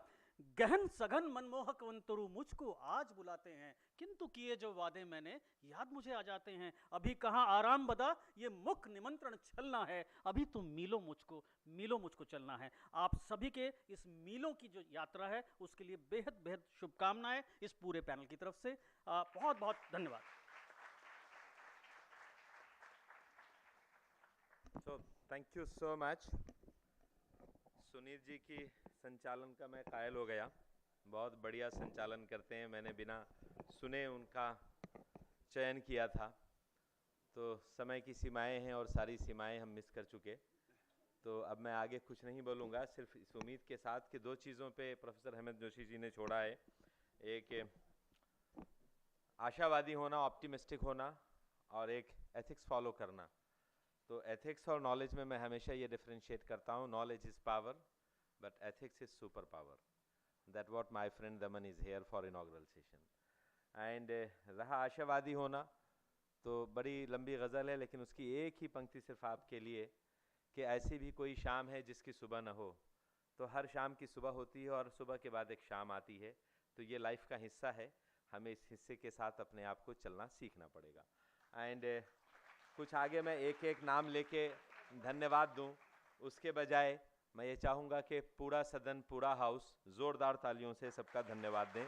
गहन सघन मनमोहक वंतरु मुझको आज बुलाते हैं, किंतु किए जो वादे मैंने याद मुझे आ जाते हैं। अभी कहाँ आराम बदा, ये मुख निमंत्रण छलना है, अभी तो मीलों मुझको चलना है। आप सभी के इस मीलों की जो यात्रा है, उसके लिए बेहद बेहद शुभकामनाएं इस पूरे पैनल की तरफ से। बहुत बहुत धन्यवाद। So thank you so much। Sunil ji की संचालन का मैं कायल हो गया, बहुत बढ़िया संचालन करते हैं। मैंने बिना सुने उनका चयन किया था, तो समय की सीमाएं हैं और सारी सीमाएं हम मिस कर चुके। तो अब मैं आगे कुछ नहीं बोलूँगा, सिर्फ इस उम्मीद के साथ कि दो चीज़ों पे प्रोफेसर हेमंत जोशी जी ने छोड़ा है। एक आशावादी होना, ऑप्टिमिस्टिक होना, और एक एथिक्स फॉलो करना। तो एथिक्स और नॉलेज में मैं हमेशा ये डिफरेंशिएट करता हूँ, knowledge is power but ethics is super power. That what my friend Daman is here for inaugural session. And रहा आशावादी होना, तो बड़ी लंबी गज़ल है, लेकिन उसकी एक ही पंक्ति सिर्फ आपके लिए, कि ऐसी भी कोई शाम है जिसकी सुबह न हो। तो हर शाम की सुबह होती है और सुबह के बाद एक शाम आती है। तो ये लाइफ का हिस्सा है, हमें इस हिस्से के साथ अपने आप को चलना सीखना पड़ेगा। एंड कुछ आगे मैं एक एक नाम लेके धन्यवाद दूं, उसके बजाय मैं ये चाहूँगा कि पूरा सदन, पूरा हाउस ज़ोरदार तालियों से सबका धन्यवाद दें।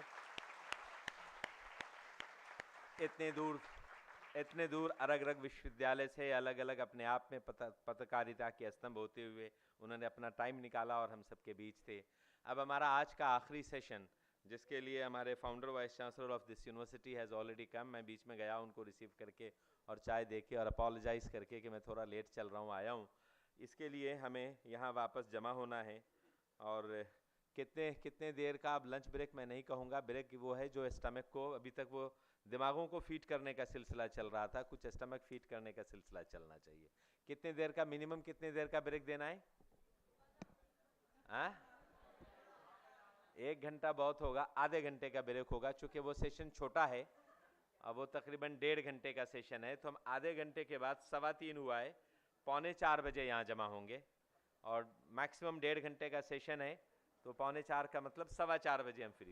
इतने दूर अलग अलग विश्वविद्यालय से अलग अलग अपने आप में पत्रकारिता के स्तंभ होते हुए उन्होंने अपना टाइम निकाला और हम सबके बीच थे। अब हमारा आज का आखिरी सेशन, जिसके लिए हमारे founder vice chancellor of this university has already come. मैं बीच में गया उनको रिसीव करके और चाय दे के और अपोलोजाइज़ करके कि मैं थोड़ा लेट चल रहा हूँ, आया हूँ। इसके लिए हमें यहाँ वापस जमा होना है। और कितने देर का, अब लंच ब्रेक मैं नहीं कहूँगा, ब्रेक वो है जो स्टमक को, अभी तक वो दिमागों को फीड करने का सिलसिला चल रहा था, कुछ स्टमक फीड करने का सिलसिला चलना चाहिए। कितने देर का, मिनिमम कितने देर का ब्रेक देना है? 1 घंटा बहुत होगा, आधे घंटे का ब्रेक होगा। चूँकि वो सेशन छोटा है, अब वो तकरीबन 1.5 घंटे का सेशन है, तो हम आधे घंटे के बाद 3:15 हुआ है, 3:45 बजे यहाँ जमा होंगे। और मैक्सिमम 1.5 घंटे का सेशन है, तो 3:45 का मतलब 4:15 बजे हम फ्री होंगे।